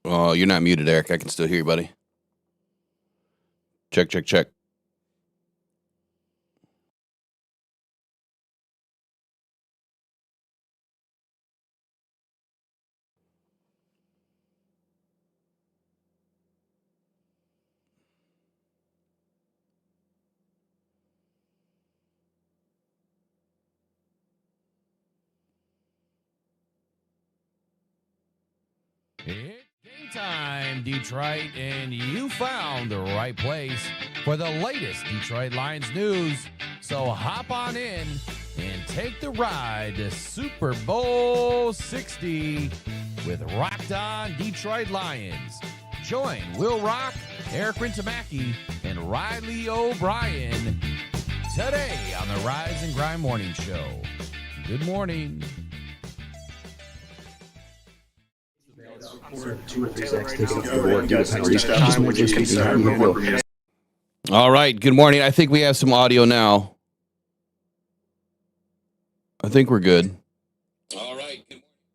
Oh, you're not muted, Eric. I can still hear you, buddy. Check, check, check. It's game time, Detroit, and you found the right place for the latest Detroit Lions news. So hop on in and take the ride to Super Bowl 60 with Rockhound Detroit Lions. Join Will Rock, Eric Rintamaki, and Riley O'Brien today on the Rise and Grind Morning Show. Good morning. All right. Good morning. I think we have some audio now. I think we're good. All right.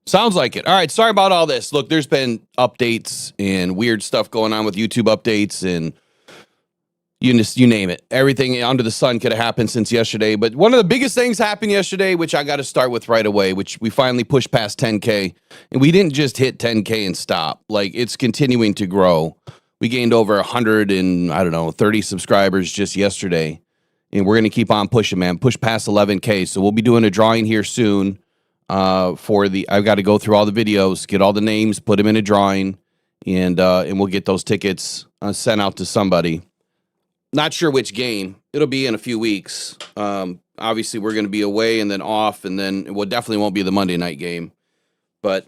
Sounds like it. All right. Sorry about all this. Look, there's been updates and weird stuff going on with YouTube updates and you name it. Everything under the sun could have happened since yesterday. But one of the biggest things happened yesterday, which I got to start with right away, which we finally pushed past 10K. And we didn't just hit 10K and stop. Like, it's continuing to grow. We gained over 30 subscribers just yesterday. And we're going to keep on pushing, man. Push past 11K. So we'll be doing a drawing here soon. I've got to go through all the videos, get all the names, put them in a drawing, and we'll get those tickets sent out to somebody. Not sure which game. It'll be in a few weeks. Obviously, we're going to be away and then off, and then it definitely won't be the Monday night game. But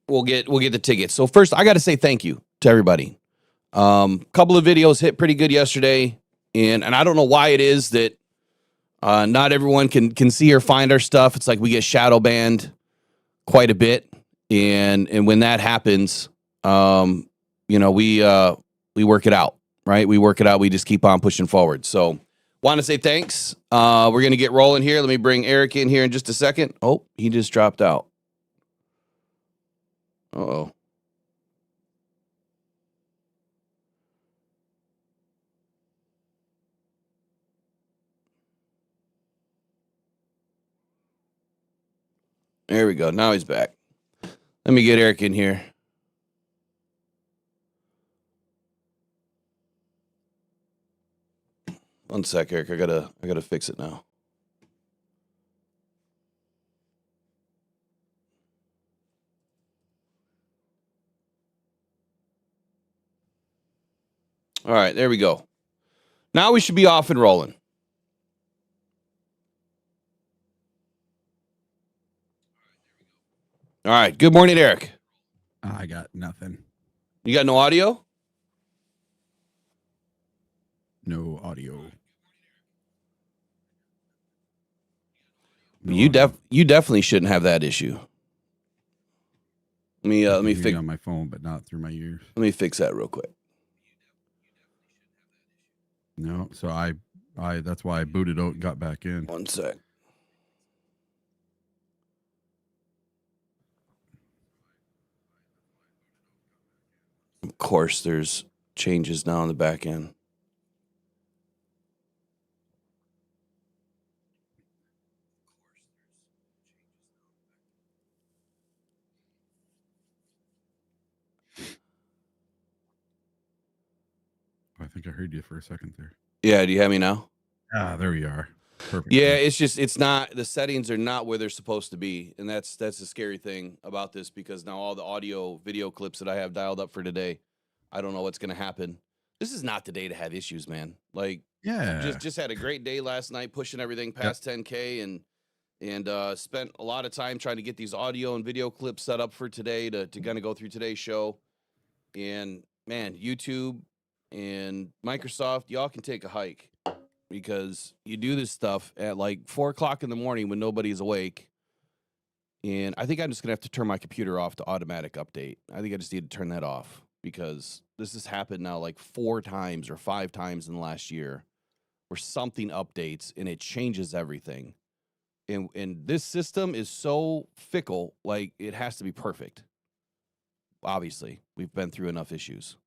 we'll get the tickets. So first, I got to say thank you to everybody. Couple of videos hit pretty good yesterday, and I don't know why it is that not everyone can see or find our stuff. It's like we get shadow banned quite a bit, and when that happens, we work it out. Right? We work it out. We just keep on pushing forward. So want to say thanks. We're going to get rolling here. Let me bring Eric in here in just a second. Oh, he just dropped out. Uh-oh. There we go. Now he's back. Let me get Eric in here. One sec, Eric. I gotta fix it now. All right, there we go. Now we should be off and rolling. All right. Good morning, Eric. I got nothing. You got no audio? No audio. No You audio. you definitely shouldn't have that issue. Let me fix on my phone, but not through my ears. Let me fix that real quick. No, so I that's why I booted out and got back in. One sec. Of course, there's changes now on the back end. I think I heard you for a second there. Yeah, do you have me now? There we are. Perfect. Yeah, it's not, the settings are not where they're supposed to be. And that's the scary thing about this, because now all the audio video clips that I have dialed up for today, I don't know what's going to happen. This is not the day to have issues, man. Like, Yeah. just had a great day last night, pushing everything past 10K and spent a lot of time trying to get these audio and video clips set up for today to kind of go through today's show. And man, YouTube and Microsoft, y'all can take a hike, because you do this stuff at like 4 o'clock in the morning when nobody's awake. And I think I'm just going to have to turn my computer off to automatic update. I think I just need to turn that off, because this has happened now like 4 times or 5 times in the last year where something updates and it changes everything. And this system is so fickle, like it has to be perfect. obviously. We've been through enough issues.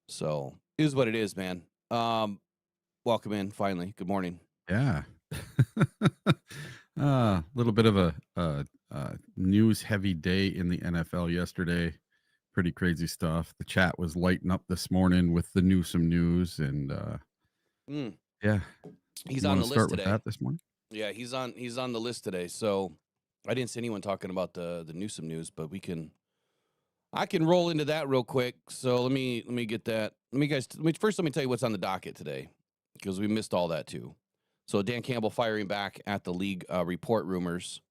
So, it is what it is, man. Welcome in, finally. Good morning. Yeah. A little bit of a news heavy day in the NFL yesterday. Pretty crazy stuff. The chat was lighting up this morning with the Newsome news, and yeah, He's you on want the to list start with today. that this morning? Yeah, he's on the list today. So I didn't see anyone talking about the Newsome news, but I can roll into that real quick. So let me get that. Let me tell you what's on the docket today, because we missed all that too. So Dan Campbell firing back at the league report rumors.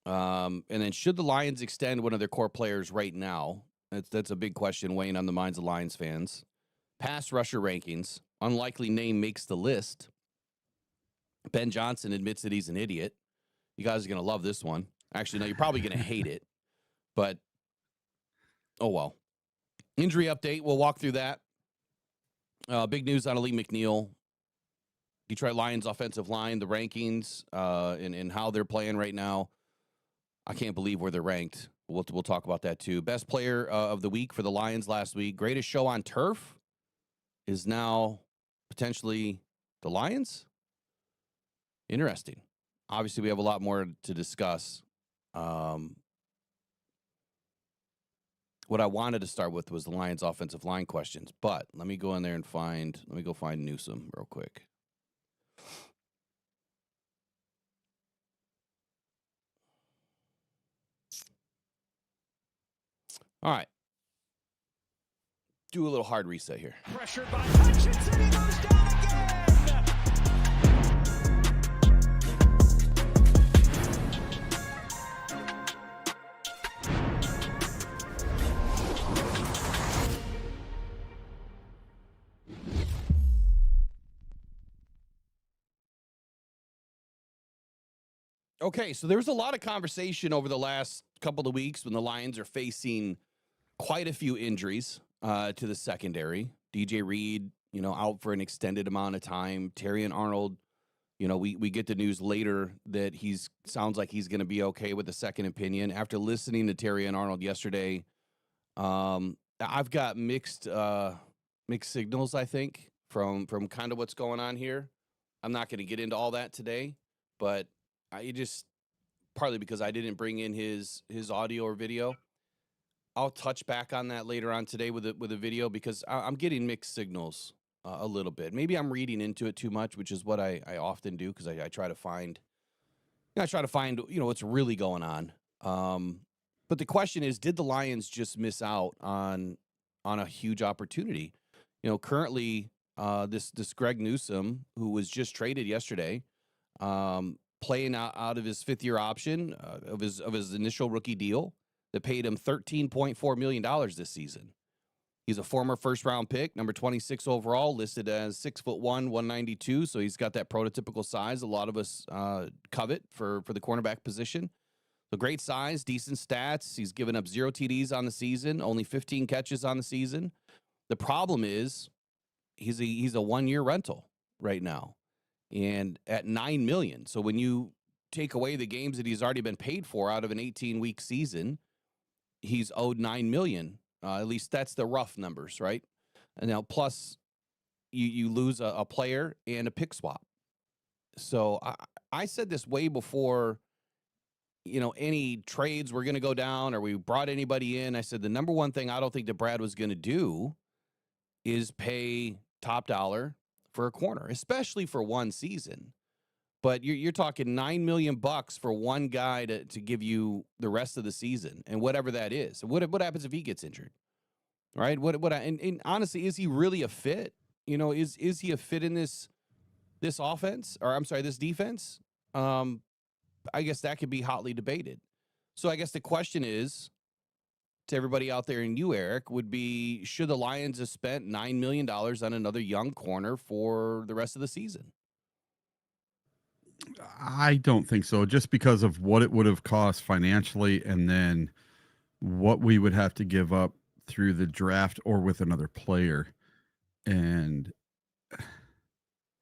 And then should the Lions extend one of their core players right now? That's a big question weighing on the minds of Lions fans. Pass rusher rankings. Unlikely name makes the list. Ben Johnson admits that he's an idiot. You guys are going to love this one. Actually, no, you're probably going to hate it. But, oh well. Injury update. We'll walk through that. Big news on Ali McNeil. Detroit Lions offensive line, the rankings, and how they're playing right now. I can't believe where they're ranked. We'll talk about that too. Best player of the week for the Lions last week. Greatest show on turf is now potentially the Lions. Interesting. Obviously, we have a lot more to discuss. What I wanted to start with was the Lions offensive line questions, but let me go in there and find Newsome real quick. All right. Do a little hard reset here. Pressured by Hutchinson, he goes down again. Okay, so there was a lot of conversation over the last couple of weeks when the Lions are facing quite a few injuries to the secondary. DJ Reed, out for an extended amount of time. Terrion Arnold, we get the news later that sounds like he's going to be okay with a second opinion. After listening to Terrion Arnold yesterday, I've got mixed signals, I think, from kind of what's going on here. I'm not going to get into all that today, but I just, partly because I didn't bring in his audio or video. I'll touch back on that later on today with a video, because I'm getting mixed signals a little bit. Maybe I'm reading into it too much, which is what I often do, because I try to find what's really going on. But the question is, did the Lions just miss out on a huge opportunity? Currently, this Greg Newsome, who was just traded yesterday, playing out of his fifth-year option of his initial rookie deal that paid him $13.4 million this season. He's a former first-round pick, number 26 overall, listed as 6'1", 192. So he's got that prototypical size a lot of us covet for the cornerback position. So great size, decent stats. He's given up 0 TDs on the season, only 15 catches on the season. The problem is he's a one-year rental right now, and at $9 million. So when you take away the games that he's already been paid for out of an 18-week season, he's owed $9 million. At least that's the rough numbers, right? And now plus you lose a player and a pick swap. So I said this way before, any trades were going to go down or we brought anybody in. I said the number one thing I don't think that Brad was going to do is pay top dollar for a corner, especially for one season. But you're talking $9 million for one guy to give you the rest of the season, and whatever that is. What happens if he gets injured, right? And honestly, is he really a fit? Is he a fit in this offense, or I'm sorry, this defense? I guess that could be hotly debated. So I guess the question is, to everybody out there, and you, Eric, would be, should the Lions have spent $9 million on another young corner for the rest of the season? I don't think so, just because of what it would have cost financially, and then what we would have to give up through the draft or with another player. And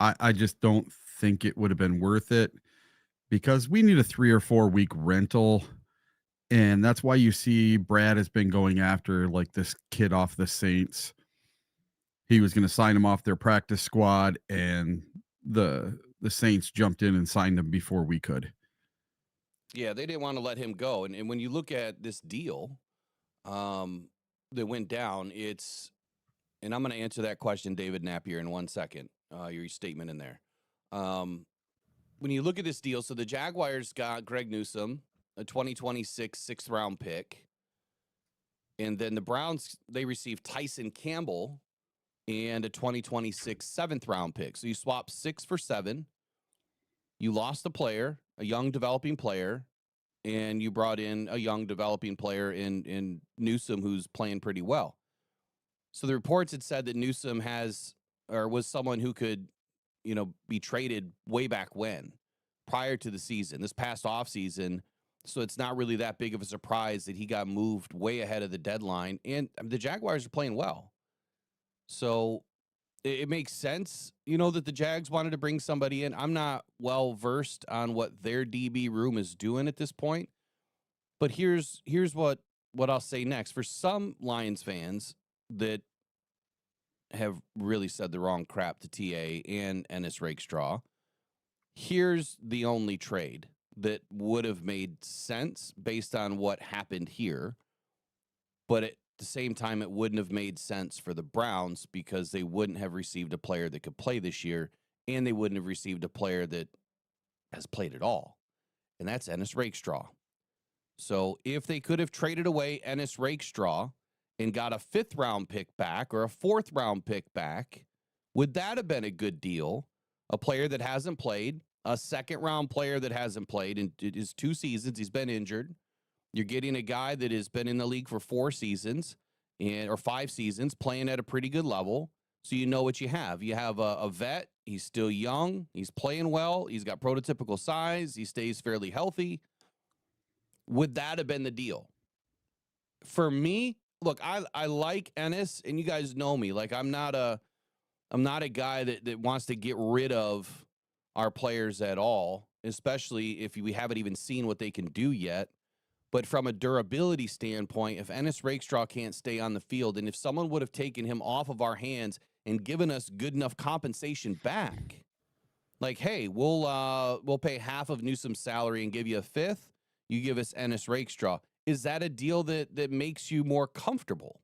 I just don't think it would have been worth it, because we need a 3 or 4 week rental. And that's why you see Brad has been going after like this kid off the Saints. He was going to sign him off their practice squad, and the Saints jumped in and signed him before we could. Yeah, they didn't want to let him go. And when you look at this deal that went down, and I'm going to answer that question, David Napier, in 1 second, your statement in there. When you look at this deal, so the Jaguars got Greg Newsome, a 2026 sixth-round pick. And then the Browns, they received Tyson Campbell and a 2026 seventh-round pick. So you swap 6 for 7. You lost a player, a young developing player, and you brought in a young developing player in Newsome who's playing pretty well. So the reports had said that Newsome was someone who could, be traded way back when, prior to the season, this past offseason. So it's not really that big of a surprise that he got moved way ahead of the deadline. And the Jaguars are playing well. So it makes sense, that the Jags wanted to bring somebody in. I'm not well versed on what their DB room is doing at this point. But here's what I'll say next. For some Lions fans that have really said the wrong crap to TA and Ennis Rakestraw, here's the only trade that would have made sense based on what happened here. But at the same time, it wouldn't have made sense for the Browns because they wouldn't have received a player that could play this year, and they wouldn't have received a player that has played at all. And that's Ennis Rakestraw. So if they could have traded away Ennis Rakestraw and got a 5th-round pick back or a 4th-round pick back, would that have been a good deal? A player that hasn't played, a 2nd-round player that hasn't played in his 2 seasons, he's been injured. You're getting a guy that has been in the league for 4 seasons or 5 seasons, playing at a pretty good level. So you know what you have. You have a vet. He's still young. He's playing well. He's got prototypical size. He stays fairly healthy. Would that have been the deal? For me, look, I like Ennis, and you guys know me. Like, I'm not a guy that wants to get rid of our players at all, especially if we haven't even seen what they can do yet. But from a durability standpoint, if Ennis Rakestraw can't stay on the field, and if someone would have taken him off of our hands and given us good enough compensation back, like, hey, we'll pay half of Newsome's salary and give you a 5th, you give us Ennis Rakestraw. Is that a deal that makes you more comfortable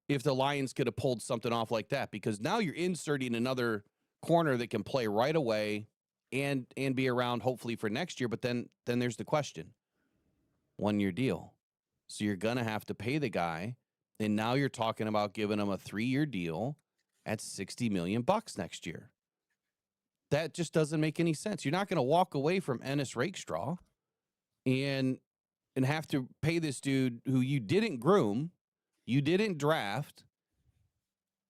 if the Lions could have pulled something off like that? Because now you're inserting another corner that can play right away and be around hopefully for next year. But then there's the question. 1-year deal. So you're going to have to pay the guy. And now you're talking about giving him a 3-year deal at $60 million next year. That just doesn't make any sense. You're not going to walk away from Ennis Rakestraw and have to pay this dude who you didn't groom, you didn't draft.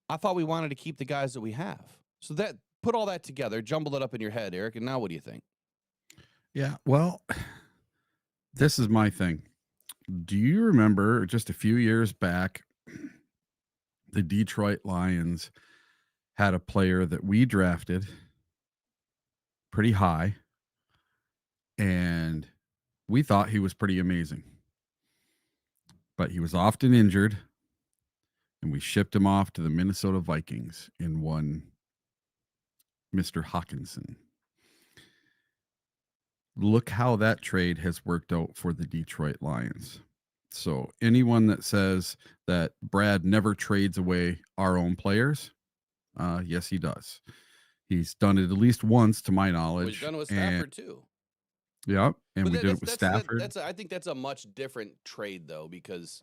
I thought we wanted to keep the guys that we have. So that put all that together, jumbled it up in your head, Eric. And now what do you think? Yeah, well, this is my thing. Do you remember just a few years back, the Detroit Lions had a player that we drafted pretty high, and we thought he was pretty amazing. But he was often injured, and we shipped him off to the Minnesota Vikings in one Mr. Hawkinson. Look how that trade has worked out for the Detroit Lions. So anyone that says that Brad never trades away our own players, yes, he does. He's done it at least once, to my knowledge. Well, he's done it with Stafford too. Yeah, and we did it with Stafford. I think that's a much different trade, though, because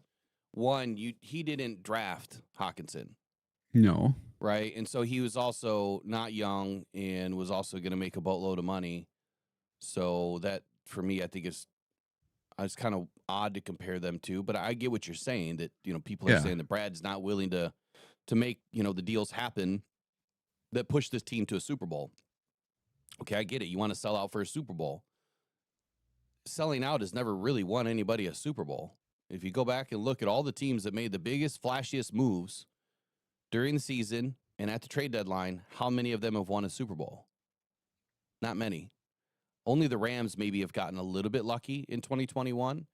one, he didn't draft Hawkinson. No. Right, and so he was also not young and was also going to make a boatload of money. So that, for me, I think it's kind of odd to compare them to. But I get what you're saying, that people are saying that Brad's not willing to make the deals happen that push this team to a Super Bowl. Okay, I get it. You want to sell out for a Super Bowl. Selling out has never really won anybody a Super Bowl. If you go back and look at all the teams that made the biggest, flashiest moves during the season and at the trade deadline, how many of them have won a Super Bowl? Not many. Only the Rams maybe have gotten a little bit lucky in 2021.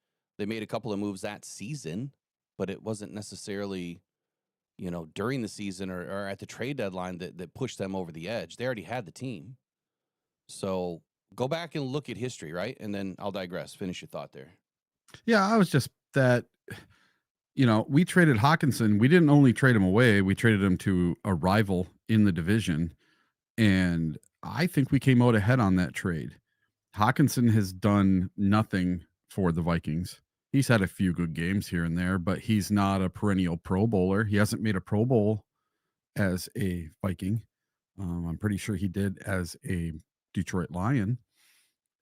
They made a couple of moves that season, but it wasn't necessarily, during the season or at the trade deadline that pushed them over the edge. They already had the team. So go back and look at history, right? And then I'll digress. Finish your thought there. Yeah, I was just that, we traded Hawkinson. We didn't only trade him away, we traded him to a rival in the division. And I think we came out ahead on that trade. Hawkinson has done nothing for the Vikings. He's had a few good games here and there, but he's not a perennial Pro Bowler. He hasn't made a Pro Bowl as a Viking. I'm pretty sure he did as a Detroit Lion.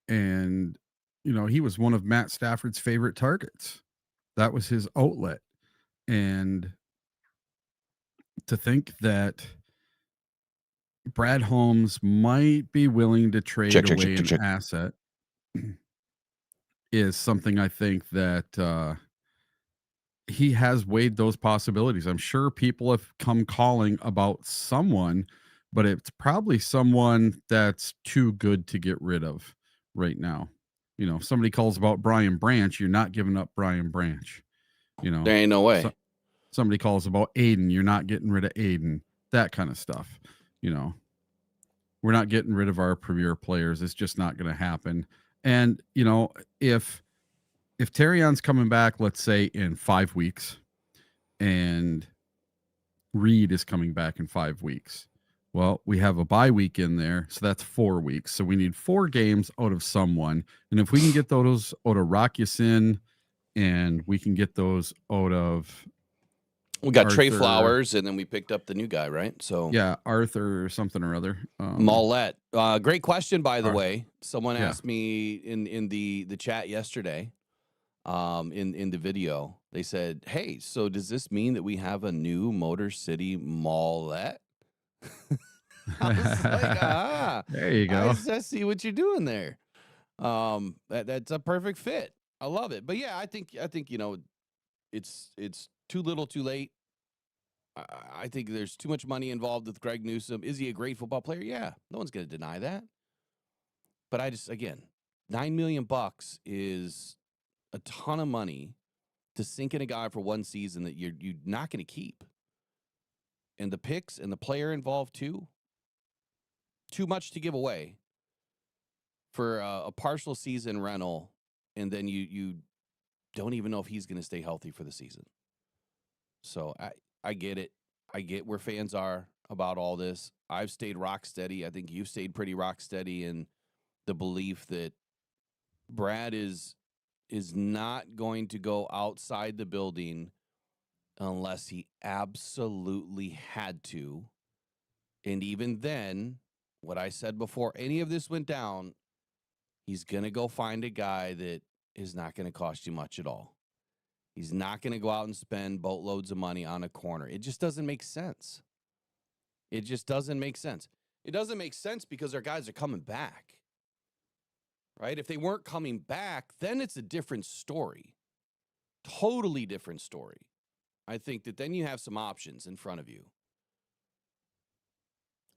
And, he was one of Matt Stafford's favorite targets. That was his outlet. And to think that Brad Holmes might be willing to trade away an asset is something I think that he has weighed those possibilities. I'm sure people have come calling about someone, but it's probably someone that's too good to get rid of right now. If somebody calls about Brian Branch, you're not giving up Brian Branch. There ain't no way. Somebody calls about Aiden, you're not getting rid of Aiden. That kind of stuff. We're not getting rid of our premier players. It's just not going to happen. And, if Terrion's coming back, let's say in 5 weeks, and Reed is coming back in 5 weeks, well, we have a bye week in there, so that's 4 weeks. So we need 4 games out of someone. And if we can get those out of Rock Ya-Sin, and we can get those out of... We got Trey Flowers, and then we picked up the new guy, right? So yeah, Arthur or something or other. Mollett. Great question, by the way. Someone asked me in the chat yesterday, in the video. They said, "Hey, so does this mean that we have a new Motor City Mollett?" I was like, there you go. I see what you're doing there. That's a perfect fit. I love it. But yeah, I think it's too little, too late. I think there's too much money involved with Greg Newsome. Is he a great football player? Yeah, no one's going to deny that. But $9 million is a ton of money to sink in a guy for one season that you're not going to keep. And the picks and the player involved too. Too much to give away for a partial season rental, and then you don't even know if he's going to stay healthy for the season. So I get it. I get where fans are about all this. I've stayed rock steady. I think you've stayed pretty rock steady in the belief that Brad is not going to go outside the building unless he absolutely had to. And even then, what I said before any of this went down, he's going to go find a guy that is not going to cost you much at all. He's not going to go out and spend boatloads of money on a corner. It just doesn't make sense. It just doesn't make sense. It doesn't make sense because our guys are coming back, right? If they weren't coming back, then it's a different story. Totally different story. I think that then you have some options in front of you.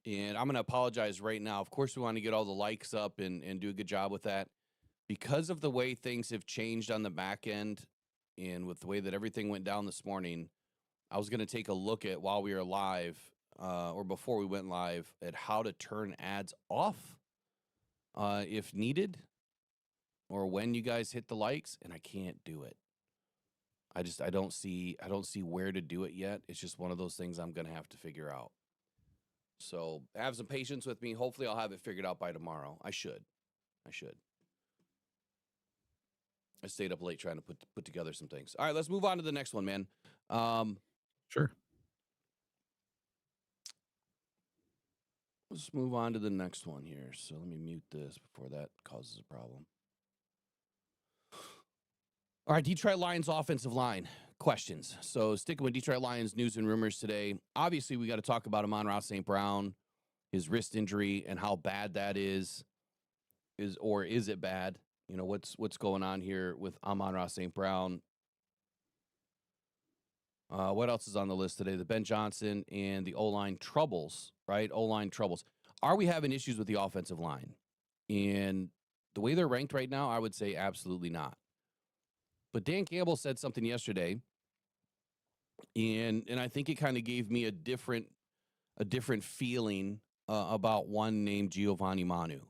And I'm going to apologize right now. Of course, we want to get all the likes up and do a good job with that. Because of the way things have changed on the back end and with the way that everything went down this morning, I was going to take a look at while we were live or before we went live at how to turn ads off if needed or when you guys hit the likes, and I can't do it. I don't see where to do it yet. It's just one of those things I'm going to have to figure out. So have some patience with me. Hopefully I'll have it figured out by tomorrow. I should. I stayed up late trying to put together some things. All right, let's move on to the next one, man. Sure. Let's move on to the next one here. So let me mute this before that causes a problem. All right, Detroit Lions offensive line questions. So sticking with Detroit Lions news and rumors today. Obviously, we got to talk about Amon-Ra St. Brown, his wrist injury, and how bad that is it bad? You know, what's going on here with Amon-Ra St. Brown? What else is on the list today? The Ben Johnson and the O-line troubles, right? O-line troubles. Are we having issues with the offensive line? And the way they're ranked right now, I would say absolutely not. But Dan Campbell said something yesterday, and I think it kind of gave me a different feeling about one named Giovanni Manu.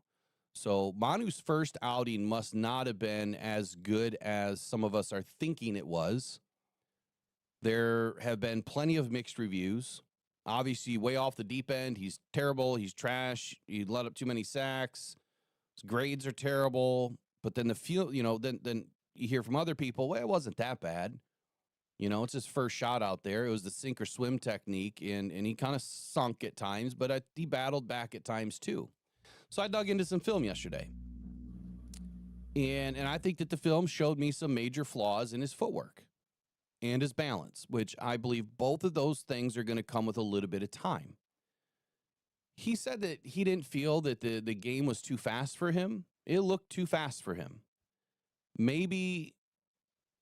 So Manu's first outing must not have been as good as some of us are thinking it was. There have been plenty of mixed reviews. Obviously, way off the deep end. He's terrible. He's trash. He let up too many sacks. His grades are terrible. But then then you hear from other people, well, it wasn't that bad. It's his first shot out there. It was the sink or swim technique, and he kind of sunk at times, but he battled back at times too. So I dug into some film yesterday. And I think that the film showed me some major flaws in his footwork and his balance, which I believe both of those things are going to come with a little bit of time. He said that he didn't feel that the game was too fast for him. It looked too fast for him. Maybe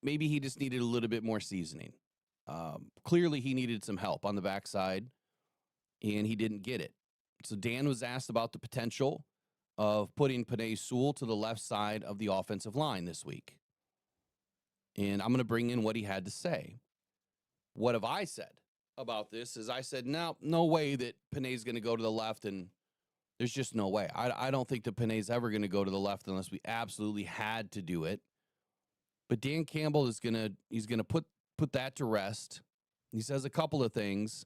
he just needed a little bit more seasoning. Clearly, he needed some help on the backside, and he didn't get it. So Dan was asked about the potential of putting Penei Sewell to the left side of the offensive line this week. And I'm going to bring in what he had to say. What have I said about this is I said, no way that Penei's going to go to the left, and there's just no way. I don't think that Penei's ever going to go to the left unless we absolutely had to do it. But Dan Campbell is he's gonna put that to rest. He says a couple of things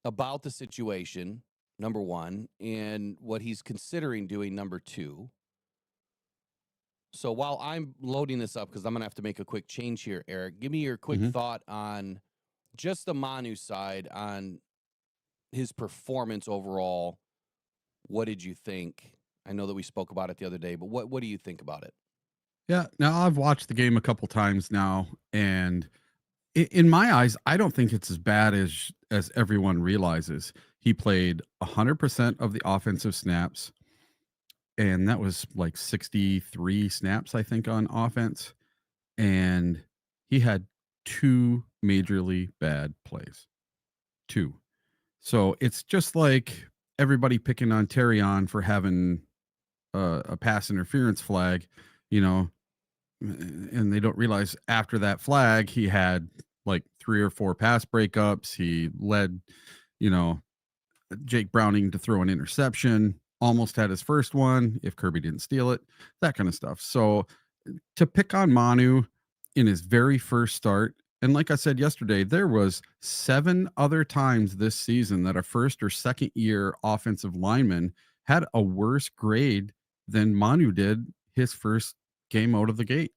about the situation, number one, and what he's considering doing, number two. So while I'm loading this up, because I'm gonna have to make a quick change here, Eric, give me your quick thought on just the Manu side, on his performance overall. What did you think? I know that we spoke about it the other day, but what do you think about it? Yeah. Now I've watched the game a couple times now, and in my eyes, I don't think it's as bad as everyone realizes. He played 100% of the offensive snaps, and that was like 63 snaps, I think, on offense. And he had 2 majorly bad plays. 2. So it's just like everybody picking on Terrion for having a pass interference flag, and they don't realize after that flag, he had like 3 or 4 pass breakups. He led, Jake Browning to throw an interception, almost had his first one if Kirby didn't steal it, that kind of stuff. So to pick on Manu in his very first start, and like I said yesterday, there was 7 other times this season that a first or second year offensive lineman had a worse grade than Manu did his first game out of the gate.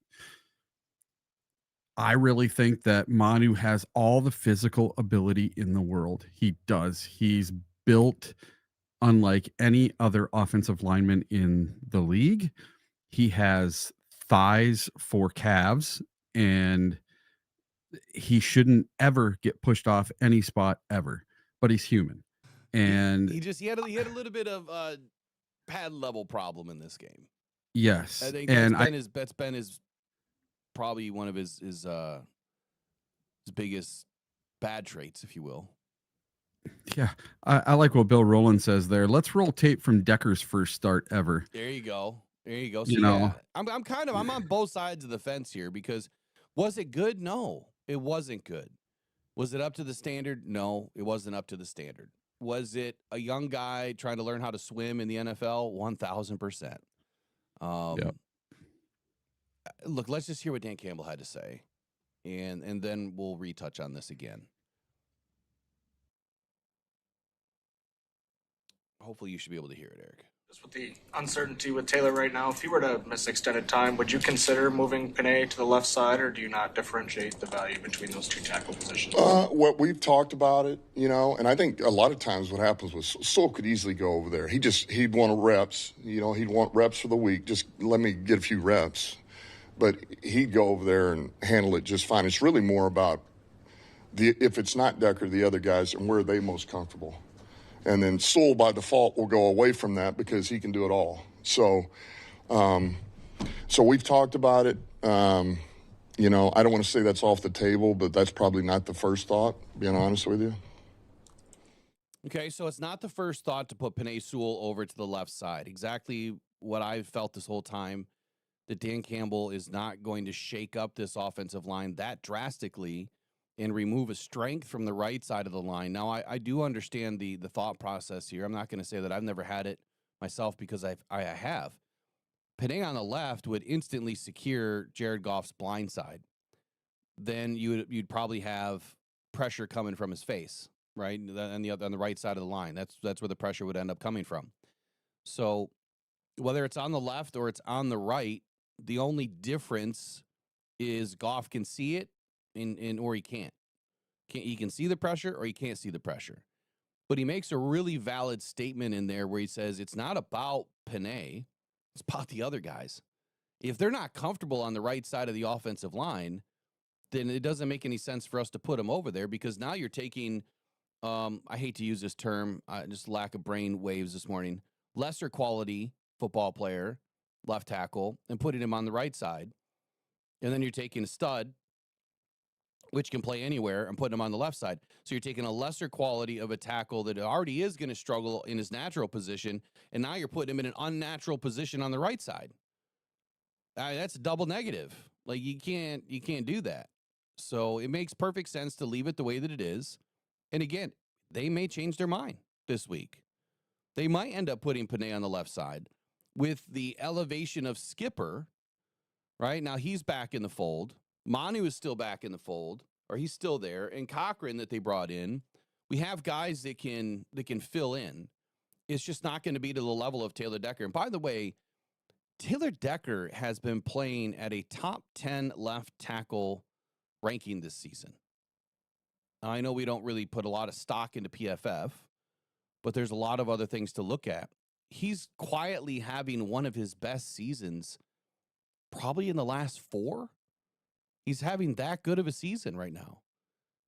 I really think that Manu has all the physical ability in the world. He does. He's built unlike any other offensive lineman in the league. He has thighs for calves, and he shouldn't ever get pushed off any spot ever, but he's human. And he had a little bit of pad level problem in this game. yes, I think and that's been his probably one of his biggest bad traits, if you will. yeah, I like what Bill Rowland says there. Let's roll tape from Decker's first start ever. There you go. So, I'm on both sides of the fence here, because was it good? No, it wasn't good. Was it up to the standard? No, it wasn't up to the standard. Was it a young guy trying to learn how to swim in the NFL? 1,000%. Yep. Look, let's just hear what Dan Campbell had to say, and then we'll retouch on this again. Hopefully you should be able to hear it, Eric. Just with the uncertainty with Taylor right now, if he were to miss extended time, would you consider moving Penei to the left side, or do you not differentiate the value between those 2 tackle positions? What we've talked about it, and I think a lot of times what happens was Sewell could easily go over there. He'd want reps, he'd want reps for the week. Just let me get a few reps. But he'd go over there and handle it just fine. It's really more about if it's not Decker, the other guys, and where are they most comfortable. And then Sewell, by default, will go away from that because he can do it all. So we've talked about it. I don't want to say that's off the table, but that's probably not the first thought, being honest with you. Okay, so it's not the first thought to put Penei Sewell over to the left side. Exactly what I've felt this whole time. that Dan Campbell is not going to shake up this offensive line that drastically and remove a strength from the right side of the line. Now, I do understand the thought process here. I'm not going to say that I've never had it myself, because I have. Penei on the left would instantly secure Jared Goff's blind side. Then you'd probably have pressure coming from his face, right? On the right side of the line. That's where the pressure would end up coming from. So whether it's on the left or it's on the right, the only difference is Goff can see it or he can't. He can see the pressure or he can't see the pressure. But he makes a really valid statement in there where he says it's not about Penei, it's about the other guys. If they're not comfortable on the right side of the offensive line, then it doesn't make any sense for us to put them over there, because now you're taking, I hate to use this term, just lack of brain waves this morning, lesser quality football player, left tackle, and putting him on the right side. And then you're taking a stud, which can play anywhere, and putting him on the left side. So you're taking a lesser quality of a tackle that already is going to struggle in his natural position, and now you're putting him in an unnatural position on the right side. That's a double negative. Like, you can't do that. So it makes perfect sense to leave it the way that it is. And again, they may change their mind this week. They might end up putting Penei on the left side with the elevation of Skipper. Right now, he's back in the fold. Manu is still back in the fold, or he's still there. And Cochran that they brought in, we have guys that can fill in. It's just not going to be to the level of Taylor Decker. And by the way, Taylor Decker has been playing at a top 10 left tackle ranking this season. Now, I know we don't really put a lot of stock into PFF, but there's a lot of other things to look at. He's quietly having one of his best seasons probably in the last 4. He's having that good of a season right now.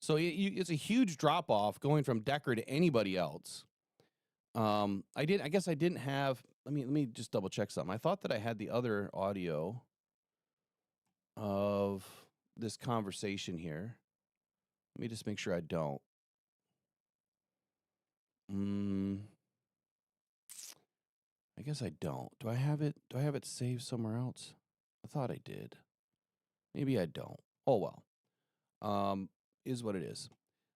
So it's a huge drop off going from Decker to anybody else. I guess I didn't have, let me just double check something. I thought that I had the other audio of this conversation here. Let me just make sure I don't. I guess I don't. Do I have it? Do I have it saved somewhere else? I thought I did. Maybe I don't. Oh, well. Is what it is.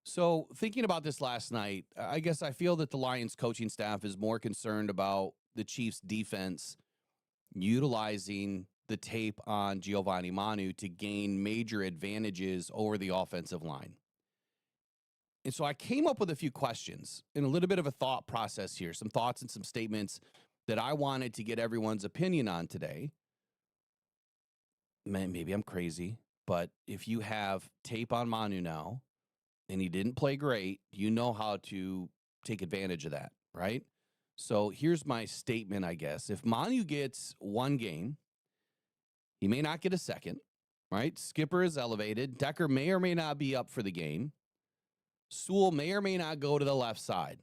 So thinking about this last night, I guess I feel that the Lions coaching staff is more concerned about the Chiefs defense utilizing the tape on Giovanni Manu to gain major advantages over the offensive line. And so I came up with a few questions and a little bit of a thought process here, some thoughts and some statements that I wanted to get everyone's opinion on today. Maybe I'm crazy, but if you have tape on Manu now and he didn't play great, you know how to take advantage of that, right? So here's my statement, I guess. If Manu gets one game, he may not get a second, right? Skipper is elevated. Decker may or may not be up for the game. Sewell may or may not go to the left side.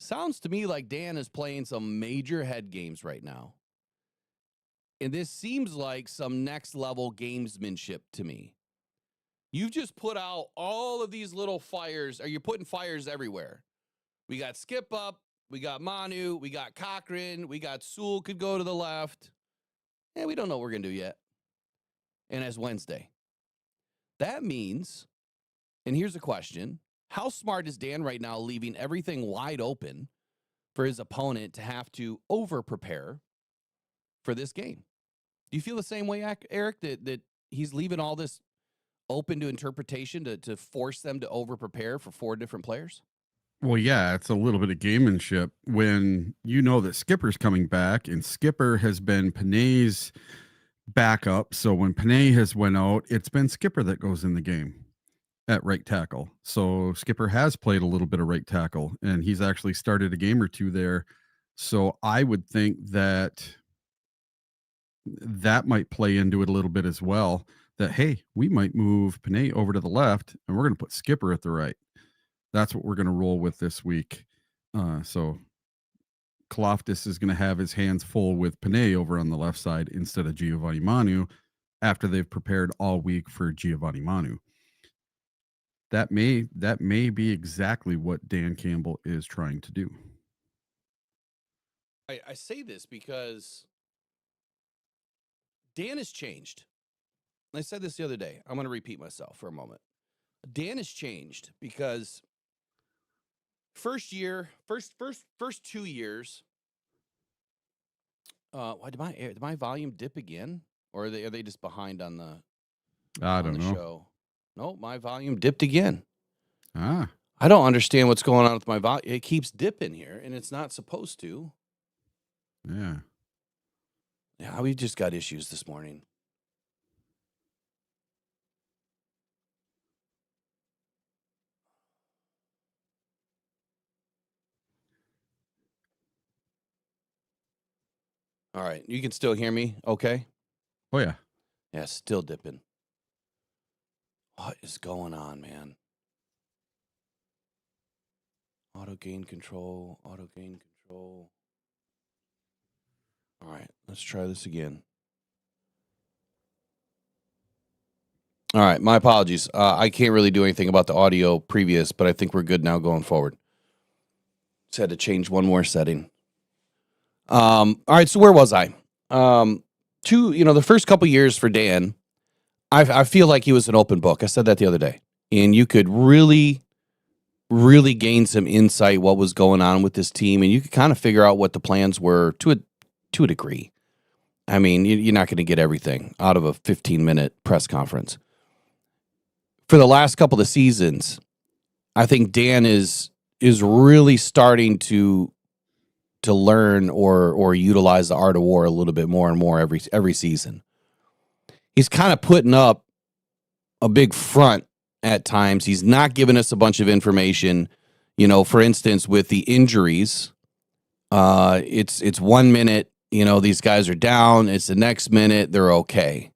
Sounds to me like Dan is playing some major head games right now. And this seems like some next level gamesmanship to me. You've just put out all of these little fires, or you're putting fires everywhere. We got Skip up, we got Manu, we got Cochran, we got Sewell could go to the left. And we don't know what we're going to do yet. And it's Wednesday. That means, and here's a question, how smart is Dan right now leaving everything wide open for his opponent to have to over-prepare for this game? Do you feel the same way, Eric, that he's leaving all this open to interpretation to force them to over-prepare for 4 different players? Well, yeah, it's a little bit of gamemanship when you know that Skipper's coming back, and Skipper has been Penei's backup. So when Penei has went out, it's been Skipper that goes in the game at right tackle. So Skipper has played a little bit of right tackle, and he's actually started a game or 2 there. So I would think that might play into it a little bit as well, that, hey, we might move Penei over to the left and we're going to put Skipper at the right. That's what we're going to roll with this week. So Kaloftis is going to have his hands full with Penei over on the left side instead of Giovanni Manu after they've prepared all week for Giovanni Manu. That may be exactly what Dan Campbell is trying to do. I say this because Dan has changed. I said this the other day. I'm going to repeat myself for a moment. Dan has changed because first 2 years. Why did my volume dip again, or are they just behind on the I don't know. show? No, my volume dipped again. Ah, I don't understand what's going on with my volume. It keeps dipping here, and it's not supposed to. yeah. Yeah, we just got issues this morning. All right, you can still hear me, okay? Oh yeah. Yeah, still dipping. What is going on, man? Auto gain control. All right, let's try this again. All right, my apologies. I can't really do anything about the audio previous, but I think we're good now going forward. Just had to change one more setting. All right, so where was I? The first couple years for Dan, I feel like he was an open book. I said that the other day. And you could really, really gain some insight what was going on with this team, and you could kind of figure out what the plans were to a degree. I mean, you're not going to get everything out of a 15-minute press conference. For the last couple of seasons, I think Dan is really starting to learn or utilize the art of war a little bit more and more every season. He's kind of putting up a big front at times. He's not giving us a bunch of information. For instance, with the injuries, it's 1 minute, these guys are down. It's the next minute they're okay.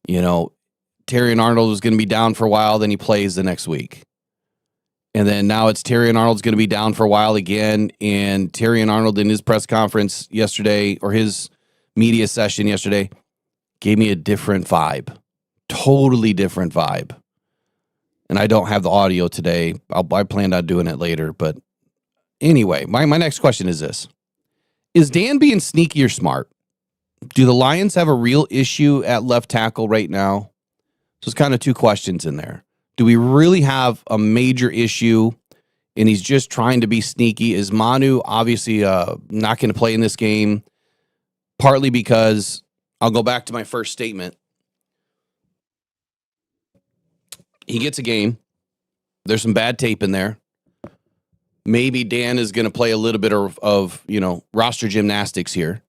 Terry Arnold was going to be down for a while, then he plays the next week. And then now it's Terry Arnold's going to be down for a while again. And Terry Arnold in his press conference yesterday, or his media session yesterday, gave me a different vibe. Totally different vibe. And I don't have the audio today. I planned on doing it later. But anyway, my next question is this. Is Dan being sneaky or smart? Do the Lions have a real issue at left tackle right now? So it's kind of two questions in there. Do we really have a major issue and he's just trying to be sneaky? Is Manu obviously not going to play in this game? Partly because I'll go back to my first statement. He gets a game. There's some bad tape in there. Maybe Dan is going to play a little bit of roster gymnastics here.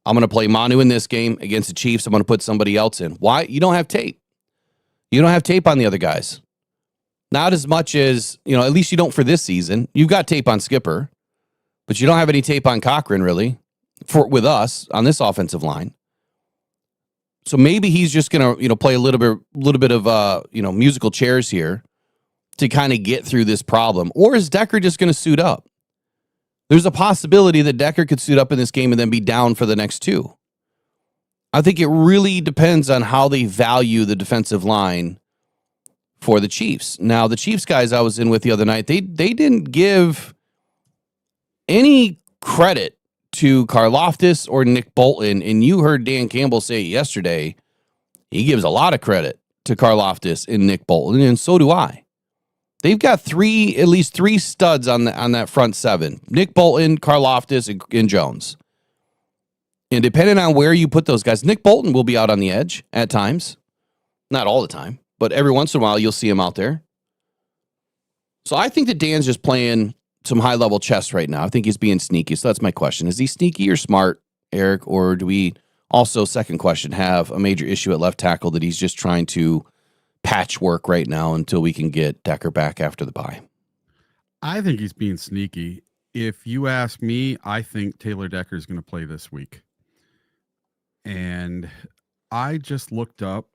I'm going to play Manu in this game against the Chiefs. I'm going to put somebody else in. Why? You don't have tape. You don't have tape on the other guys. Not as much as, at least you don't for this season. You've got tape on Skipper, but you don't have any tape on Cochran, really, with us on this offensive line. So maybe he's just going to, play a little bit of, musical chairs here to kind of get through this problem. Or is Decker just going to suit up? There's a possibility that Decker could suit up in this game and then be down for the next two. I think it really depends on how they value the defensive line for the Chiefs. Now, the Chiefs guys I was in with the other night, they didn't give any credit to Karlaftis or Nick Bolton, and you heard Dan Campbell say yesterday, he gives a lot of credit to Karlaftis and Nick Bolton, and so do I. They've got at least three studs on that front seven. Nick Bolton, Karlaftis, and Jones. And depending on where you put those guys, Nick Bolton will be out on the edge at times. Not all the time, but every once in a while you'll see him out there. So I think that Dan's just playing some high-level chess right now. I think he's being sneaky. So that's my question. Is he sneaky or smart, Eric? Or do we also, second question, have a major issue at left tackle that he's just trying to patchwork right now until we can get Decker back after the bye? I think he's being sneaky. If you ask me, I think Taylor Decker is going to play this week. And I just looked up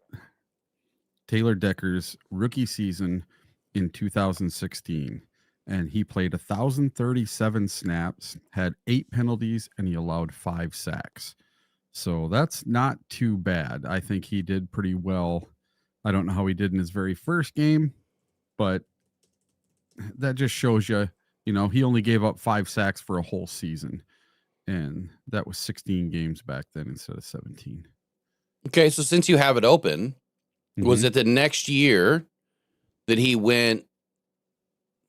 Taylor Decker's rookie season in 2016, and he played 1,037 snaps, had 8 penalties, and he allowed 5 sacks. So that's not too bad. I think he did pretty well. I don't know how he did in his very first game, but that just shows you, he only gave up 5 sacks for a whole season. And that was 16 games back then instead of 17. Okay, so since you have it open, was Mhm. it the next year that he went,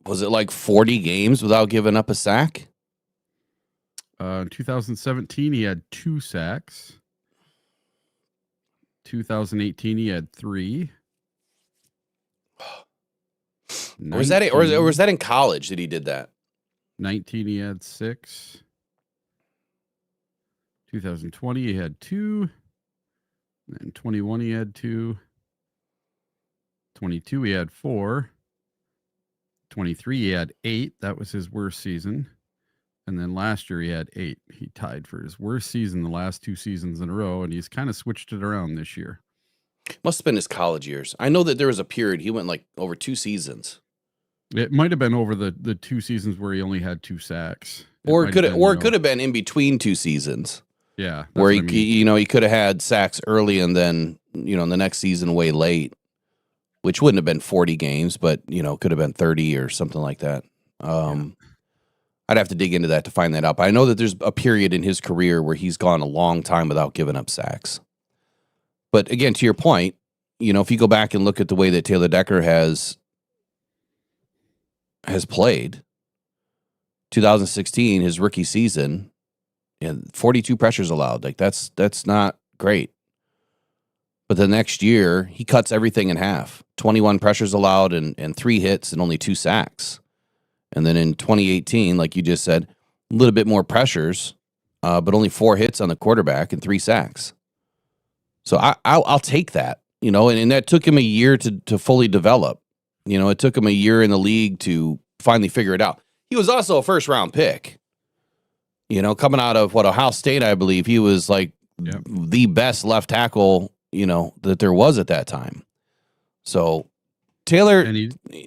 was it like 40 games without giving up a sack? In 2017, he had 2 sacks. 2018, he had 3. Or was that it, or was that in college that he did that? 19, he had 6. 2020, he had 2. And 21, he had 2. 22, he had 4. 23, he had 8. That was his worst season. And then last year, he had 8. He tied for his worst season the last 2 seasons in a row, and he's kind of switched it around this year. Must have been his college years. I know that there was a period he went like over 2 seasons. It might have been over the 2 seasons where he only had 2 sacks. Or it could have been in between 2 seasons. Yeah. Where he could have had sacks early and then, in the next season way late, which wouldn't have been 40 games, but, could have been 30 or something like that. I'd have to dig into that to find that out. But I know that there's a period in his career where he's gone a long time without giving up sacks. But again, to your point, if you go back and look at the way that Taylor Decker has played, 2016, his rookie season, and 42 pressures allowed. Like that's not great. But the next year, he cuts everything in half. 21 pressures allowed and 3 hits and only 2 sacks. And then in 2018, like you just said, a little bit more pressures, but only 4 hits on the quarterback and 3 sacks. So I'll take that, and that took him a year to fully develop. It took him a year in the league to finally figure it out. He was also a first-round pick. Coming out of Ohio State, I believe he was like the best left tackle, that there was at that time. So Taylor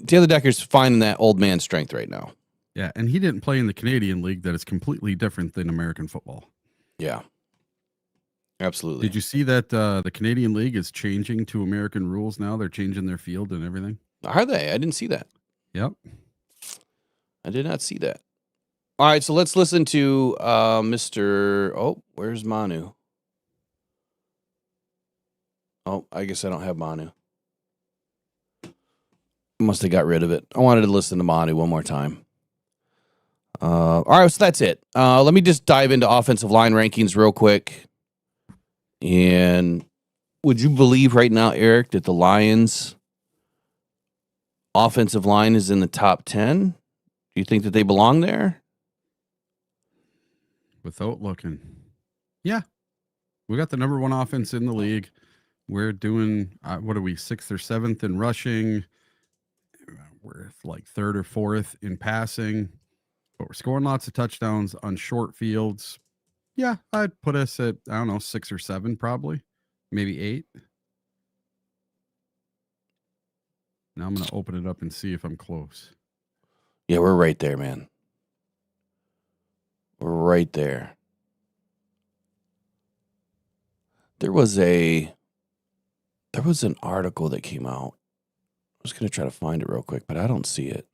Decker's finding that old man strength right now. Yeah, and he didn't play in the Canadian League that is completely different than American football. Yeah, absolutely. Did you see that the Canadian League is changing to American rules now? They're changing their field and everything. Are they? I didn't see that. Yep. I did not see that. All right, so let's listen to Mr. Oh, where's Manu? Oh, I guess I don't have Manu. Must have got rid of it. I wanted to listen to Manu one more time. All right, so that's it. Let me just dive into offensive line rankings real quick. And would you believe right now, Eric, that the Lions' offensive line is in the top 10? Do you think that they belong there? Without looking. Yeah. We got the number 1 offense in the league. We're doing, what are we, 6th or 7th in rushing. We're like 3rd or 4th in passing. But we're scoring lots of touchdowns on short fields. Yeah, I'd put us at, 6 or 7 probably. Maybe 8. Now I'm going to open it up and see if I'm close. Yeah, we're right there, man. We're right there. There was an article that came out. I was going to try to find it real quick, but I don't see it.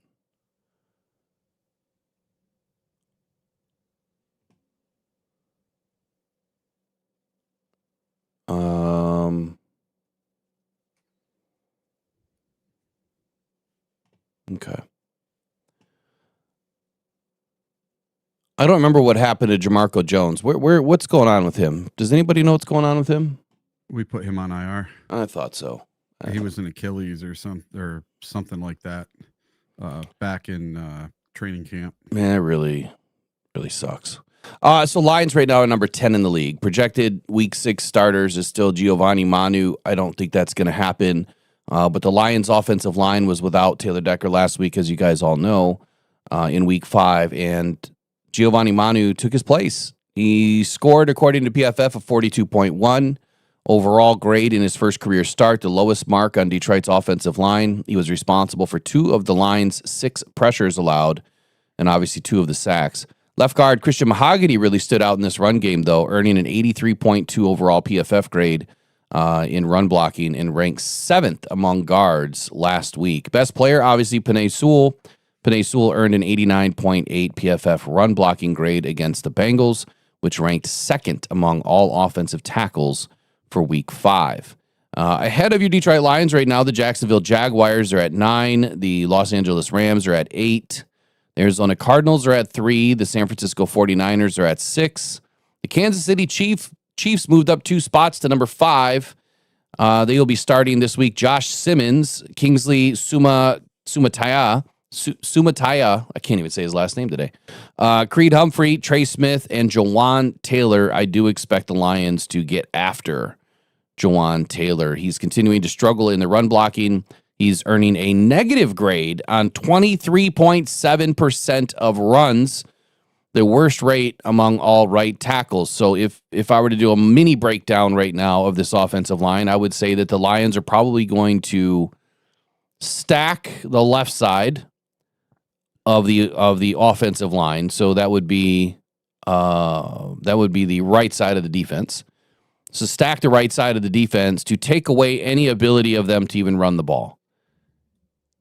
Okay. I don't remember what happened to Jamarco Jones. What's going on with him? Does anybody know what's going on with him? We put him on IR. I thought so. He was an Achilles or something like that back in training camp. Man, it really, really sucks. So Lions right now are number 10 in the league. Projected week 6 starters is still Giovanni Manu. I don't think that's going to happen. But the Lions offensive line was without Taylor Decker last week, as you guys all know, in week 5. And Giovanni Manu took his place. He scored, according to PFF, a 42.1 overall grade in his first career start, the lowest mark on Detroit's offensive line. He was responsible for 2 of the line's 6 pressures allowed, and obviously 2 of the sacks. Left guard Christian Mahogany really stood out in this run game, though, earning an 83.2 overall PFF grade in run blocking and ranked 7th among guards last week. Best player, obviously, Penei Sewell. Penei Sewell earned an 89.8 PFF run blocking grade against the Bengals, which ranked 2nd among all offensive tackles for week 5. Ahead of your Detroit Lions right now, the Jacksonville Jaguars are at 9. The Los Angeles Rams are at 8. The Arizona Cardinals are at 3. The San Francisco 49ers are at 6. The Kansas City Chiefs moved up 2 spots to number 5. They will be starting this week Josh Simmons, Kingsley Sumataya. I can't even say his last name today. Creed Humphrey, Trey Smith, and Jawan Taylor. I do expect the Lions to get after Jawan Taylor. He's continuing to struggle in the run blocking. He's earning a negative grade on 23.7% of runs, the worst rate among all right tackles. So if I were to do a mini breakdown right now of this offensive line, I would say that the Lions are probably going to stack the left side of the offensive line. So that would be the right side of the defense. So stack the right side of the defense to take away any ability of them to even run the ball.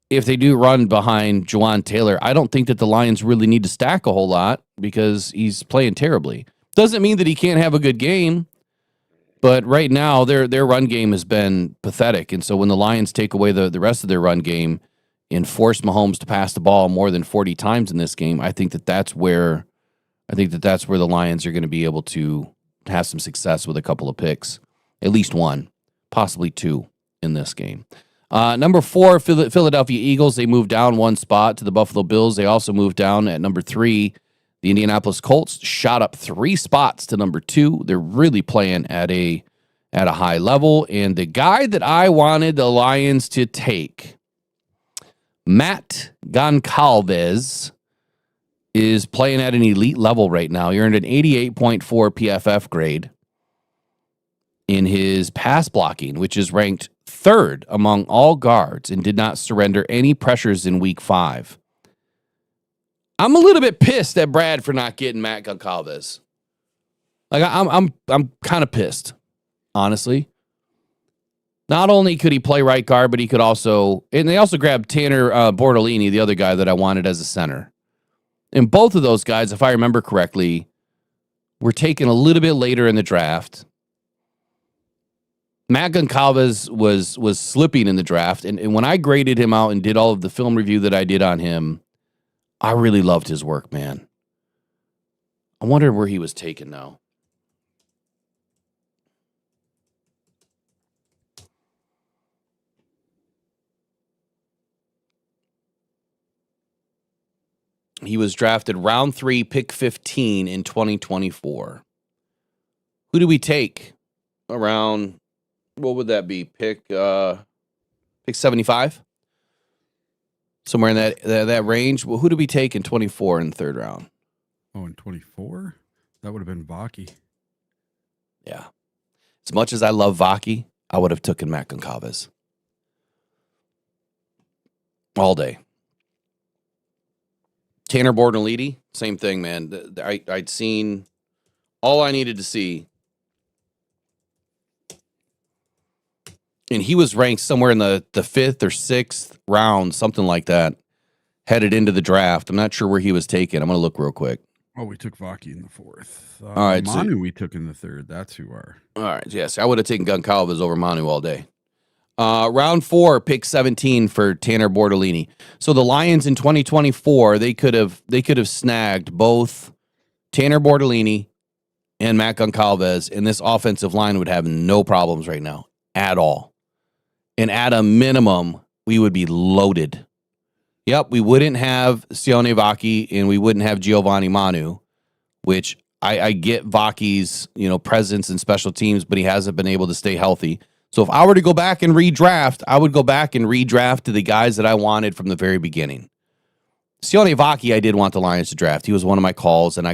If they do run behind Jawan Taylor, I don't think that the Lions really need to stack a whole lot because he's playing terribly. Doesn't mean that he can't have a good game, but right now their run game has been pathetic. And so when the Lions take away the rest of their run game and force Mahomes to pass the ball more than 40 times in this game, I think that's where the Lions are going to be able to have some success with a couple of picks, at least one, possibly 2 in this game. Number 4, Philadelphia Eagles. They moved down 1 spot to the Buffalo Bills. They also moved down at number 3. The Indianapolis Colts shot up 3 spots to number 2. They're really playing at a high level. And the guy that I wanted the Lions to take, Matt Goncalves, is playing at an elite level right now. He earned an 88.4 PFF grade in his pass blocking, which is ranked 3rd among all guards and did not surrender any pressures in week 5. I'm a little bit pissed at Brad for not getting Matt Goncalves. Like I'm kind of pissed, honestly. Not only could he play right guard, but he could also, and they also grabbed Tanner Bortolini, the other guy that I wanted as a center. And both of those guys, if I remember correctly, were taken a little bit later in the draft. Matt Goncalves was slipping in the draft, and when I graded him out and did all of the film review that I did on him, I really loved his work, man. I wonder where he was taken now. He was drafted round 3, pick 15 in 2024. Who do we take around? What would that be? Pick 75? Somewhere in that range. Well, who do we take in 24 in the 3rd round? Oh, in 24? That would have been Vaki. Yeah. As much as I love Vaki, I would have taken Matt Goncalves. All day. Tanner Bortolini, same thing, man. I'd seen all I needed to see. And he was ranked somewhere in the 5th or 6th round, something like that, headed into the draft. I'm not sure where he was taken. I'm going to look real quick. Oh, we took Vaki in the 4th. All right. Manu we took in the 3rd. That's who are. All right. Yes, I would have taken Goncalves over Manu all day. Round 4, pick 17 for Tanner Bortolini. So the Lions in 2024, they could have snagged both Tanner Bortolini and Matt Goncalves, and this offensive line would have no problems right now at all. And at a minimum, we would be loaded. Yep, we wouldn't have Sione Vaki and we wouldn't have Giovanni Manu, which I get Vaki's presence in special teams, but he hasn't been able to stay healthy. So if I were to go back and redraft, I would go back and redraft to the guys that I wanted from the very beginning. Sione Vaki, I did want the Lions to draft. He was one of my calls, and I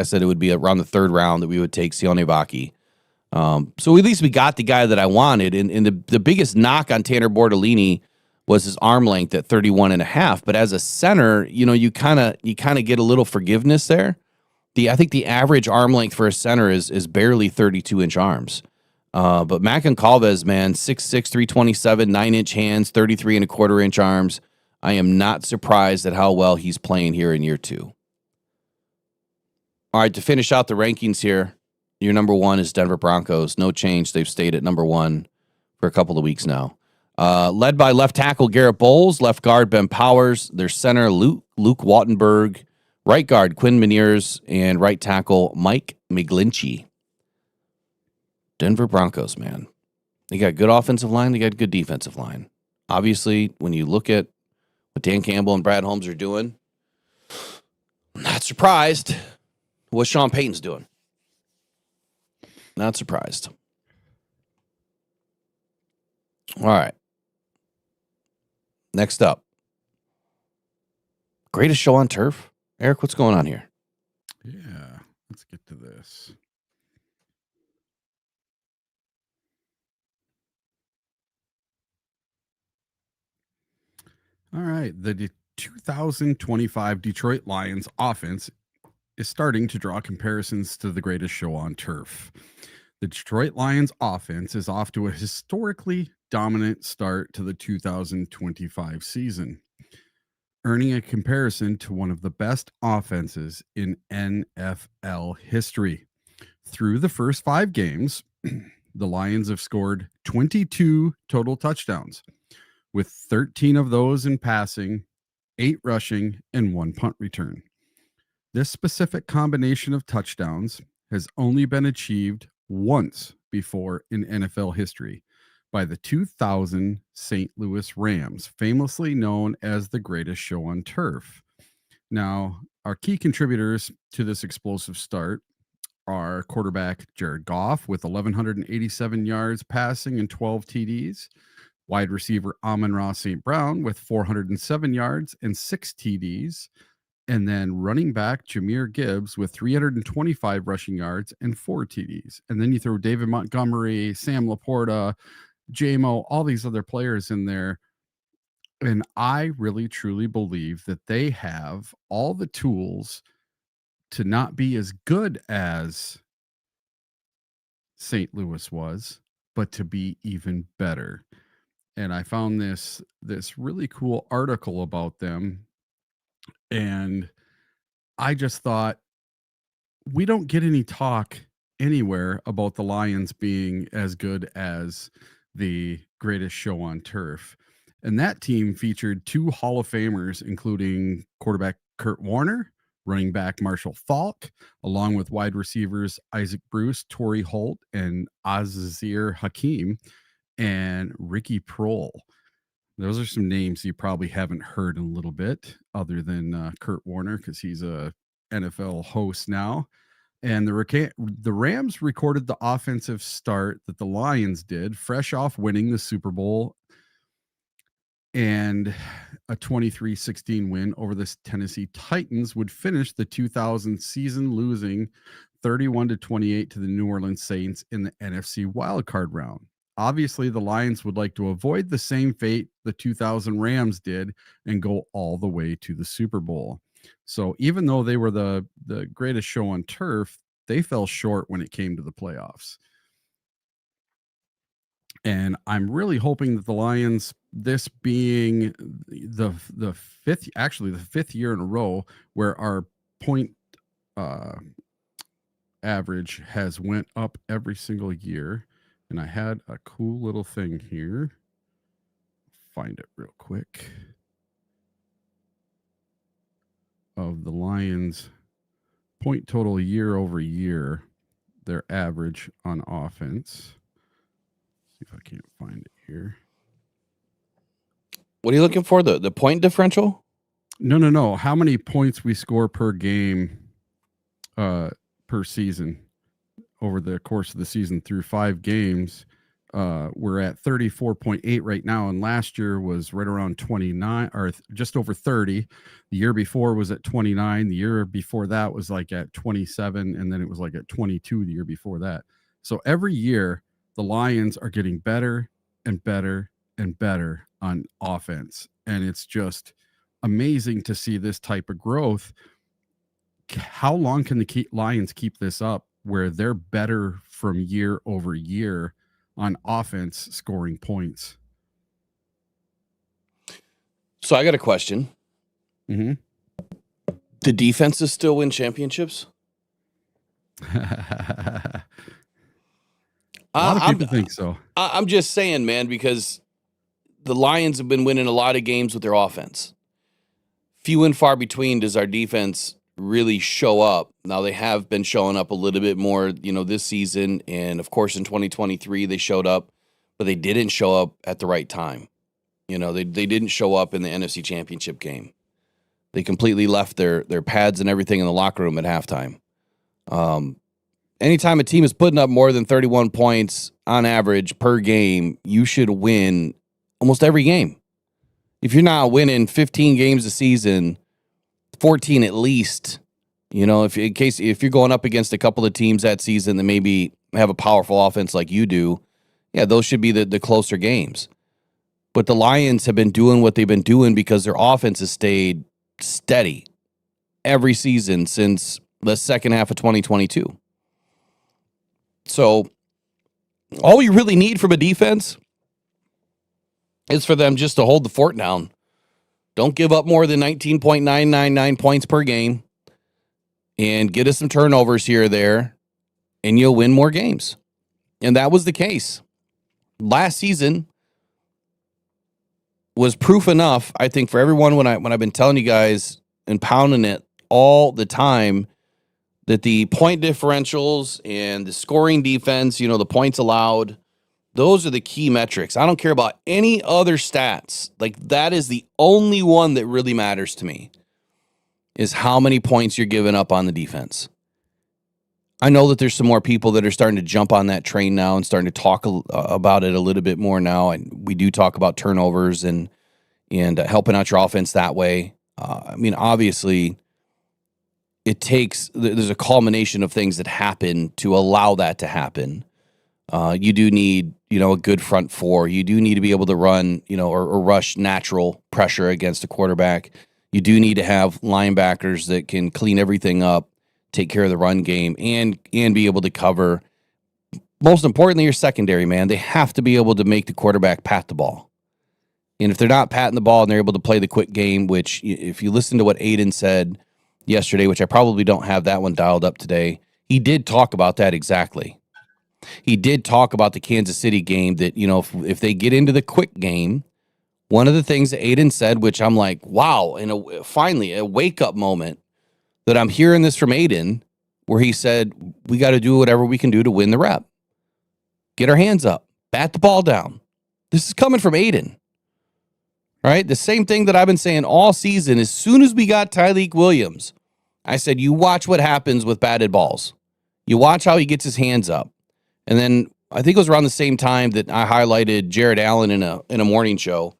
said it would be around the 3rd round that we would take Sione Vaki. So at least we got the guy that I wanted. And the biggest knock on Tanner Bortolini was his arm length at 31.5. But as a center, you kind of get a little forgiveness there. I think the average arm length for a center is barely 32-inch arms. But Matt Goncalves, man, 6'6", 327, 9-inch hands, 33.25-inch arms. I am not surprised at how well he's playing here in year 2. All right, to finish out the rankings here, Your number one is Denver Broncos. No change. They've stayed at number one for a couple of weeks now. Led by left tackle Garrett Bowles, left guard Ben Powers, their center Luke Wattenberg, right guard Quinn Meniers, and right tackle Mike McGlinchey. Denver Broncos, man. They got good offensive line. They got good defensive line. Obviously, when you look at what Dan Campbell and Brad Holmes are doing, I'm not surprised what Sean Payton's doing. Not surprised. All right. Next up. Greatest show on turf? Eric, what's going on here? Yeah, let's get to this. All right. The 2025 Detroit Lions offense is starting to draw comparisons to the greatest show on turf. The Detroit Lions offense is off to a historically dominant start to the 2025 season, earning a comparison to one of the best offenses in NFL history. Through the first 5 games, the Lions have scored 22 total touchdowns, with 13 of those in passing, 8 rushing, and 1 punt return. This specific combination of touchdowns has only been achieved once before in NFL history by the 2000 St. Louis Rams, famously known as the greatest show on turf. Now, our key contributors to this explosive start are quarterback Jared Goff with 1,187 yards passing and 12 TDs, wide receiver Amon-Ra St. Brown with 407 yards and 6 TDs, and then running back Jahmyr Gibbs with 325 rushing yards and 4 TDs. And then you throw David Montgomery, Sam Laporta, JMO, all these other players in there. And I really, truly believe that they have all the tools to not be as good as St. Louis was, but to be even better. And I found this really cool article about them. And I just thought, we don't get any talk anywhere about the Lions being as good as the greatest show on turf. And that team featured 2 Hall of Famers, including quarterback Kurt Warner, running back Marshall Faulk, along with wide receivers Isaac Bruce, Torrey Holt, and Azizir Hakim, and Ricky Prohl. Those are some names you probably haven't heard in a little bit, other than Kurt Warner, because he's a NFL host now. And the Rams recorded the offensive start that the Lions did, fresh off winning the Super Bowl and a 23-16 win over the Tennessee Titans, would finish the 2000 season losing 31-28 to the New Orleans Saints in the NFC wildcard round. Obviously, the Lions would like to avoid the same fate the 2000 Rams did and go all the way to the Super Bowl. So even though they were the greatest show on turf, they fell short when it came to the playoffs. And I'm really hoping that the Lions, this being the fifth year in a row where our point average has went up every single year. And I had a cool little thing here. Find it real quick. Of the Lions' point total year over year, their average on offense. See if I can't find it here. What are you looking for? The point differential? No. How many points we score per game per season over the course of the season through 5 games. We're at 34.8 right now, and last year was right around 29 or just over 30. The year before was at 29. The year before that was like at 27, and then it was like at 22 the year before that. So every year the Lions are getting better and better and better on offense, and it's just amazing to see this type of growth. How long can the Lions keep this up where they're better from year over year on offense scoring points? So I got a question. Mm-hmm. Do defenses still win championships? A lot of I'm, people think so. I'm just saying, man, because the Lions have been winning a lot of games with their offense. Few and far between does our defense really show up. Now, they have been showing up a little bit more, this season. And, of course, in 2023, they showed up, but they didn't show up at the right time. They didn't show up in the NFC Championship game. They completely left their pads and everything in the locker room at halftime. Anytime a team is putting up more than 31 points on average per game, you should win almost every game. If you're not winning 15 games a season, 14 at least, if you're going up against a couple of teams that season that maybe have a powerful offense like you do, yeah, those should be the closer games. But the Lions have been doing what they've been doing because their offense has stayed steady every season since the second half of 2022. So all you really need from a defense is for them just to hold the fort down. Don't give up more than 19.999 points per game and get us some turnovers here or there, and you'll win more games. And that was the case. Last season was proof enough, I think, for everyone when I've been telling you guys and pounding it all the time that the point differentials and the scoring defense, the points allowed, those are the key metrics. I don't care about any other stats. Like, that is the only one that really matters to me, is how many points you're giving up on the defense. I know that there's some more people that are starting to jump on that train now and starting to talk about it a little bit more now. And we do talk about turnovers and helping out your offense that way. Obviously, there's a culmination of things that happen to allow that to happen. You do need, a good front four. You do need to be able to run, or rush natural pressure against a quarterback. You do need to have linebackers that can clean everything up, take care of the run game, and be able to cover. Most importantly, your secondary, man. They have to be able to make the quarterback pat the ball. And if they're not patting the ball and they're able to play the quick game, which if you listen to what Aiden said yesterday, which I probably don't have that one dialed up today, he did talk about that exactly. He did talk about the Kansas City game that, if they get into the quick game, one of the things that Aiden said, which I'm like, wow, and finally a wake-up moment that I'm hearing this from Aiden, where he said, we got to do whatever we can do to win the rep. Get our hands up. Bat the ball down. This is coming from Aiden. Right? The same thing that I've been saying all season. As soon as we got Tyleik Williams, I said, you watch what happens with batted balls. You watch how he gets his hands up. And then I think it was around the same time that I highlighted Jared Allen in a morning show,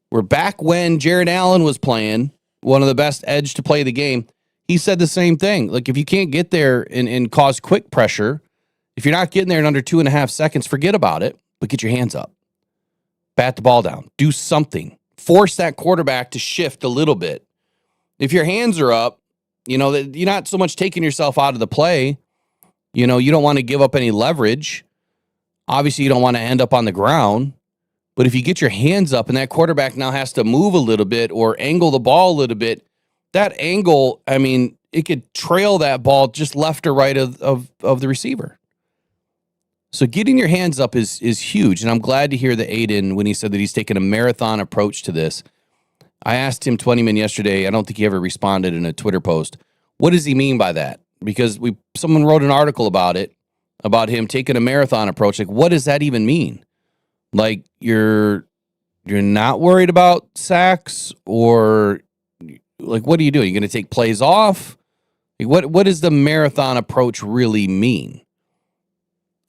where back when Jared Allen was playing, one of the best edge to play the game, he said the same thing. Like, if you can't get there and cause quick pressure, if you're not getting there in under 2.5 seconds, forget about it, but get your hands up. Bat the ball down. Do something. Force that quarterback to shift a little bit. If your hands are up, you're not so much taking yourself out of the play. You don't want to give up any leverage. Obviously, you don't want to end up on the ground. But if you get your hands up and that quarterback now has to move a little bit or angle the ball a little bit, that angle, it could trail that ball just left or right of the receiver. So getting your hands up is huge. And I'm glad to hear that Aiden, when he said that he's taken a marathon approach to this. I asked him 20 minutes yesterday. I don't think he ever responded in a Twitter post. What does he mean by that? Because someone wrote an article about it, about him taking a marathon approach. Like, what does that even mean? Like, you're not worried about sacks, or like, what are you doing? You're going to take plays off? Like, what does the marathon approach really mean?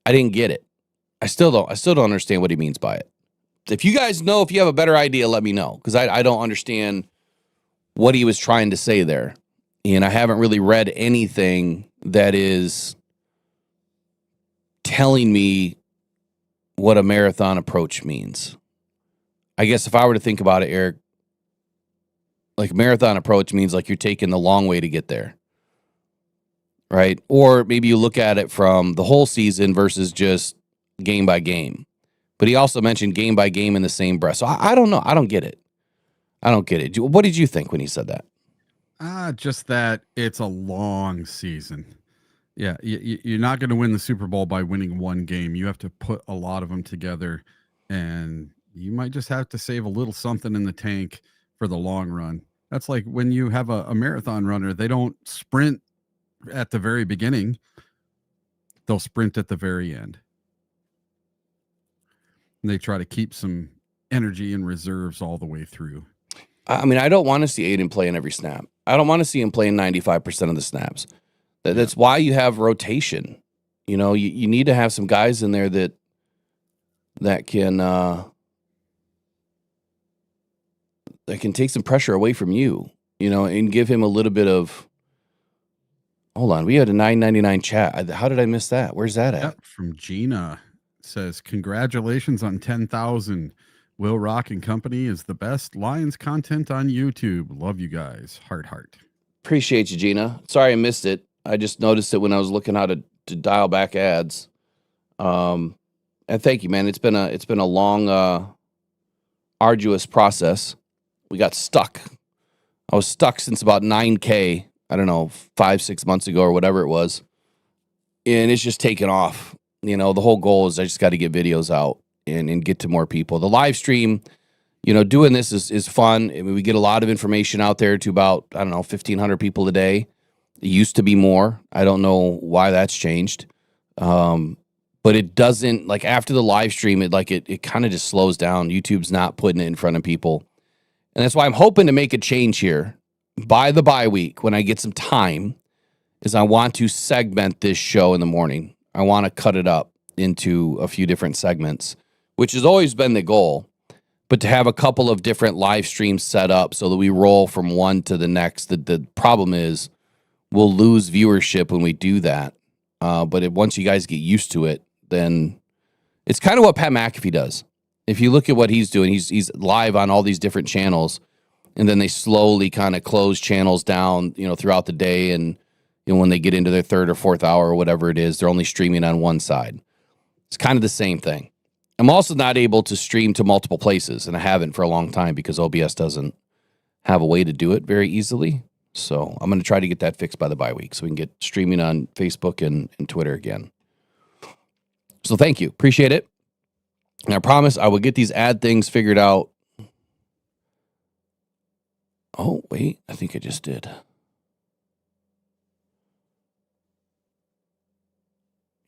I didn't get it. I still don't understand what he means by it. If you guys know, if you have a better idea, let me know, because I don't understand what he was trying to say there. And I haven't really read anything that is telling me what a marathon approach means. I guess if I were to think about it, Eric, like, marathon approach means like you're taking the long way to get there. Right? Or maybe you look at it from the whole season versus just game by game. But he also mentioned game by game in the same breath. So I don't know. I don't get it. What did you think when he said that? Just that it's a long season. Yeah, you're not going to win the Super Bowl by winning one game. You have to put a lot of them together, and you might just have to save a little something in the tank for the long run. That's like when you have a marathon runner, they don't sprint at the very beginning, they'll sprint at the very end. And they try to keep some energy and reserves all the way through. I mean, I don't want to see Aiden playing every snap. I don't want to see him playing 95% of the snaps. That's why you have rotation. You know, you need to have some guys in there that can take some pressure away from you, you know, and give him a little bit of. Hold on, we had a $9.99 chat. How did I miss that? Where's that at? Yep, from Gina says, "Congratulations on 10,000. Will Rock and Company is the best Lions content on YouTube. Love you guys. Heart. Appreciate you, Gina. Sorry I missed it. I just noticed it when I was looking how to dial back ads. And thank you, man. It's been a long, arduous process. We got stuck. I was stuck since about 9K. I don't know, 5-6 months ago or whatever it was, and it's just taken off. You know, the whole goal is I just got to get videos out and get to more people. The live stream, you know, doing this is fun. I mean, we get a lot of information out there to about, I don't know, 1,500 people a day. It used to be more. I don't know why that's changed. But it doesn't, like, after the live stream, it kind of just slows down. YouTube's not putting it in front of people. And that's why I'm hoping to make a change here by the bye week when I get some time, is I want to segment this show in the morning. I want to cut it up into a few different segments, which has always been the goal. But to have a couple of different live streams set up so that we roll from one to the next, the problem is we'll lose viewership when we do that. But once you guys get used to it, then it's kind of what Pat McAfee does. If you look at what he's doing, he's live on all these different channels, and then they slowly kind of close channels down, you know, throughout the day. And you know, when they get into their third or fourth hour or whatever it is, they're only streaming on one side. It's kind of the same thing. I'm also not able to stream to multiple places, and I haven't for a long time because OBS doesn't have a way to do it very easily. So I'm going to try to get that fixed by the bye week so we can get streaming on Facebook and Twitter again. So thank you. Appreciate it. And I promise I will get these ad things figured out. Oh, wait. I think I just did.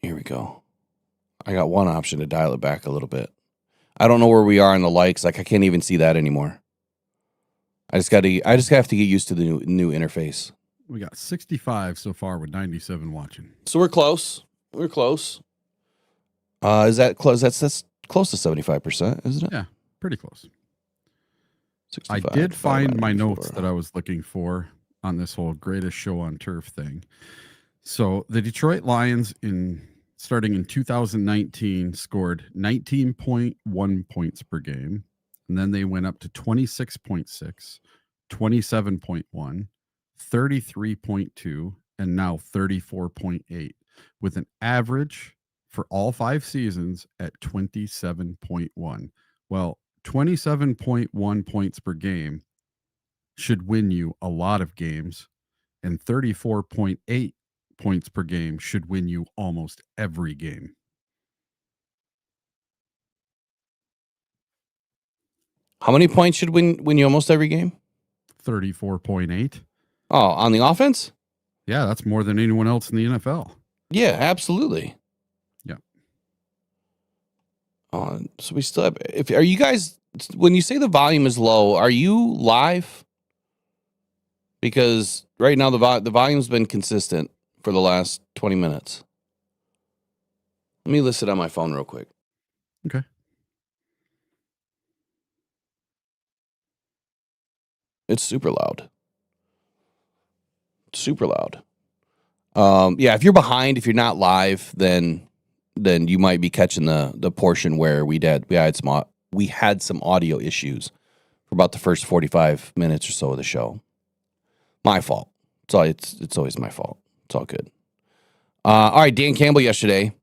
Here we go. I got one option to dial it back a little bit. I don't know where we are in the likes. Like, I can't even see that anymore. I just have to get used to the new interface. We got 65 so far with 97 watching. So we're close. We're close. Is that close? That's close to 75%, isn't it? Yeah, pretty close. 65, I did find my 94. notes that I was looking for on this whole greatest show on turf thing. So the Detroit Lions starting in 2019 scored 19.1 points per game. And then they went up to 26.6, 27.1, 33.2, and now 34.8, with an average for all 5 seasons at 27.1. Well, 27.1 points per game should win you a lot of games, and 34.8 points per game should win you almost every game. How many points should win you almost every game? 34.8. Oh, on the offense? Yeah, that's more than anyone else in the NFL. Yeah, absolutely. Yeah. So we still have. Are you guys? When you say the volume is low, are you live? Because right now the volume's been consistent for the last 20 minutes. Let me list it on my phone real quick. Okay. It's super loud. Super loud. Yeah, if you're behind, if you're not live, then you might be catching the portion where we had some audio issues for about the first 45 minutes or so of the show. My fault. It's always my fault. It's all good. All right, Dan Campbell yesterday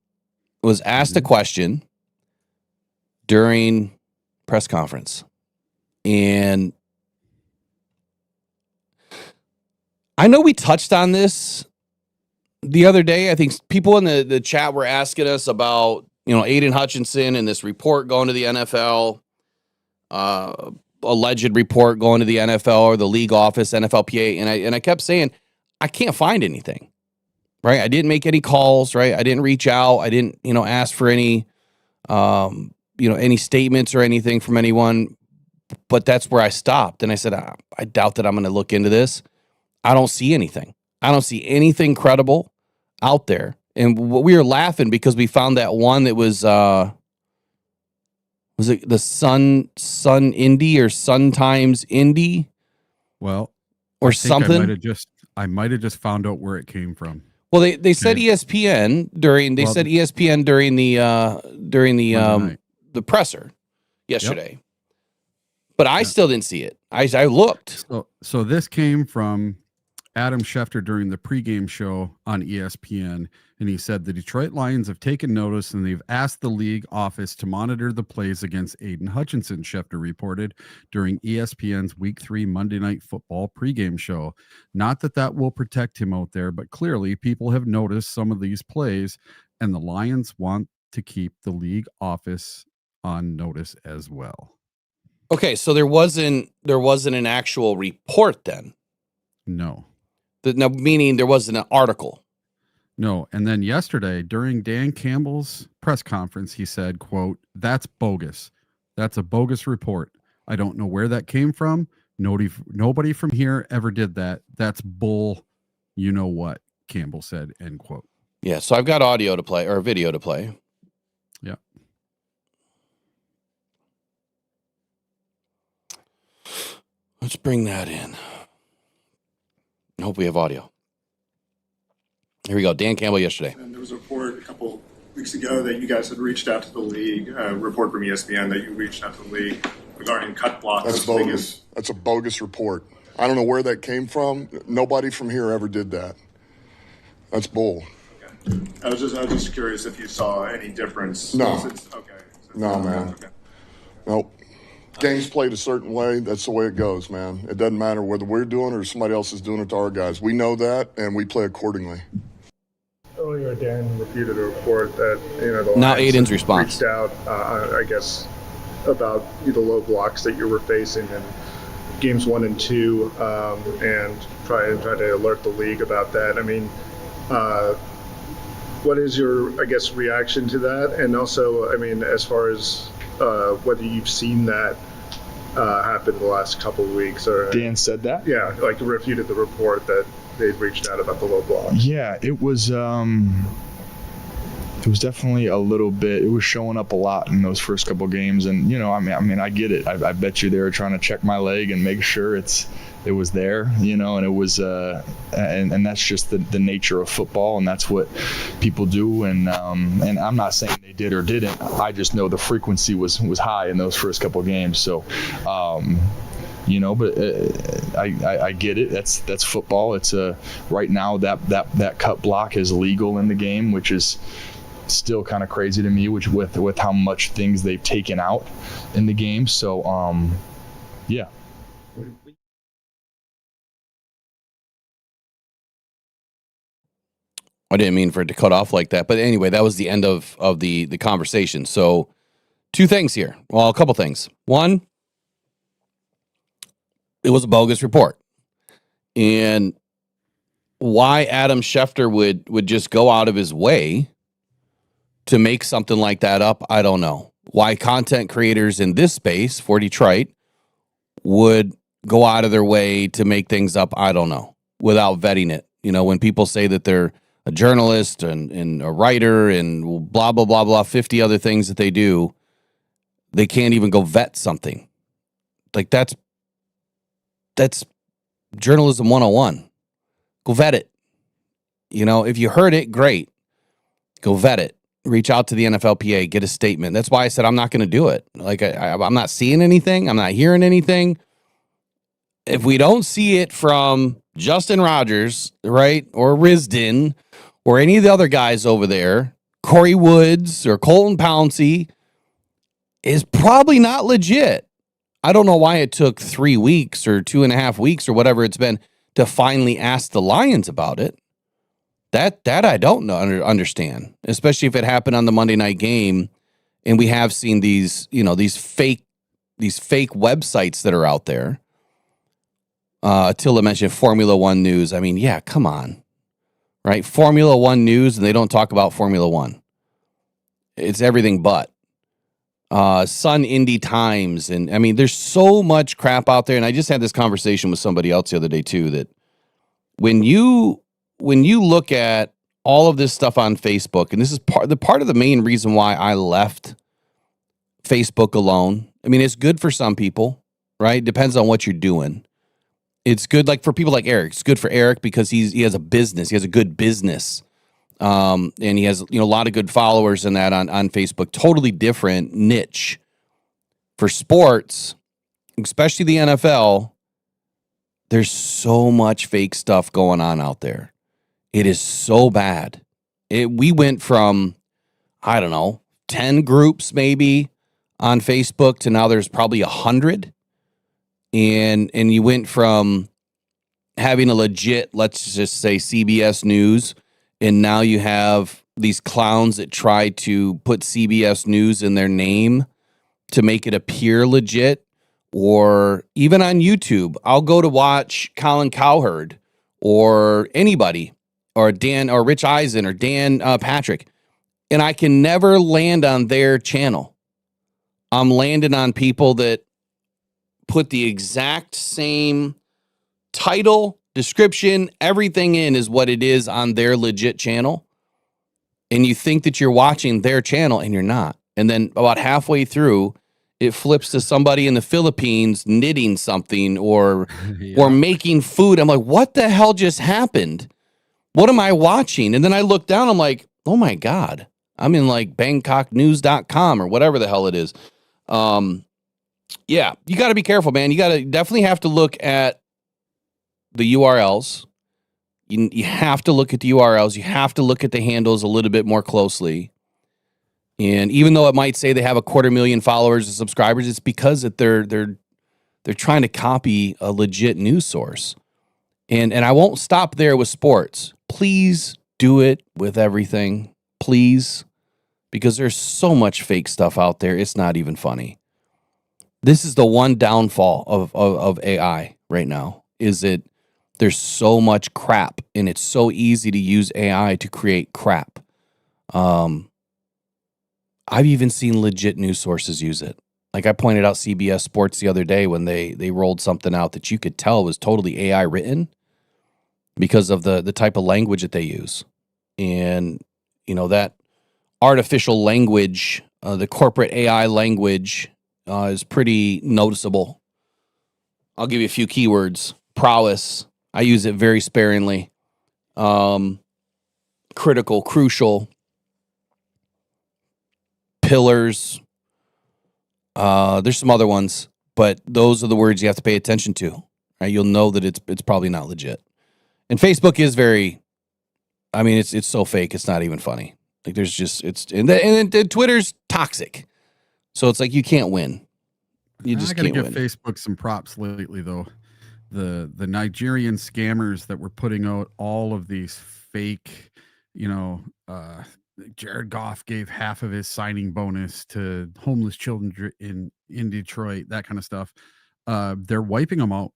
was asked a question during press conference, and I know we touched on this the other day, I think people in the chat were asking us about, Aiden Hutchinson and this report going to the NFL, alleged report going to the NFL or the league office, NFLPA. And I kept saying, I can't find anything, right? I didn't make any calls, right? I didn't reach out. I didn't, ask for any, any statements or anything from anyone, but that's where I stopped. And I said, I doubt that I'm going to look into this. I don't see anything. I don't see anything credible out there. And we were laughing because we found that one that was it the Sun Indy or Sun Times Indy? Well, or I think something. I might have just found out where it came from. Well, they said ESPN during the presser yesterday. Yep. But I still didn't see it. I looked. So this came from Adam Schefter during the pregame show on ESPN, and he said the Detroit Lions have taken notice and they've asked the league office to monitor the plays against Aiden Hutchinson, Schefter reported during ESPN's Week 3 Monday Night Football pregame show. Not that will protect him out there, but clearly people have noticed some of these plays, and the Lions want to keep the league office on notice as well. Okay, so there wasn't an actual report then? No. No, meaning there wasn't an article? No. And then yesterday during Dan Campbell's press conference, he said, quote, "That's bogus. That's a bogus report. I don't know where that came from. Nobody from here ever did that. That's bull. You know what?" Campbell said, end quote. Yeah, so I've got audio to play or video to play. Yeah. Let's bring that in. I hope we have audio. Here we go. Dan Campbell yesterday. And there was a report a couple weeks ago that you guys had reached out to the league, a report from ESPN that you reached out to the league regarding cut blocks. That's bogus. That's a bogus report. I don't know where that came from. Nobody from here ever did that. That's bull. Okay. I was just curious if you saw any difference. No. No, man. Okay. Nope. Games played a certain way. That's the way it goes, man. It doesn't matter whether we're doing it or somebody else is doing it to our guys. We know that, and we play accordingly. Earlier, Dan refuted a report that the now Lions Aiden's response reached out, I guess, about the low blocks that you were facing in games 1 and 2, and try to alert the league about that. I mean, what is your, I guess, reaction to that? And also, I mean, as far as whether you've seen that happen the last couple of weeks, or Dan said that? Yeah, like refuted the report that they'd reached out about the low block. Yeah, it was definitely a little bit. It was showing up a lot in those first couple of games, and I mean, I get it. I bet you they were trying to check my leg and make sure it was there, and it was, and that's just the nature of football, and that's what people do. And I'm not saying they did or didn't. I just know the frequency was high in those first couple of games. So, but I get it. That's football. It's right now that cut block is legal in the game, which is still kind of crazy to me, which with how much things they've taken out in the game. So, yeah. I didn't mean for it to cut off like that. But anyway, that was the end of the conversation. So 2 things here. Well, a couple things. One, it was a bogus report. And why Adam Schefter would just go out of his way to make something like that up, I don't know. Why content creators in this space for Detroit would go out of their way to make things up, I don't know, without vetting it. When people say that they're a journalist and a writer and blah, blah, blah, blah, 50 other things that they do, they can't even go vet something. Like that's journalism 101. Go vet it. If you heard it, great. Go vet it. Reach out to the NFLPA, get a statement. That's why I said I'm not going to do it. Like I'm not seeing anything. I'm not hearing anything. If we don't see it from Justin Rogers, right, or Risden, or any of the other guys over there, Corey Woods or Colton Pouncey, is probably not legit. I don't know why it took 3 weeks or 2.5 weeks or whatever it's been to finally ask the Lions about it. That I don't know, understand, especially if it happened on the Monday night game, and we have seen these, these fake websites that are out there. Attila mentioned Formula One news. I mean, yeah, come on, right? Formula One news, and they don't talk about Formula One. It's everything but. Sun Indy Times, and I mean, there's so much crap out there. And I just had this conversation with somebody else the other day too, that when you look at all of this stuff on Facebook, and this is part of the main reason why I left Facebook alone. I mean, it's good for some people, right? Depends on what you're doing. It's good, like for people like Eric. It's good for Eric because he has a business. He has a good business, and he has a lot of good followers in that on Facebook. Totally different niche for sports, especially the NFL. There's so much fake stuff going on out there. It is so bad. We went from, I don't know, 10 groups maybe on Facebook to now there's probably 100. And you went from having a legit, let's just say CBS News, and now you have these clowns that try to put CBS News in their name to make it appear legit. Or even on YouTube, I'll go to watch Colin Cowherd or anybody, or Dan or Rich Eisen or Dan Patrick, and I can never land on their channel. I'm landing on people that put the exact same title, description, everything in is what it is on their legit channel. And you think that you're watching their channel and you're not. And then about halfway through, it flips to somebody in the Philippines knitting something or making food. I'm like, what the hell just happened? What am I watching? And then I look down, I'm like, oh my God, I'm in like BangkokNews.com or whatever the hell it is. Yeah, you got to be careful, man. You definitely have to look at the URLs. You have to look at the URLs. You have to look at the handles a little bit more closely. And even though it might say they have 250,000 followers and subscribers, it's because that they're trying to copy a legit news source. And I won't stop there with sports. Please do it with everything. Please. Because there's so much fake stuff out there. It's not even funny. This is the one downfall of AI right now, is that there's so much crap and it's so easy to use AI to create crap. I've even seen legit news sources use it. Like I pointed out CBS Sports the other day when they rolled something out that you could tell was totally AI written because of the type of language that they use. And, that artificial language, the corporate AI language is pretty noticeable. I'll give you a few keywords. Prowess. I use it very sparingly. Critical, crucial. Pillars. There's some other ones, but those are the words you have to pay attention to. Right? You'll know that it's probably not legit. And Facebook is very, I mean, it's so fake. It's not even funny. Like there's just and Twitter's toxic. So it's like you can't win. You just can't win. I gotta give Facebook some props lately, though. The Nigerian scammers that were putting out all of these fake, Jared Goff gave half of his signing bonus to homeless children in Detroit, that kind of stuff. They're wiping them out.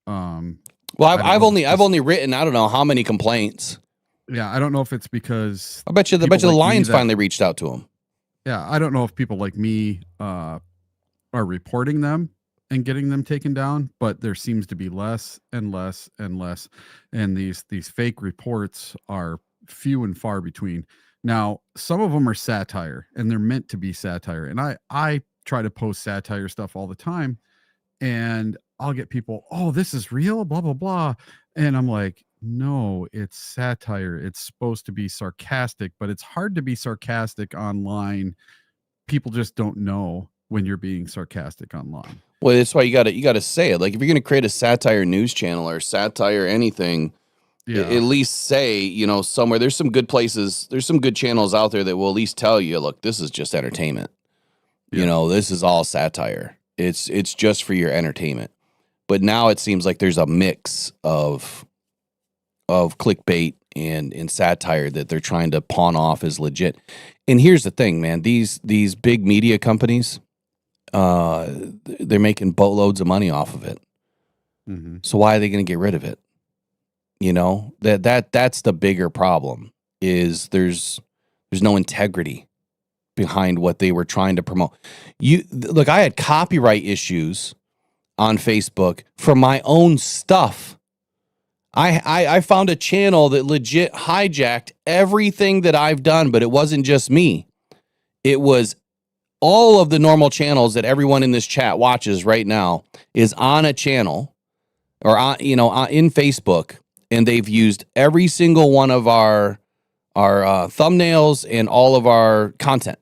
Well, I've only written I don't know how many complaints. Yeah, I don't know if it's because I bet you the Lions finally reached out to him. Yeah, I don't know if people like me are reporting them and getting them taken down, but there seems to be less and less and less, and these fake reports are few and far between. Now, some of them are satire, and they're meant to be satire. And I try to post satire stuff all the time, and I'll get people, oh, this is real, blah, blah, blah. And I'm like, no, it's satire. It's supposed to be sarcastic, but it's hard to be sarcastic online. People just don't know when you're being sarcastic online. Well, that's why you gotta say it. Like if you're gonna create a satire news channel or satire anything, at least say, somewhere there's some good places, there's some good channels out there that will at least tell you, look, this is just entertainment. This is all satire. It's just for your entertainment. But now it seems like there's a mix of clickbait and satire that they're trying to pawn off as legit. And here's the thing, man, these big media companies, they're making boatloads of money off of it. Mm-hmm. So why are they going to get rid of it? You know, that's the bigger problem, is there's no integrity behind what they were trying to promote. Look, I had copyright issues on Facebook for my own stuff. I found a channel that legit hijacked everything that I've done, but it wasn't just me. It was all of the normal channels that everyone in this chat watches right now is on a channel or in Facebook, and they've used every single one of our thumbnails and all of our content.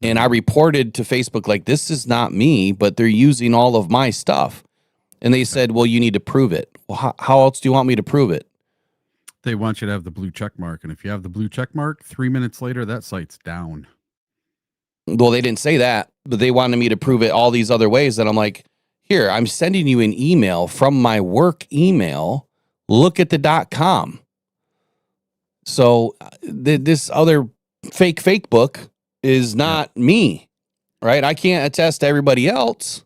And I reported to Facebook, like, this is not me, but they're using all of my stuff. And they said, well, you need to prove it. Well, how else do you want me to prove it? They want you to have the blue check mark. And if you have the blue check mark, 3 minutes later, that site's down. Well, they didn't say that, but they wanted me to prove it all these other ways. And I'm like, here, I'm sending you an email from my work email. Look at the .com. So this other fake book is not me, right? I can't attest to everybody else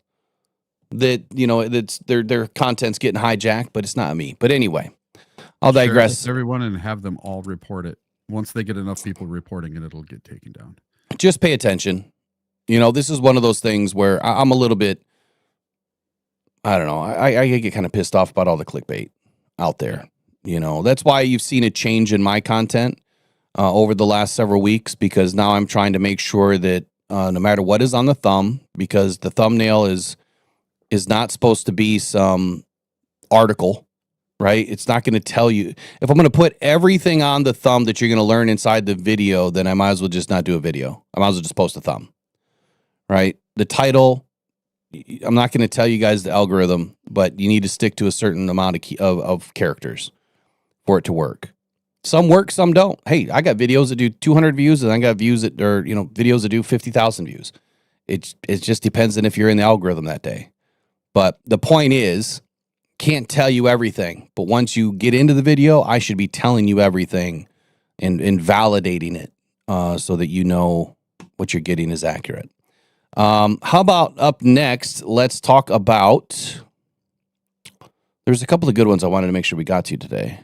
that, that's their content's getting hijacked, but it's not me. But anyway, I'll digress. Everyone and have them all report it. Once they get enough people reporting it, it'll get taken down. Just pay attention. This is one of those things where I'm a little bit, I don't know. I get kind of pissed off about all the clickbait out there. That's why you've seen a change in my content over the last several weeks, because now I'm trying to make sure that no matter what is on the thumb, because the thumbnail is not supposed to be some article, right? It's not going to tell you. If I'm going to put everything on the thumb that you're going to learn inside the video, then I might as well just not do a video. I might as well just post a thumb, right? The title, I'm not going to tell you guys the algorithm, but you need to stick to a certain amount of characters for it to work. Some work, some don't. Hey, I got videos that do 200 views, and I got videos that do 50,000 views. It just depends on if you're in the algorithm that day. But the point is, can't tell you everything. But once you get into the video, I should be telling you everything and validating it so that you know what you're getting is accurate. How about up next, let's talk about, there's a couple of good ones I wanted to make sure we got to today.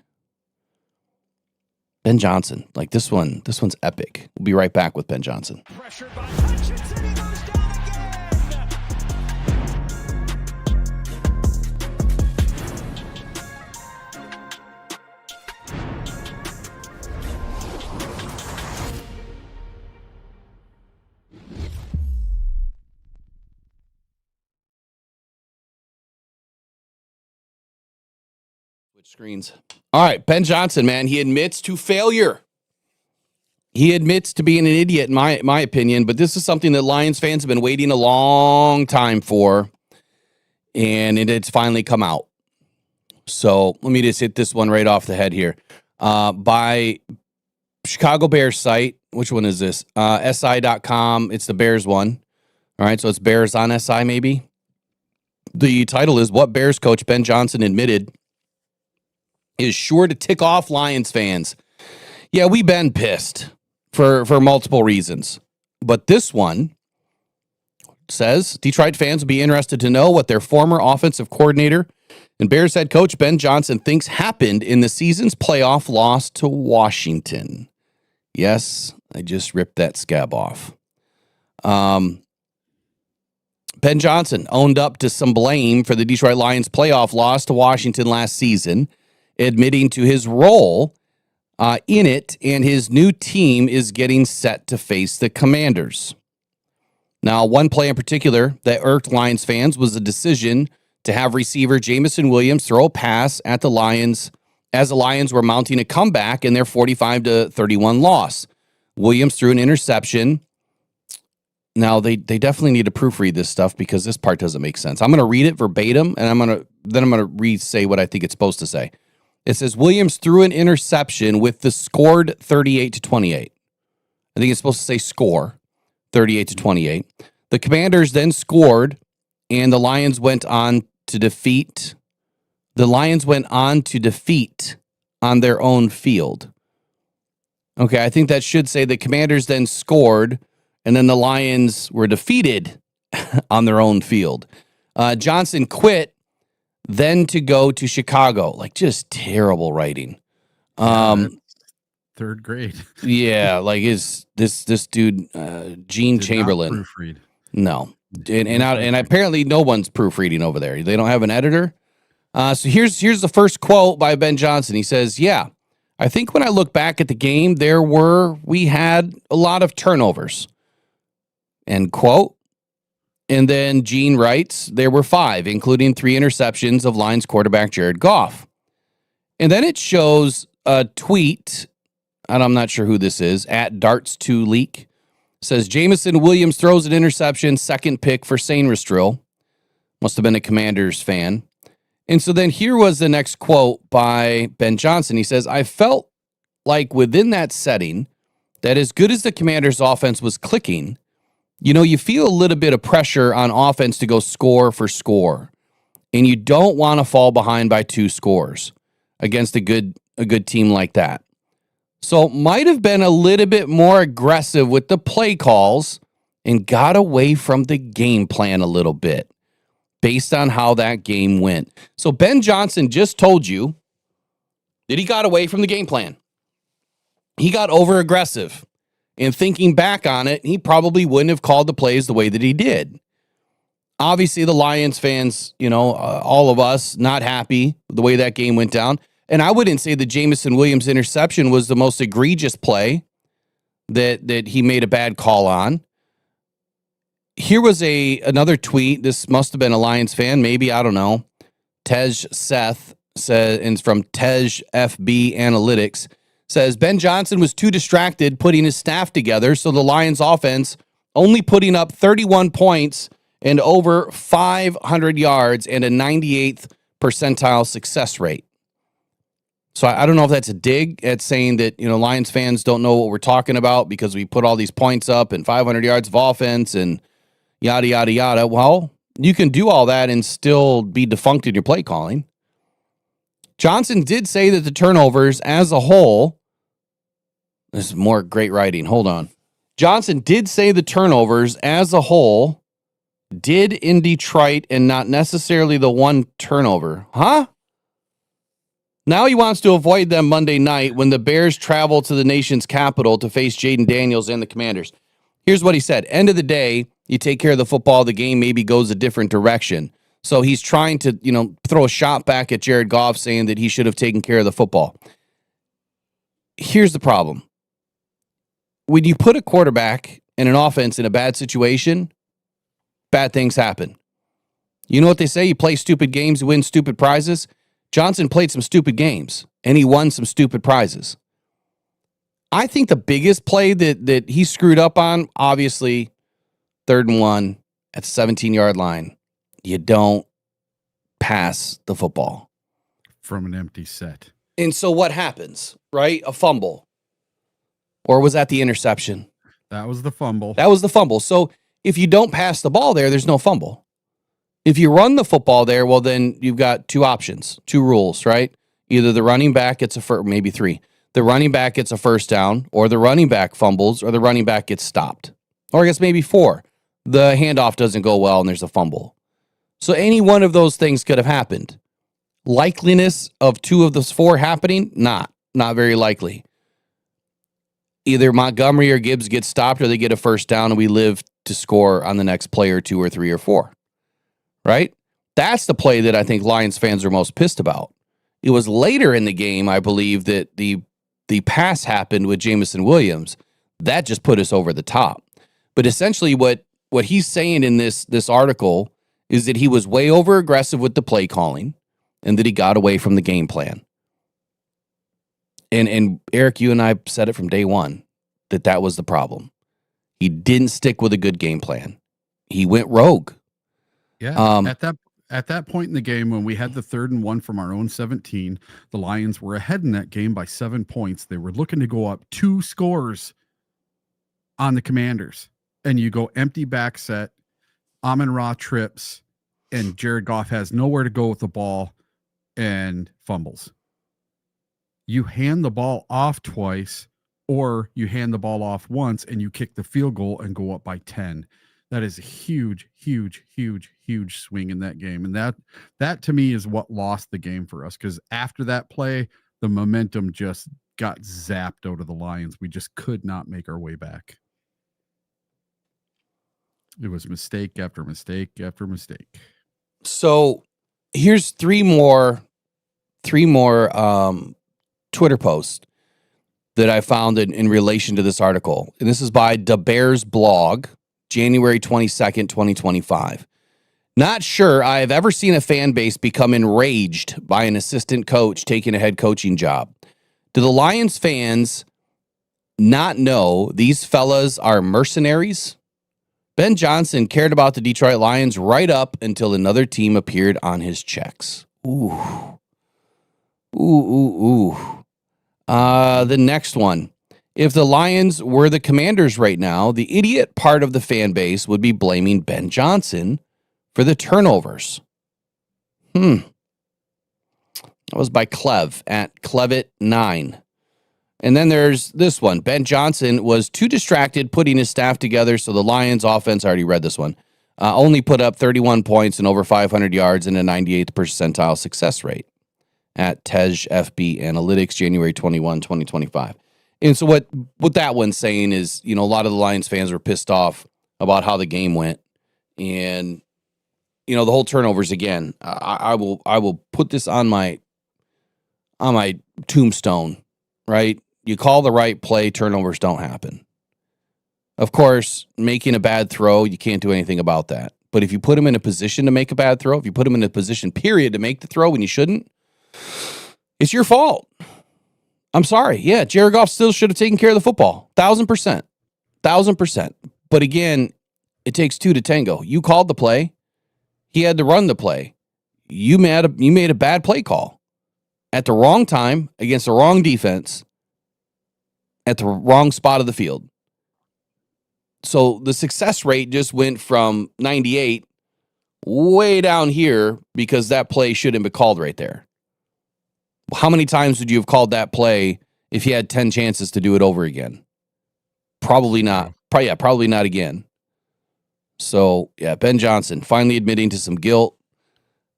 Ben Johnson, like this one's epic. We'll be right back with Ben Johnson. Pressured by Hutchinson, he goes down again. Switch screens. All right, Ben Johnson, man, he admits to failure. He admits to being an idiot, in my opinion, but this is something that Lions fans have been waiting a long time for, and it's finally come out. So let me just hit this one right off the head here. By Chicago Bears site, which one is this? SI.com. It's the Bears one. All right, so it's Bears on SI maybe. The title is What Bears Coach Ben Johnson Admitted is Sure to Tick Off Lions Fans. Yeah, we've been pissed for multiple reasons. But this one says Detroit fans will be interested to know what their former offensive coordinator and Bears head coach Ben Johnson thinks happened in the season's playoff loss to Washington. Yes, I just ripped that scab off. Ben Johnson owned up to some blame for the Detroit Lions playoff loss to Washington last season, admitting to his role in it, and his new team is getting set to face the Commanders. Now, one play in particular that irked Lions fans was the decision to have receiver Jamison Williams throw a pass at the Lions as the Lions were mounting a comeback in their 45-31 loss. Williams threw an interception. Now, they definitely need to proofread this stuff because this part doesn't make sense. I'm going to read it verbatim, and I'm going to re-say what I think it's supposed to say. It says, Williams threw an interception with the scored 38-28. I think it's supposed to say score, 38-28. The Commanders then scored, and the Lions went on to defeat on their own field. Okay, I think that should say the Commanders then scored, and then the Lions were defeated on their own field. Johnson quit then to go to Chicago. Like, just terrible writing. Third grade. Yeah, like this dude, Gene Did Chamberlain. not proofread. No, and apparently no one's proofreading over there. They don't have an editor. So here's the first quote by Ben Johnson. He says, "Yeah, I think when I look back at the game, we had a lot of turnovers." End quote. And then Gene writes, there were 5, including 3 interceptions of Lions quarterback Jared Goff. And then it shows a tweet, and I'm not sure who this is, at Darts2Leak. Says, Jamison Williams throws an interception, second pick for Sainristril. Must have been a Commanders fan. And so then here was the next quote by Ben Johnson. He says, I felt like within that setting, that as good as the Commanders' offense was clicking, you feel a little bit of pressure on offense to go score for score. And you don't want to fall behind by 2 scores against a good team like that. So might have been a little bit more aggressive with the play calls and got away from the game plan a little bit based on how that game went. So Ben Johnson just told you that he got away from the game plan. He got over aggressive. And thinking back on it, he probably wouldn't have called the plays the way that he did. Obviously, the Lions fans, all of us, not happy with the way that game went down. And I wouldn't say the Jamison Williams interception was the most egregious play that he made a bad call on. Here was another tweet. This must have been a Lions fan, maybe, I don't know. Tej Seth says, and it's from Tej FB Analytics. Says Ben Johnson was too distracted putting his staff together, so the Lions offense only putting up 31 points and over 500 yards and a 98th percentile success rate. So I don't know if that's a dig at saying that, Lions fans don't know what we're talking about because we put all these points up and 500 yards of offense and yada, yada, yada. Well, you can do all that and still be defunct in your play calling. Johnson did say that the turnovers as a whole, this is more great writing. Hold on. Johnson did say the turnovers as a whole did in Detroit and not necessarily the one turnover. Huh? Now he wants to avoid them Monday night when the Bears travel to the nation's capital to face Jaden Daniels and the Commanders. Here's what he said. End of the day, you take care of the football, the game maybe goes a different direction. So he's trying to, throw a shot back at Jared Goff saying that he should have taken care of the football. Here's the problem. When you put a quarterback and an offense in a bad situation, bad things happen. You know what they say? You play stupid games, you win stupid prizes. Johnson played some stupid games, and he won some stupid prizes. I think the biggest play that he screwed up on, obviously, 3rd and 1 at the 17-yard line. You don't pass the football. From an empty set. And so what happens, right? A fumble. Or was that the interception? That was the fumble. That was the fumble. So if you don't pass the ball there's no fumble. If you run the football there, well, then you've got 2 options, 2 rules, right? Either the running back gets maybe 3. The running back gets a first down, or the running back fumbles, or the running back gets stopped. Or I guess maybe 4. The handoff doesn't go well and there's a fumble. So any one of those things could have happened. Likeliness of 2 of those 4 happening? Not very likely. Either Montgomery or Gibbs get stopped or they get a first down and we live to score on the next play or 2 or 3 or 4. Right? That's the play that I think Lions fans are most pissed about. It was later in the game, I believe, that the pass happened with Jamison Williams. That just put us over the top. But essentially what he's saying in this article is that he was way over aggressive with the play calling and that he got away from the game plan. And Eric, you and I said it from day one that was the problem. He didn't stick with a good game plan. He went rogue. Yeah. At that point in the game, when we had the 3rd and 1 from our own 17, the Lions were ahead in that game by 7 points. They were looking to go up 2 scores on the Commanders. And you go empty back set, Amon-Ra trips, and Jared Goff has nowhere to go with the ball and fumbles. you hand the ball off twice, or you hand the ball off once and you kick the field goal and go up by 10. That is a huge, huge, huge, huge swing in that game. And that to me is what lost the game for us, because after that play, the momentum just got zapped out of the Lions. We just could not make our way back. It was mistake after mistake after mistake. So here's three more Twitter posts that I found in relation to this article. And this is by the Bears blog, January 22nd, 2025. Not sure I have ever seen a fan base become enraged by an assistant coach taking a head coaching job. Do the Lions fans not know these fellas are mercenaries? Ben Johnson cared about the Detroit Lions right up until another team appeared on his checks. Ooh. The next one. If the Lions were the Commanders right now, the idiot part of the fan base would be blaming Ben Johnson for the turnovers. That was by Clev at Clevitt9. And then there's this one. Ben Johnson was too distracted putting his staff together, so the Lions offense, I already read this one, only put up 31 points and over 500 yards and a 98th percentile success rate at Tej FB Analytics, January 21, 2025. And so what that one's saying is, a lot of the Lions fans were pissed off about how the game went. And, the whole turnovers again, I will put this on my tombstone, right? You call the right play, turnovers don't happen. Of course, making a bad throw, you can't do anything about that. But if you put him in a position to make a bad throw, if you put him in a position, period, to make the throw when you shouldn't, it's your fault. I'm sorry. Yeah, Jared Goff still should have taken care of the football. 1,000%. 1,000%. But again, it takes two to tango. You called the play. He had to run the play. You made a bad play call at the wrong time against the wrong defense at the wrong spot of the field. So the success rate just went from 98 way down here because that play shouldn't be called right there. How many times would you have called that play if you had 10 chances to do it over again? Probably not. Probably not again. So, yeah, Ben Johnson finally admitting to some guilt.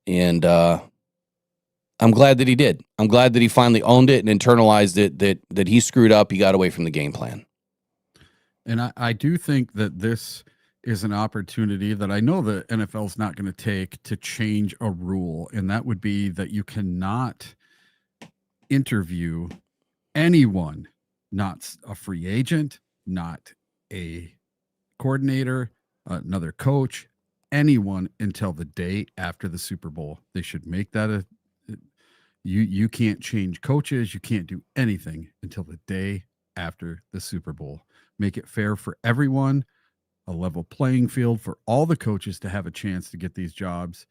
And I'm glad that he did. I'm glad that he finally owned it and internalized it, that he screwed up. He got away from the game plan. And I do think that this is an opportunity that I know the NFL is not going to take to change a rule. And that would be that you cannot interview anyone, not a free agent, not a coordinator, another coach, anyone until the day after the Super Bowl. They should make that you can't change coaches. You can't do anything until the day after the Super Bowl. Make it fair for everyone, a level playing field for all the coaches to have a chance to get these jobs,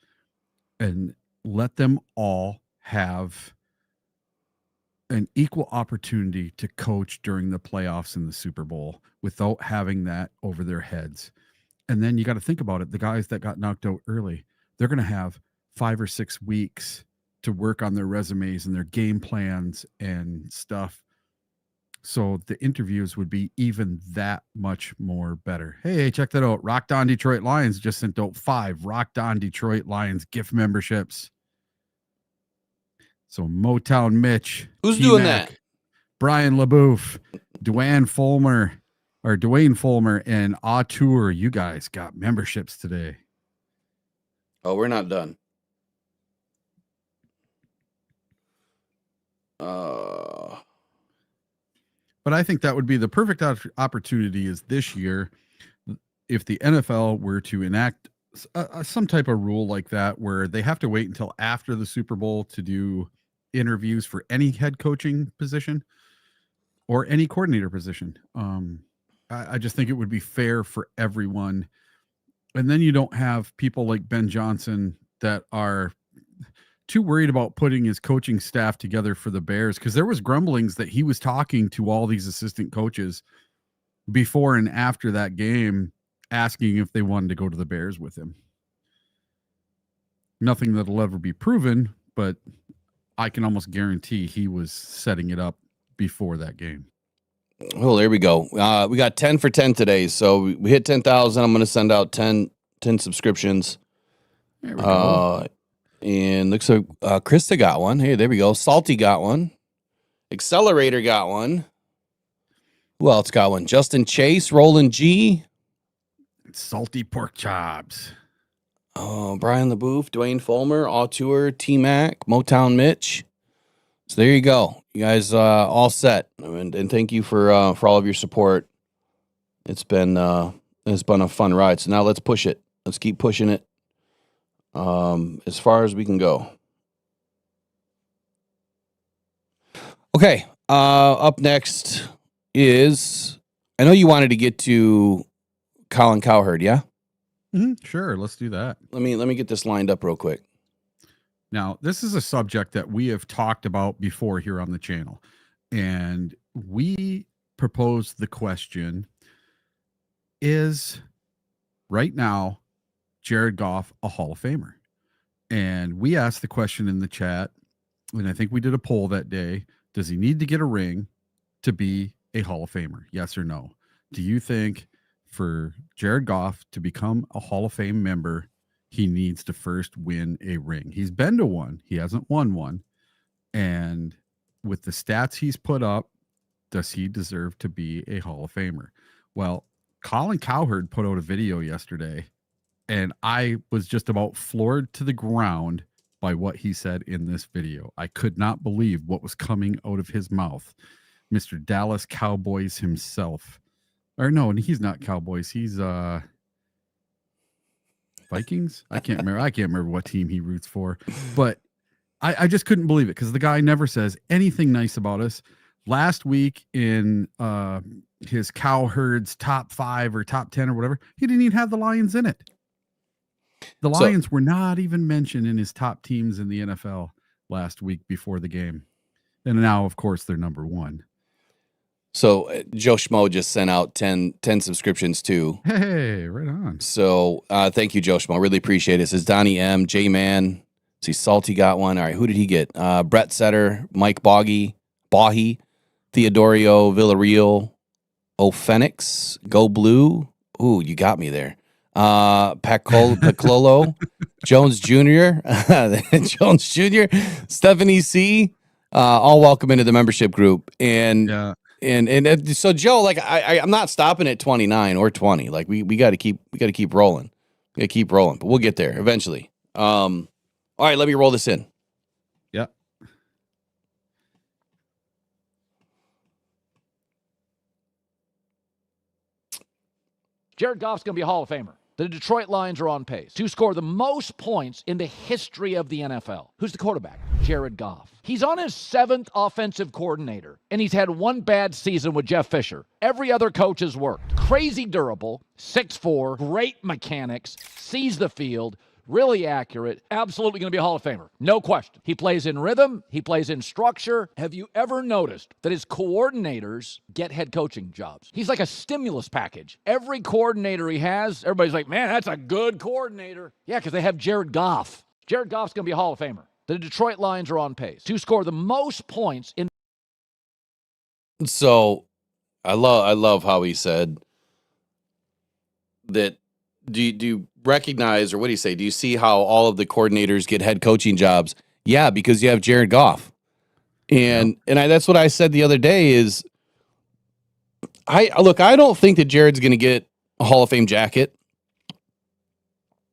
and let them all have an equal opportunity to coach during the playoffs in the Super Bowl without having that over their heads. And then you got to think about it. The guys that got knocked out early, they're going to have 5 or 6 weeks to work on their resumes and their game plans and stuff. So the interviews would be even that much more better. Hey, check that out. Rocked On Detroit Lions just sent out 5 Rocked On Detroit Lions gift memberships. So Motown Mitch. Who's T-Mac, doing that? Brian LaBouffe, Dwayne Fulmer, and Auteur. You guys got memberships today. Oh, we're not done. But I think that would be the perfect opportunity is this year if the NFL were to enact some type of rule like that where they have to wait until after the Super Bowl to do interviews for any head coaching position or any coordinator position. I just think it would be fair for everyone. And then you don't have people like Ben Johnson that are too worried about putting his coaching staff together for the Bears, because there was grumblings that he was talking to all these assistant coaches before and after that game, asking if they wanted to go to the Bears with him. Nothing that'll ever be proven, but I can almost guarantee he was setting it up before that game. Well, there we go. We got 10 for 10 today. So we hit 10,000. I'm going to send out 10 subscriptions. There we go. And looks like Krista got one. Hey, there we go. Salty got one. Accelerator got one. Who else got one? Justin Chase, Roland G. Salty pork chops. Oh, Brian LaBouffe, Dwayne Fulmer, Auteur, T-Mac, Motown Mitch. So there you go. You guys all set. And thank you for all of your support. It's been a fun ride. So now let's push it. Let's keep pushing it as far as we can go. Okay. Up next is, I know you wanted to get to Colin Cowherd, yeah? Sure, let's do that. Let me get this lined up real quick. Now, this is a subject that we have talked about before here on the channel. And we proposed the question, is right now Jared Goff a Hall of Famer? And we asked the question in the chat, and I think we did a poll that day. Does he need to get a ring to be a Hall of Famer? Yes or no? Do you think for Jared Goff to become a Hall of Fame member, he needs to first win a ring? He's been to one. He hasn't won one. And with the stats he's put up, does he deserve to be a Hall of Famer? Well, Colin Cowherd put out a video yesterday, and I was just about floored to the ground by what he said in this video. I could not believe what was coming out of his mouth. Mr. Dallas Cowboys himself. Or no, and he's not Cowboys. He's Vikings. I can't remember what team he roots for, but I just couldn't believe it because the guy never says anything nice about us. Last week in his Cowherd's top 5 or top 10 or whatever, he didn't even have the Lions in it. The Lions were not even mentioned in his top teams in the NFL last week before the game. And now, of course, they're number 1. So Joe Schmo just sent out 10 subscriptions too. Hey, right on. So thank you, Joe Schmo. Really appreciate it. It says Donnie M, J-Man. See, Salty got one. All right, who did he get? Brett Setter, Mike Baughy, Theodorio Villarreal, Phoenix, Go Blue. Ooh, you got me there. Paclolo, Jones Jr., Jones Jr., Stephanie C. All welcome into the membership group. And yeah. And so Joe, like I'm not stopping at 29 or 20. Like we got to keep rolling. We got to keep rolling, but we'll get there eventually. All right, let me roll this in. Yeah. Jared Goff's going to be a Hall of Famer. The Detroit Lions are on pace to score the most points in the history of the NFL. Who's the quarterback? Jared Goff. He's on his 7th offensive coordinator, and he's had one bad season with Jeff Fisher. Every other coach has worked. Crazy durable, 6'4", great mechanics, sees the field, really accurate, absolutely going to be a Hall of Famer. No question. He plays in rhythm. He plays in structure. Have you ever noticed that his coordinators get head coaching jobs? He's like a stimulus package. Every coordinator he has, everybody's like, man, that's a good coordinator. Yeah, because they have Jared Goff. Jared Goff's going to be a Hall of Famer. The Detroit Lions are on pace to score the most points in. So I love how he said that. Do you recognize, or what do you say? Do you see how all of the coordinators get head coaching jobs? Yeah, because you have Jared Goff. And that's what I said the other day is I don't think that Jared's going to get a Hall of Fame jacket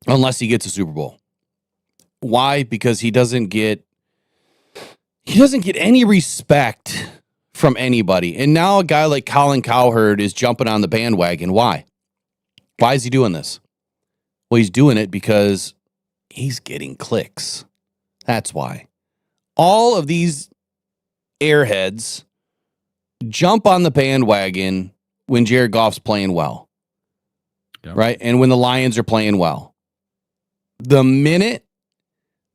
unless he gets a Super Bowl. Why? Because he doesn't get any respect from anybody. And now a guy like Colin Cowherd is jumping on the bandwagon. Why? Why is he doing this? Well, he's doing it because he's getting clicks. That's why. All of these airheads jump on the bandwagon when Jared Goff's playing well. Yep. Right? And when the Lions are playing well. The minute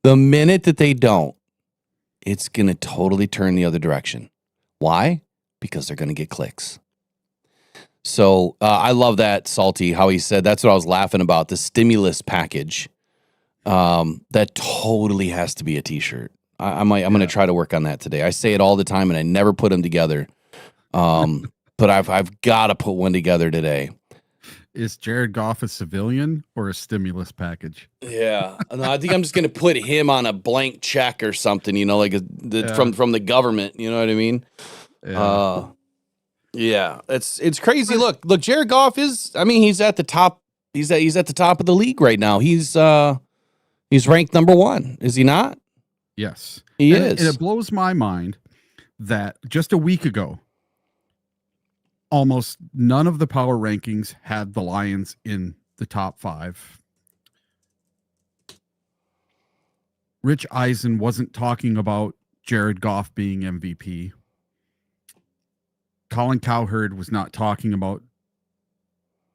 that they don't, it's going to totally turn the other direction. Why? Because they're going to get clicks. So I love that, Salty, how he said, that's what I was laughing about, the stimulus package. That totally has to be a t-shirt. I'm going to try to work on that today. I say it all the time, and I never put them together. But I've got to put one together today. Is Jared Goff a civilian or a stimulus package? Yeah, no, I think I'm just going to put him on a blank check or something. Like from the government. You know what I mean? Yeah. Yeah, it's crazy. Look, Jared Goff is. I mean, he's at the top. He's at the top of the league right now. He's ranked number 1. Is he not? Yes, he and is. And it blows my mind that just a week ago, almost none of the power rankings had the Lions in the top 5. Rich Eisen wasn't talking about Jared Goff being MVP. Colin Cowherd was not talking about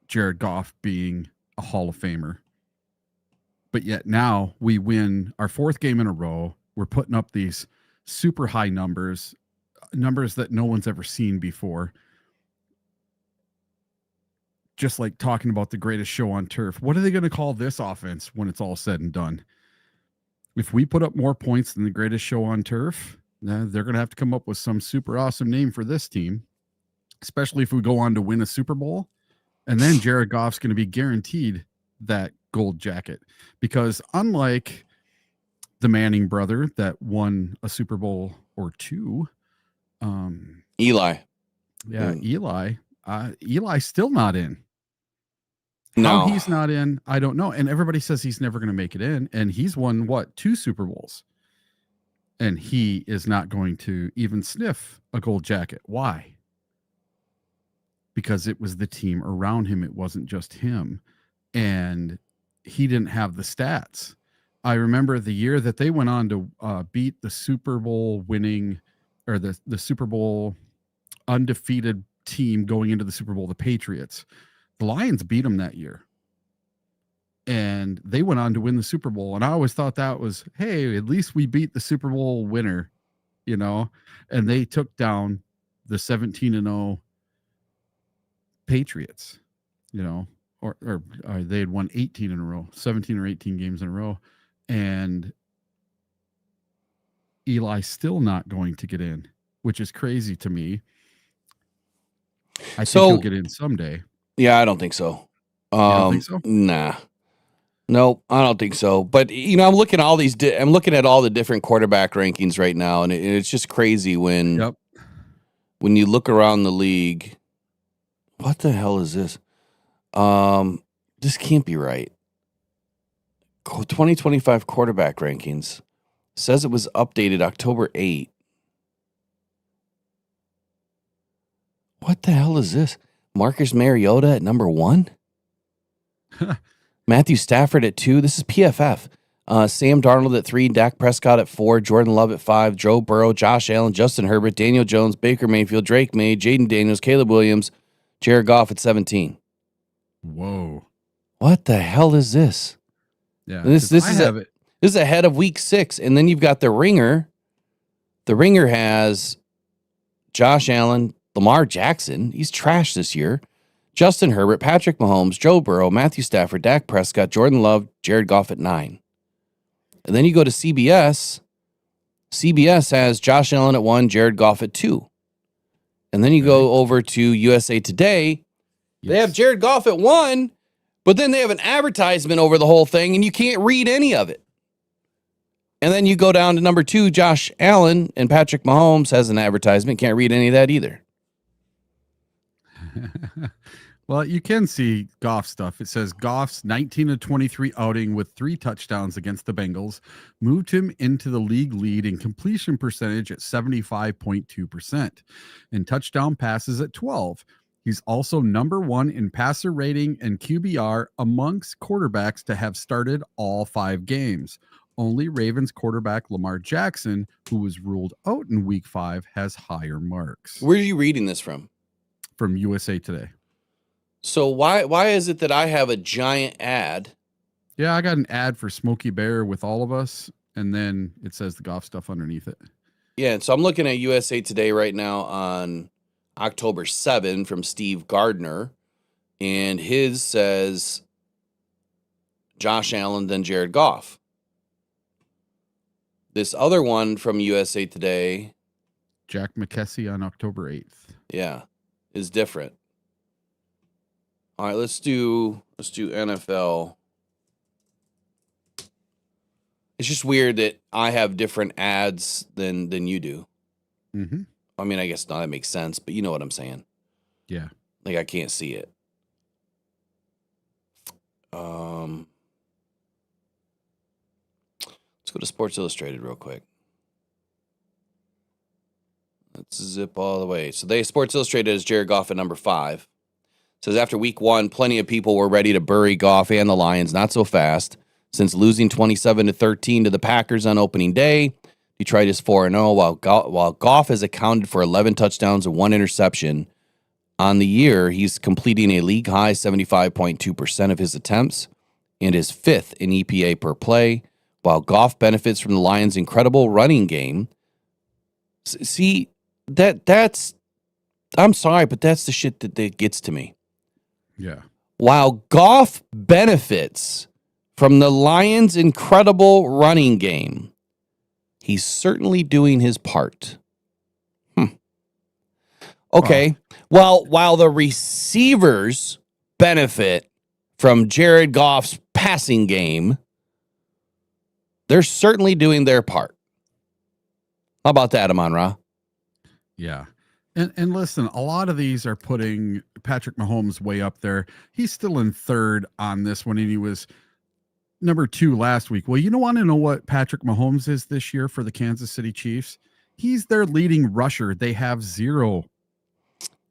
Jared Goff being a Hall of Famer. But yet now we win our 4th game in a row. We're putting up these super high numbers that no one's ever seen before. Just like talking about the greatest show on turf. What are they going to call this offense when it's all said and done? If we put up more points than the greatest show on turf, they're going to have to come up with some super awesome name for this team, especially if we go on to win a Super Bowl. And then Jared Goff's going to be guaranteed that gold jacket, because unlike the Manning brother that won a Super Bowl or 2, Eli. Yeah, Eli's still not in. No, how he's not in, I don't know. And everybody says he's never going to make it in. And he's won 2 Super Bowls. And he is not going to even sniff a gold jacket. Why? Because it was the team around him. It wasn't just him. And he didn't have the stats. I remember the year that they went on to beat the Super Bowl winning, or the Super Bowl undefeated team going into the Super Bowl, the Patriots. The Lions beat them that year. And they went on to win the Super Bowl. And I always thought that was, hey, at least we beat the Super Bowl winner, and they took down the 17-0 Patriots, or they had won 18 in a row, 17 or 18 games in a row. And Eli's still not going to get in, which is crazy to me. I think he'll get in someday. Yeah, I don't think so. You don't think so? Nah. Nope, I don't think so. But I'm looking at all these. I'm looking at all the different quarterback rankings right now, and it's just crazy when you look around the league. What the hell is this? This can't be right. 2025 quarterback rankings says it was updated October 8. What the hell is this? Marcus Mariota at number 1? Matthew Stafford at 2. This is PFF. Sam Darnold at 3. Dak Prescott at 4. Jordan Love at 5. Joe Burrow, Josh Allen, Justin Herbert, Daniel Jones, Baker Mayfield, Drake May, Jaden Daniels, Caleb Williams, Jared Goff at 17. Whoa. What the hell is this? Yeah. This is ahead of week 6. And then you've got the Ringer. The Ringer has Josh Allen, Lamar Jackson, he's trash this year. Justin Herbert, Patrick Mahomes, Joe Burrow, Matthew Stafford, Dak Prescott, Jordan Love, Jared Goff at 9. And then you go to CBS. CBS has Josh Allen at 1, Jared Goff at 2. And then you go over to USA Today. Yes. They have Jared Goff at 1, but then they have an advertisement over the whole thing, and you can't read any of it. And then you go down to number 2, Josh Allen, and Patrick Mahomes has an advertisement. Can't read any of that either. Well, you can see Goff stuff. It says Goff's 19-23 outing with 3 touchdowns against the Bengals moved him into the league lead in completion percentage at 75.2% and touchdown passes at 12. He's also number 1 in passer rating and QBR amongst quarterbacks to have started all 5 games. Only Ravens quarterback Lamar Jackson, who was ruled out in week 5, has higher marks. Where are you reading this from? From USA Today. So why is it that I have a giant ad? Yeah, I got an ad for Smokey Bear with all of us, and then it says the Goff stuff underneath it. Yeah, and so I'm looking at USA Today right now on October 7 from Steve Gardner, and his says Josh Allen, then Jared Goff. This other one from USA Today, Jack McKessie on October 8th. yeah, is different. All right, let's do NFL. It's just weird that I have different ads than you do. Mm-hmm. I mean, I guess not, that makes sense, but you know what I'm saying. Yeah. Like, I can't see it. Let's go to Sports Illustrated real quick. Let's zip all the way. So Sports Illustrated is Jared Goff at number 5. Says after week 1, plenty of people were ready to bury Goff and the Lions. Not so fast. Since losing 27-13 to the Packers on opening day, Detroit is 4-0, while Goff has accounted for 11 touchdowns and 1 interception. On the year, he's completing a league-high 75.2% of his attempts and is 5th in EPA per play, while Goff benefits from the Lions' incredible running game. See, that's I'm sorry, but that's the shit that gets to me. Yeah. While Goff benefits from the Lions' incredible running game, he's certainly doing his part. Okay. Well, while the receivers benefit from Jared Goff's passing game, they're certainly doing their part. How about that, Amon-Ra? Yeah. And listen, a lot of these are putting Patrick Mahomes way up there. He's still in 3rd on this one, and he was number 2 last week. Well, you want to know what Patrick Mahomes is this year for the Kansas City Chiefs? He's their leading rusher. They have 0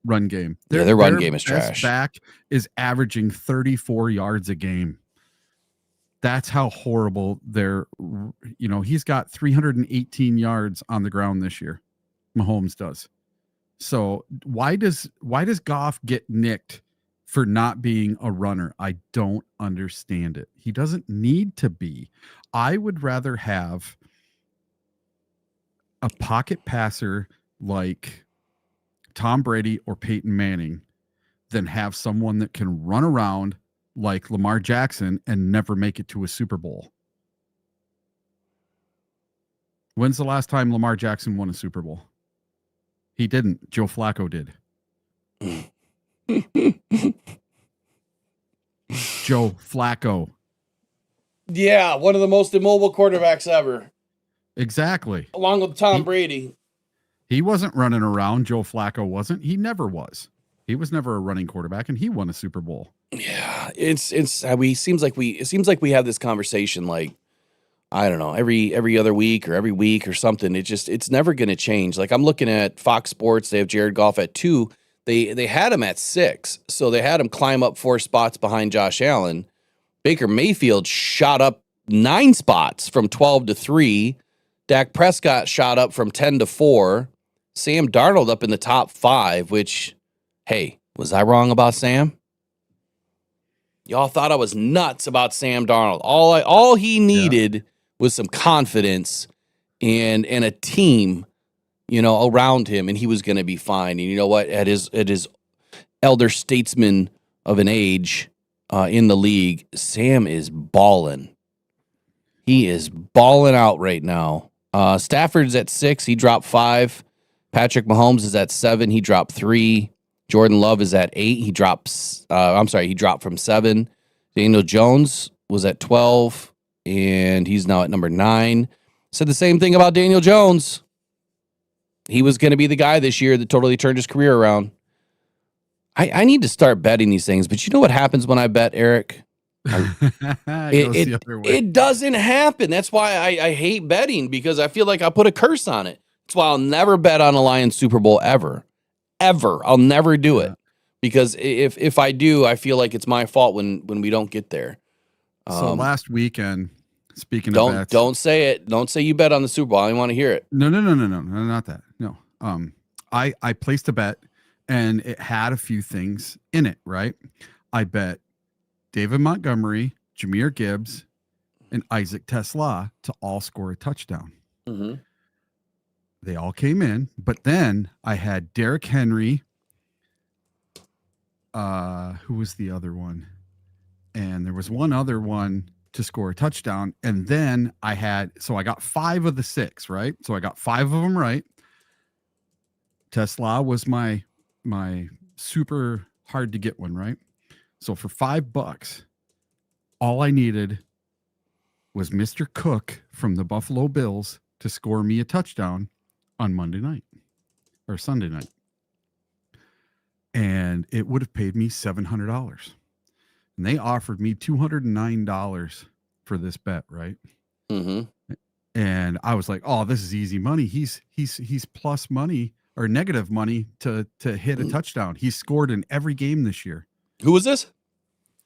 run game. Their run game is trash. Back is averaging 34 yards a game. That's how horrible he's got 318 yards on the ground this year. Mahomes does. So why does Goff get nicked for not being a runner? I don't understand it. He doesn't need to be. I would rather have a pocket passer like Tom Brady or Peyton Manning than have someone that can run around like Lamar Jackson and never make it to a Super Bowl. When's the last time Lamar Jackson won a Super Bowl? He didn't. Joe Flacco did. Joe Flacco. Yeah, one of the most immobile quarterbacks ever. Exactly. Along with Tom Brady. He wasn't running around. Joe Flacco wasn't. He never was. He was never a running quarterback, and he won a Super Bowl. Yeah, it seems like we have this conversation like, I don't know, every other week or every week or something. It's never going to change. Like, I'm looking at Fox Sports. They have Jared Goff at 2. They had him at 6, so they had him climb up 4 spots behind Josh Allen. Baker Mayfield shot up 9 spots from 12 to 3. Dak Prescott shot up from 10 to 4. Sam Darnold up in the top 5, which, hey, was I wrong about Sam? Y'all thought I was nuts about Sam Darnold. All he needed was some confidence and a team, around him, and he was going to be fine. And you know what? At his elder statesman of an age in the league, Sam is balling. He is balling out right now. Stafford's at 6. He dropped 5. Patrick Mahomes is at 7. He dropped 3. Jordan Love is at 8. He dropped from 7. Daniel Jones was at 12, and he's now at number 9. Said the same thing about Daniel Jones. He was going to be the guy this year that totally turned his career around. I need to start betting these things, but you know what happens when I bet, Eric? It doesn't happen. That's why I hate betting, because I feel like I put a curse on it. That's why I'll never bet on a Lions Super Bowl ever. I'll never do it, because if I do, I feel like it's my fault when we don't get there. So last weekend, speaking of bets, don't say it. Don't say you bet on the Super Bowl. I don't want to hear it. No, not that. No. I placed a bet, and it had a few things in it, right? I bet David Montgomery, Jahmyr Gibbs, and Isaac Tesla to all score a touchdown. Mm-hmm. They all came in, but then I had Derrick Henry. Who was the other one? And there was one other one to score a touchdown. And then I got 5 of the 6, right? So I got 5 of them right. Tesla was my super hard to get one, right? So for $5, all I needed was Mr. Cook from the Buffalo Bills to score me a touchdown on Monday night or Sunday night. And it would have paid me $700. And they offered me $209 for this bet, right? Mm-hmm. And I was like, "Oh, this is easy money. He's plus money or negative money to hit a touchdown. He's scored in every game this year." Who was this?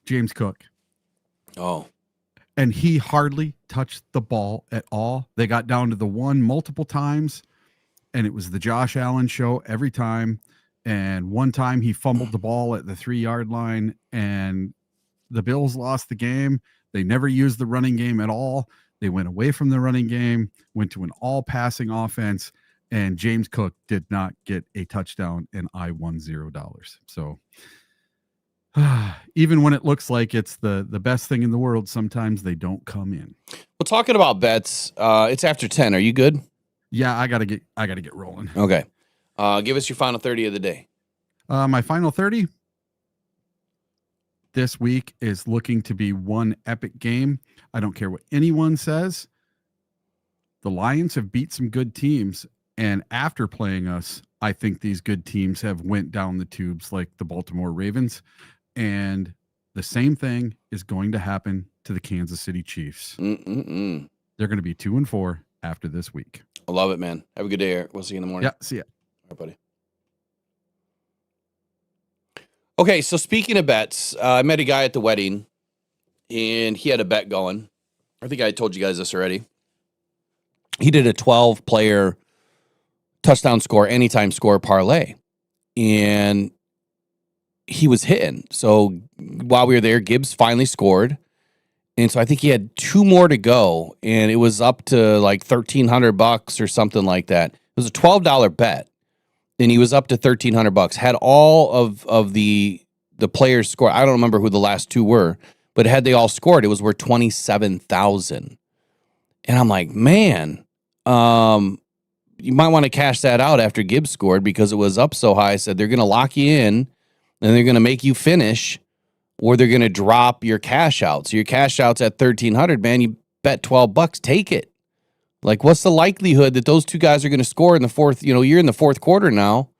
James Cook. Oh. And he hardly touched the ball at all. They got down to the one multiple times, and it was the Josh Allen show every time. And one time he fumbled the ball at the 3-yard line, and the Bills lost the game. They never used the running game at all. They went away from the running game, went to an all-passing offense, and James Cook did not get a touchdown, and I won $0. So even when it looks like it's the best thing in the world, sometimes they don't come in. Well, talking about bets, it's after 10. Are you good? Yeah, I gotta get rolling. Okay. Give us your final 30 of the day. My final 30 this week is looking to be one epic game. I don't care what anyone says. The Lions have beat some good teams, and after playing us, I think these good teams have went down the tubes like the Baltimore Ravens, and the same thing is going to happen to the Kansas City Chiefs. They're going to be 2-4 after this week. I love it, man. Have a good day, Eric. We'll see you in the morning. Yeah, see ya. All right, buddy. Okay, so speaking of bets, I met a guy at the wedding, and he had a bet going. I think I told you guys this already. He did a 12-player touchdown score, anytime score parlay, and he was hitting. So while we were there, Gibbs finally scored, and so I think he had 2 more to go, and it was up to like $1,300 or something like that. It was a $12 bet. And he was up to $1,300. Had all of the players score. I don't remember who the last 2 were, but had they all scored, it was worth $27,000. And I'm like, man, you might want to cash that out after Gibbs scored because it was up so high. I said they're going to lock you in and they're going to make you finish, or they're going to drop your cash out. So your cash out's at $1,300, man. You bet $12, take it. Like, what's the likelihood that those 2 guys are going to score in the fourth? You know, you're in the 4th quarter now.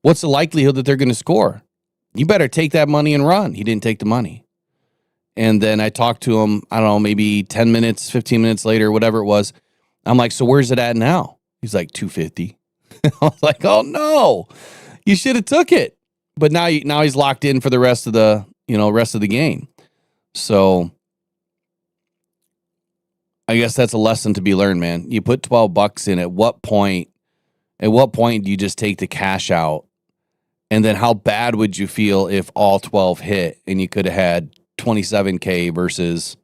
What's the likelihood that they're going to score? You better take that money and run. He didn't take the money. And then I talked to him, I don't know, maybe 10 minutes, 15 minutes later, whatever it was. I'm like, so where's it at now? He's like, 250. I was like, oh no, you should have took it. But now he's locked in for the rest of the game. So I guess that's a lesson to be learned, man. You put $12 in. At what point do you just take the cash out? And then how bad would you feel if all 12 hit and you could have had $27K versus,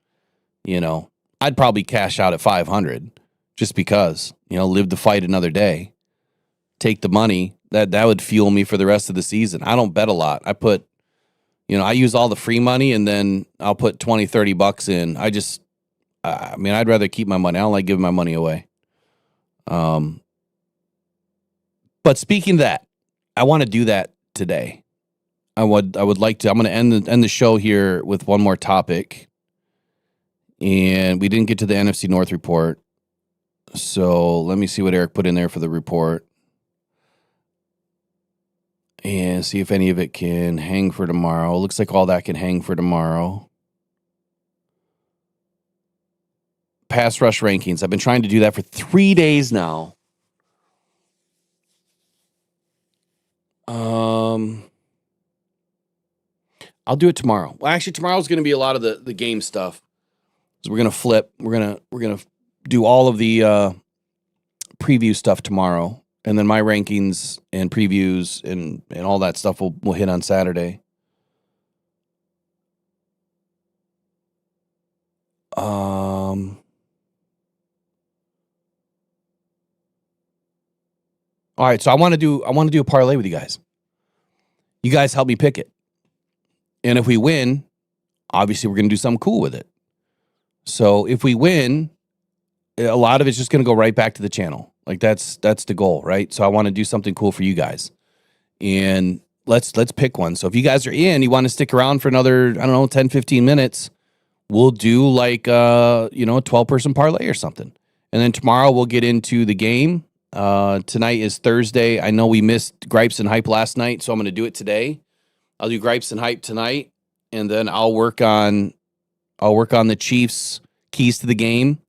I'd probably cash out at 500 just because, live to fight another day. Take the money. That would fuel me for the rest of the season. I don't bet a lot. I put, I use all the free money and then I'll put $20, $30 in. I'd rather keep my money. I don't like giving my money away. But speaking of that, I want to do that today. I would like to. I'm going to end the show here with one more topic. And we didn't get to the NFC North report. So let me see what Eric put in there for the report. And see if any of it can hang for tomorrow. Looks like all that can hang for tomorrow. Pass rush rankings. I've been trying to do that for 3 days now. I'll do it tomorrow. Well, actually, tomorrow's going to be a lot of the game stuff. So we're going to flip. We're going to do all of the preview stuff tomorrow, and then my rankings and previews and all that stuff will hit on Saturday. All right, so I want to do a parlay with you guys. You guys help me pick it. And if we win, obviously we're going to do something cool with it. So if we win, a lot of it's just going to go right back to the channel. Like that's the goal, right? So I want to do something cool for you guys. And let's pick one. So if you guys are in, you want to stick around for another, I don't know, 10, 15 minutes, we'll do like a 12-person parlay or something. And then tomorrow we'll get into the game. Tonight is Thursday. I know we missed Gripes and Hype last night, so I'm going to do it today. I'll do Gripes and Hype tonight, and then I'll work on the Chiefs' keys to the game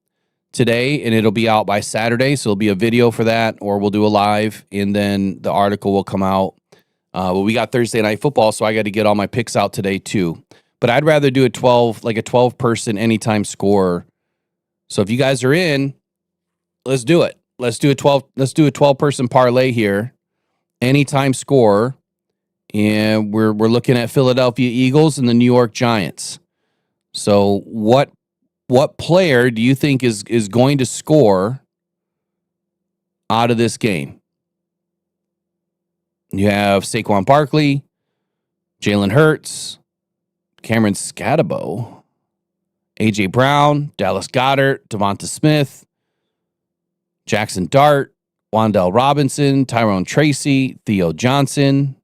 today, and it'll be out by Saturday. So it'll be a video for that, or we'll do a live, and then the article will come out. But we got Thursday Night Football, so I got to get all my picks out today too. But I'd rather do a 12-person anytime score. So if you guys are in, let's do it. Let's do a 12-person parlay here. Anytime score. And we're looking at Philadelphia Eagles and the New York Giants. So what player do you think is going to score out of this game? You have Saquon Barkley, Jalen Hurts, Cameron Scatabo, A.J. Brown, Dallas Goedert, Devonta Smith, Jackson Dart, Wan'Dale Robinson, Tyrone Tracy, Theo Johnson.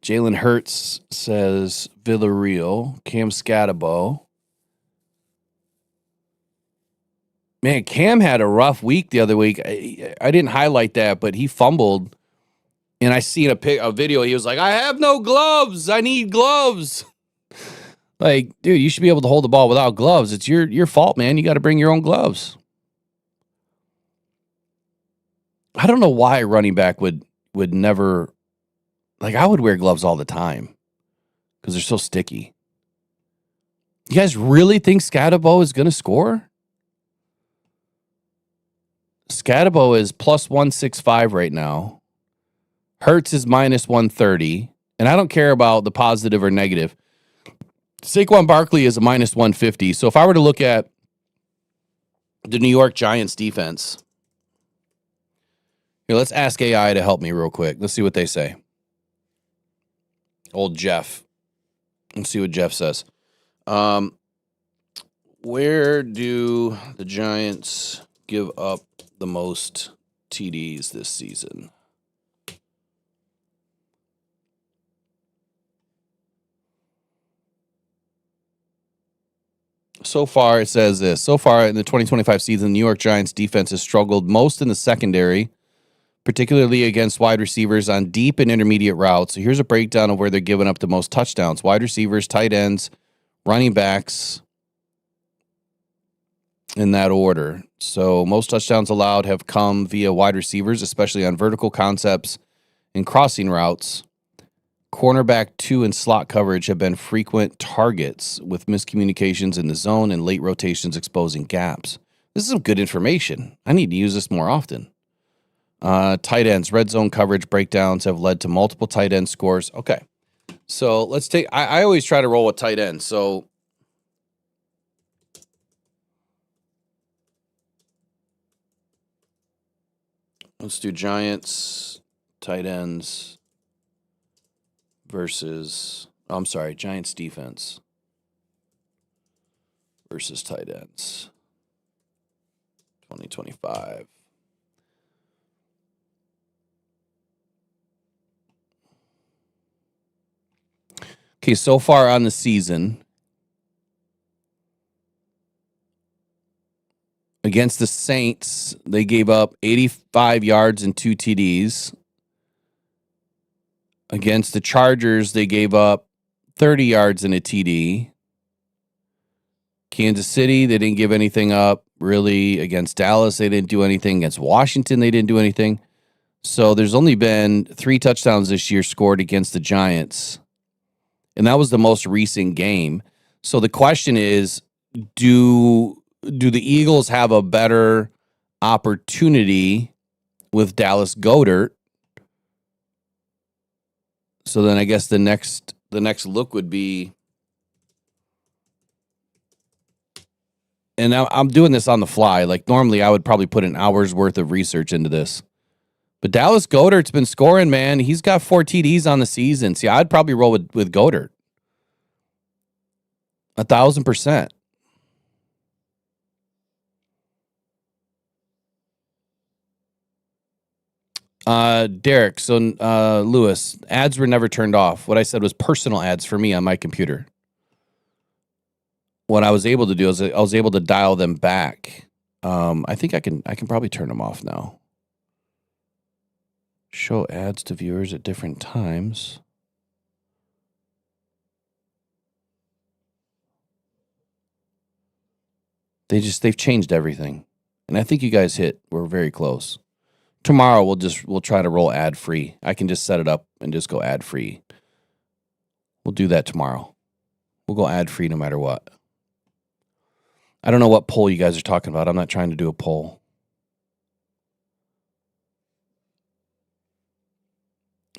Jalen Hurts says Villarreal, Cam Scatabo. Man, Cam had a rough week the other week. I didn't highlight that, but he fumbled. And I seen a video. He was like, I have no gloves. I need gloves. Like, dude, you should be able to hold the ball without gloves. It's your fault, man. You got to bring your own gloves. I don't know why a running back would never... Like, I would wear gloves all the time because they're so sticky. You guys really think Scatabo is going to score? Scatabo is plus 165 right now. Hurts is minus 130. And I don't care about the positive or negative. Saquon Barkley is a minus 150. So if I were to look at the New York Giants defense, here, let's ask AI to help me real quick. Let's see what they say. Old Jeff. Let's see what Jeff says. Where do the Giants give up the most TDs this season? So far, it says this. So far in the 2025 season, the New York Giants defense has struggled most in the secondary, particularly against wide receivers on deep and intermediate routes. So here's a breakdown of where they're giving up the most touchdowns. Wide receivers, tight ends, running backs, in that order. So most touchdowns allowed have come via wide receivers, especially on vertical concepts and crossing routes. Cornerback 2 and slot coverage have been frequent targets with miscommunications in the zone and late rotations exposing gaps. This is some good information. I need to use this more often. Tight ends, red zone coverage breakdowns have led to multiple tight end scores. Okay. So let's take, I always try to roll with tight ends. So let's do Giants, tight ends versus, Giants defense versus tight ends. 2025. Okay, so far on the season, against the Saints, they gave up 85 yards and 2 TDs. Against the Chargers, they gave up 30 yards and a TD. Kansas City, they didn't give anything up, really. Against Dallas, they didn't do anything. Against Washington, they didn't do anything. So there's only been 3 touchdowns this year scored against the Giants. And that was the most recent game. So the question is, do the Eagles have a better opportunity with Dallas Goedert? So then I guess the next look would be, and now I'm doing this on the fly. Like normally I would probably put an hour's worth of research into this. But Dallas Goedert's been scoring, man. He's got 4 TDs on the season. See, I'd probably roll with Goedert. 1,000%. Derek, so Lewis, ads were never turned off. What I said was personal ads for me on my computer. What I was able to do is I was able to dial them back. I think I can probably turn them off now. Show ads to viewers at different times. They've changed everything. And I think you guys we're very close. Tomorrow we'll try to roll ad free. I can just set it up and just go ad free. We'll do that tomorrow. We'll go ad free no matter what. I don't know what poll you guys are talking about. I'm not trying to do a poll.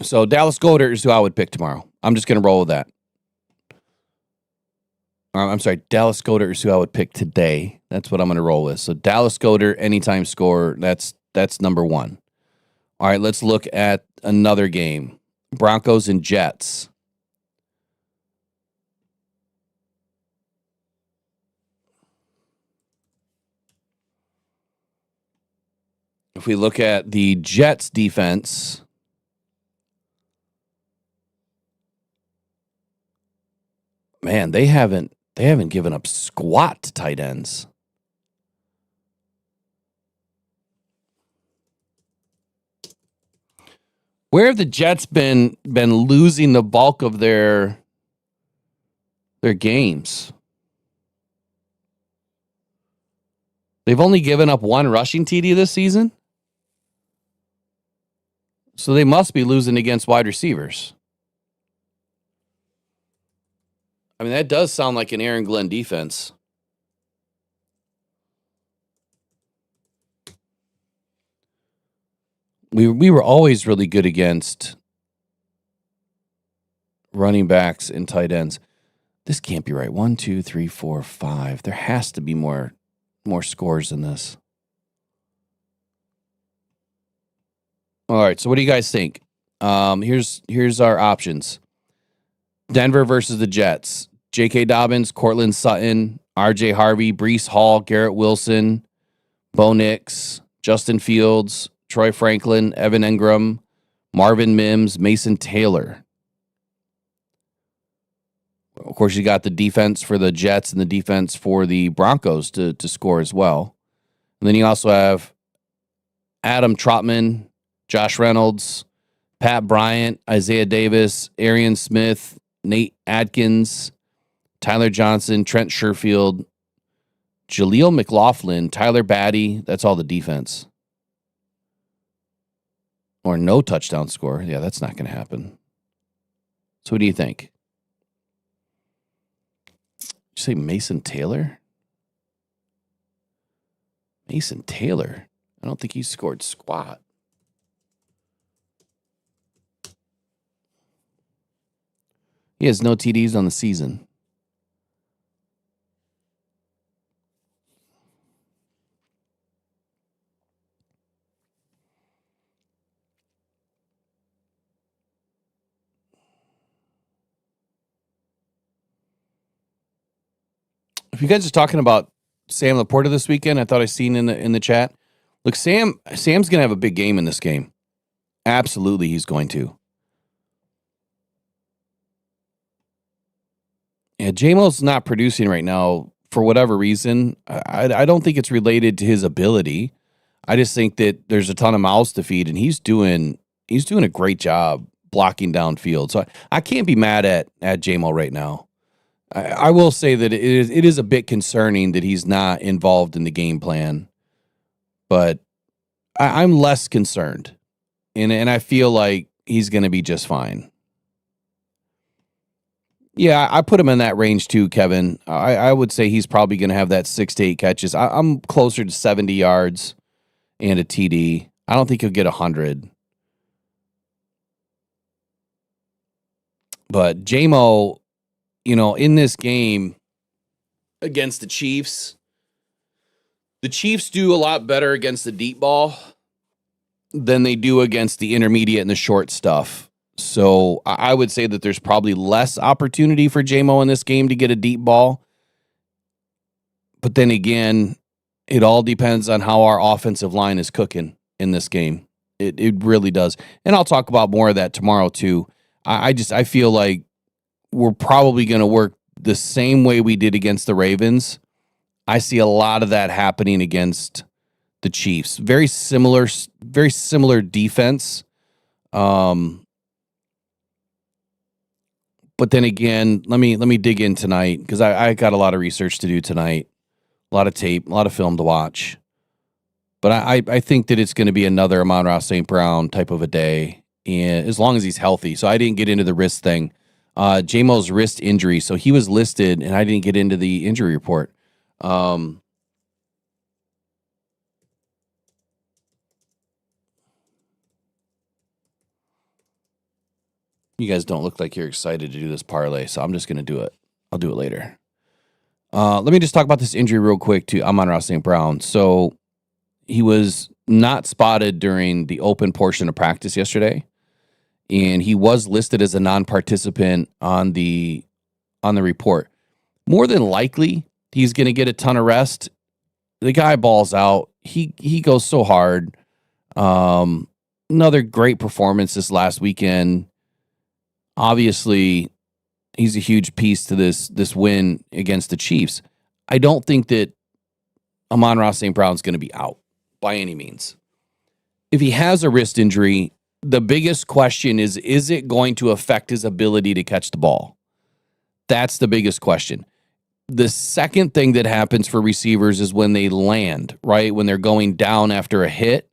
So Dallas Goedert is who I would pick tomorrow. I'm just going to roll with that. I'm sorry, Dallas Goedert is who I would pick today. That's what I'm going to roll with. So Dallas Goedert, anytime scorer, that's number one. All right, let's look at another game. Broncos and Jets. If we look at the Jets defense, man, they haven't given up squat to tight ends. Where have the Jets been losing the bulk of their games? They've only given up 1 rushing TD this season. So they must be losing against wide receivers. I mean, that does sound like an Aaron Glenn defense. We were always really good against running backs and tight ends. This can't be right. 1, 2, 3, 4, 5. There has to be more scores than this. All right, so what do you guys think? Here's our options. Denver versus the Jets. J.K. Dobbins, Cortland Sutton, R.J. Harvey, Breece Hall, Garrett Wilson, Bo Nix, Justin Fields, Troy Franklin, Evan Engram, Marvin Mims, Mason Taylor. Of course, you got the defense for the Jets and the defense for the Broncos to score as well. And then you also have Adam Trotman, Josh Reynolds, Pat Bryant, Isaiah Davis, Arian Smith, Nate Adkins, Tyler Johnson, Trent Sherfield, Jaleel McLaughlin, Tyler Batty. That's all the defense. Or no touchdown score. Yeah, that's not going to happen. So what do you think? Did you say Mason Taylor? Mason Taylor? I don't think he scored squat. He has no TDs on the season. If you guys are talking about Sam Laporta this weekend, I thought I seen in the chat. Look, Sam's gonna have a big game in this game. Absolutely, he's going to. Yeah, J-Mo's not producing right now for whatever reason. I don't think it's related to his ability. I just think that there's a ton of mouths to feed, and he's doing a great job blocking downfield. So I can't be mad at J-Mo right now. I will say that it is a bit concerning that he's not involved in the game plan, but I'm less concerned, and I feel like he's going to be just fine. Yeah, I put him in that range too, Kevin. I would say he's probably going to have that 6 to 8 catches. I'm closer to 70 yards and a TD. I don't think he'll get 100. But J-Mo, in this game against the Chiefs do a lot better against the deep ball. than they do against the intermediate and the short stuff. So I would say that there's probably less opportunity for JMO in this game to get a deep ball. But then again, it all depends on how our offensive line is cooking in this game. It really does. And I'll talk about more of that tomorrow too. I feel like we're probably going to work the same way we did against the Ravens. I see a lot of that happening against the Chiefs. Very similar defense. But then again, let me dig in tonight because I got a lot of research to do tonight. A lot of tape, a lot of film to watch. But I think that it's going to be another Amon-Ra St. Brown type of a day, and as long as he's healthy. So I didn't get into the wrist thing. JMO's wrist injury. So he was listed, and I didn't get into the injury report. You guys don't look like you're excited to do this parlay, so I'm just going to do it. I'll do it later. Let me just talk about this injury real quick to Amon-Ra St. Brown. So he was not spotted during the open portion of practice yesterday, and he was listed as a non-participant on the report. More than likely, he's going to get a ton of rest. The guy balls out. He goes so hard. Another great performance this last weekend. Obviously, he's a huge piece to this win against the Chiefs. I don't think that Amon-Ra St. Brown's going to be out by any means. If he has a wrist injury, the biggest question is it going to affect his ability to catch the ball? That's the biggest question. The second thing that happens for receivers is when they land, right? When they're going down after a hit,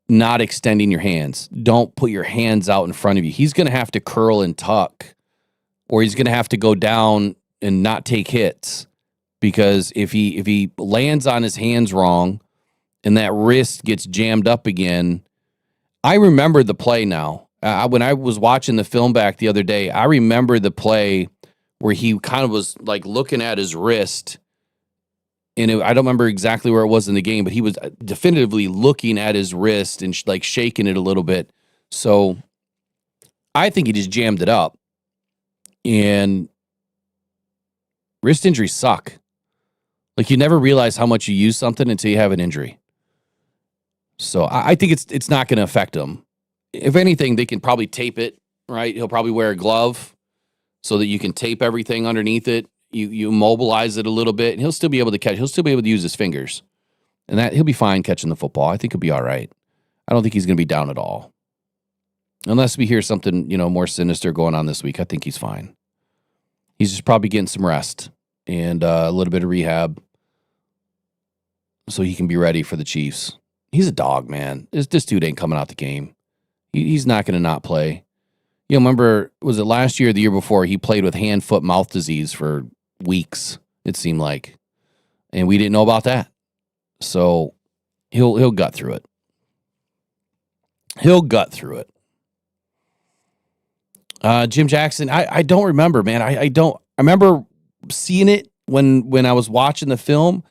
not extending your hands. Don't put your hands out in front of you. He's going to have to curl and tuck, or he's going to have to go down and not take hits, because if he lands on his hands wrong and that wrist gets jammed up again. I remember the play now. When I was watching the film back the other day, I remember the play where he kind of was like looking at his wrist, and I don't remember exactly where it was in the game, but he was definitively looking at his wrist and like shaking it a little bit. So I think he just jammed it up. And wrist injuries suck. Like, you never realize how much you use something until you have an injury. So I think it's not going to affect him. If anything, they can probably tape it, right? He'll probably wear a glove so that you can tape everything underneath it. You mobilize it a little bit, and he'll still be able to catch. He'll still be able to use his fingers, and that he'll be fine catching the football. I think he'll be all right. I don't think he's going to be down at all, unless we hear something more sinister going on this week. I think he's fine. He's just probably getting some rest and a little bit of rehab, so he can be ready for the Chiefs. He's a dog, man. This dude ain't coming out the game. He's not going to not play. Remember, was it last year or the year before, he played with hand, foot, mouth disease for weeks, it seemed like. And we didn't know about that. So he'll gut through it. He'll gut through it. Jim Jackson, I don't remember, man. I remember seeing it when I was watching the film.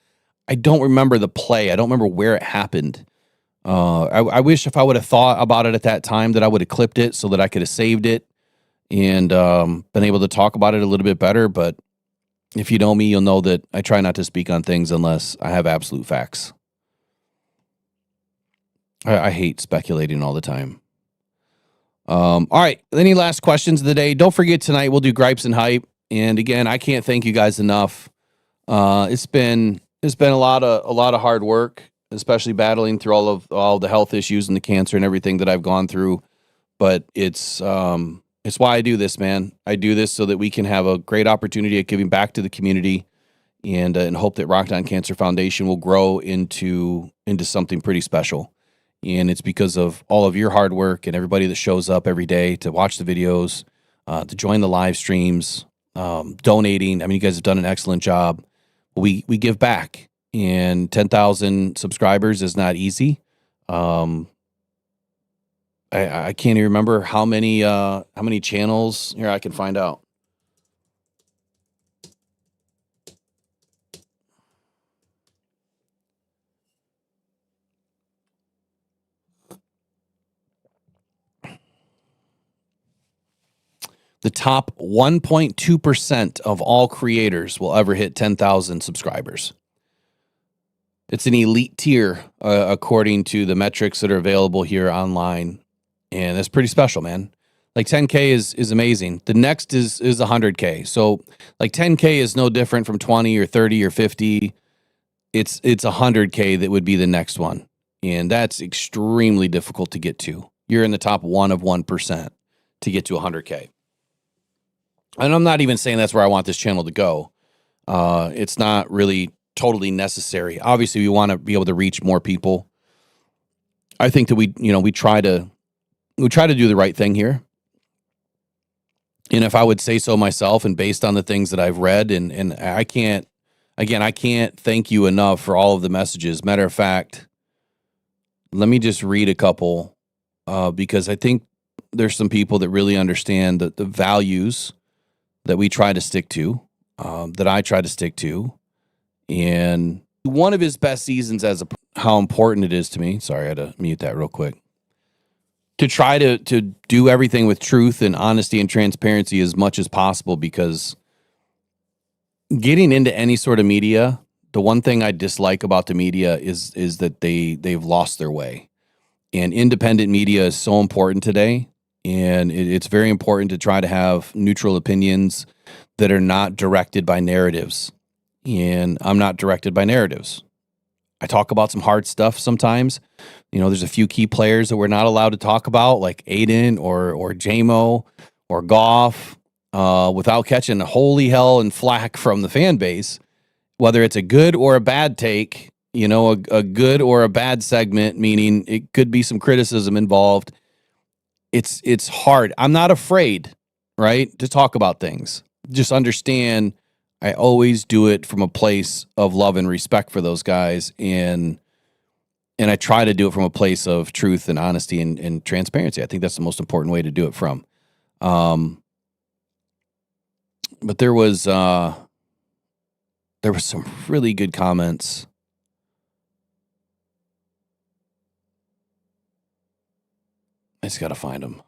I don't remember the play. I don't remember where it happened. I wish if I would have thought about it at that time that I would have clipped it so that I could have saved it and been able to talk about it a little bit better. But if you know me, you'll know that I try not to speak on things unless I have absolute facts. I hate speculating all the time. All right. Any last questions of the day? Don't forget, tonight we'll do gripes and hype. And again, I can't thank you guys enough. It's been a lot of hard work, especially battling through all the health issues and the cancer and everything that I've gone through. But it's why I do this, man. I do this so that we can have a great opportunity at giving back to the community, and hope that Rockhound Cancer Foundation will grow into something pretty special. And it's because of all of your hard work and everybody that shows up every day to watch the videos, to join the live streams, donating. I mean, you guys have done an excellent job. We give back, and 10,000 subscribers is not easy. I can't even remember how many channels. Here, I can find out. The top 1.2% of all creators will ever hit 10,000 subscribers. It's an elite tier, according to the metrics that are available here online. And that's pretty special, man. Like 10K is amazing. The next is 100K. So like 10K is no different from 20 or 30 or 50. It's 100K that would be the next one. And that's extremely difficult to get to. You're in the top 1% to get to 100K. And I'm not even saying that's where I want this channel to go. It's not really totally necessary. Obviously, we want to be able to reach more people. I think that we try to do the right thing here. And if I would say so myself, and based on the things that I've read, and I can't thank you enough for all of the messages. Matter of fact, let me just read a couple, because I think there's some people that really understand the values that we try to stick to, that I try to stick to. And one of his best seasons how important it is to me. Sorry, I had to mute that real quick. To try to do everything with truth and honesty and transparency as much as possible, because getting into any sort of media, the one thing I dislike about the media is that they've lost their way. And independent media is so important today, and it's very important to try to have neutral opinions that are not directed by narratives. And I'm not directed by narratives. I talk about some hard stuff sometimes. There's a few key players that we're not allowed to talk about, like Aiden or JMO or Goff, without catching holy hell and flack from the fan base, whether it's a good or a bad take, a good or a bad segment, meaning it could be some criticism involved. It's hard. I'm not afraid, right, to talk about things. Just understand I always do it from a place of love and respect for those guys, and I try to do it from a place of truth and honesty and transparency. I think that's the most important way to do it from. But there was some really good comments. I just got to find them.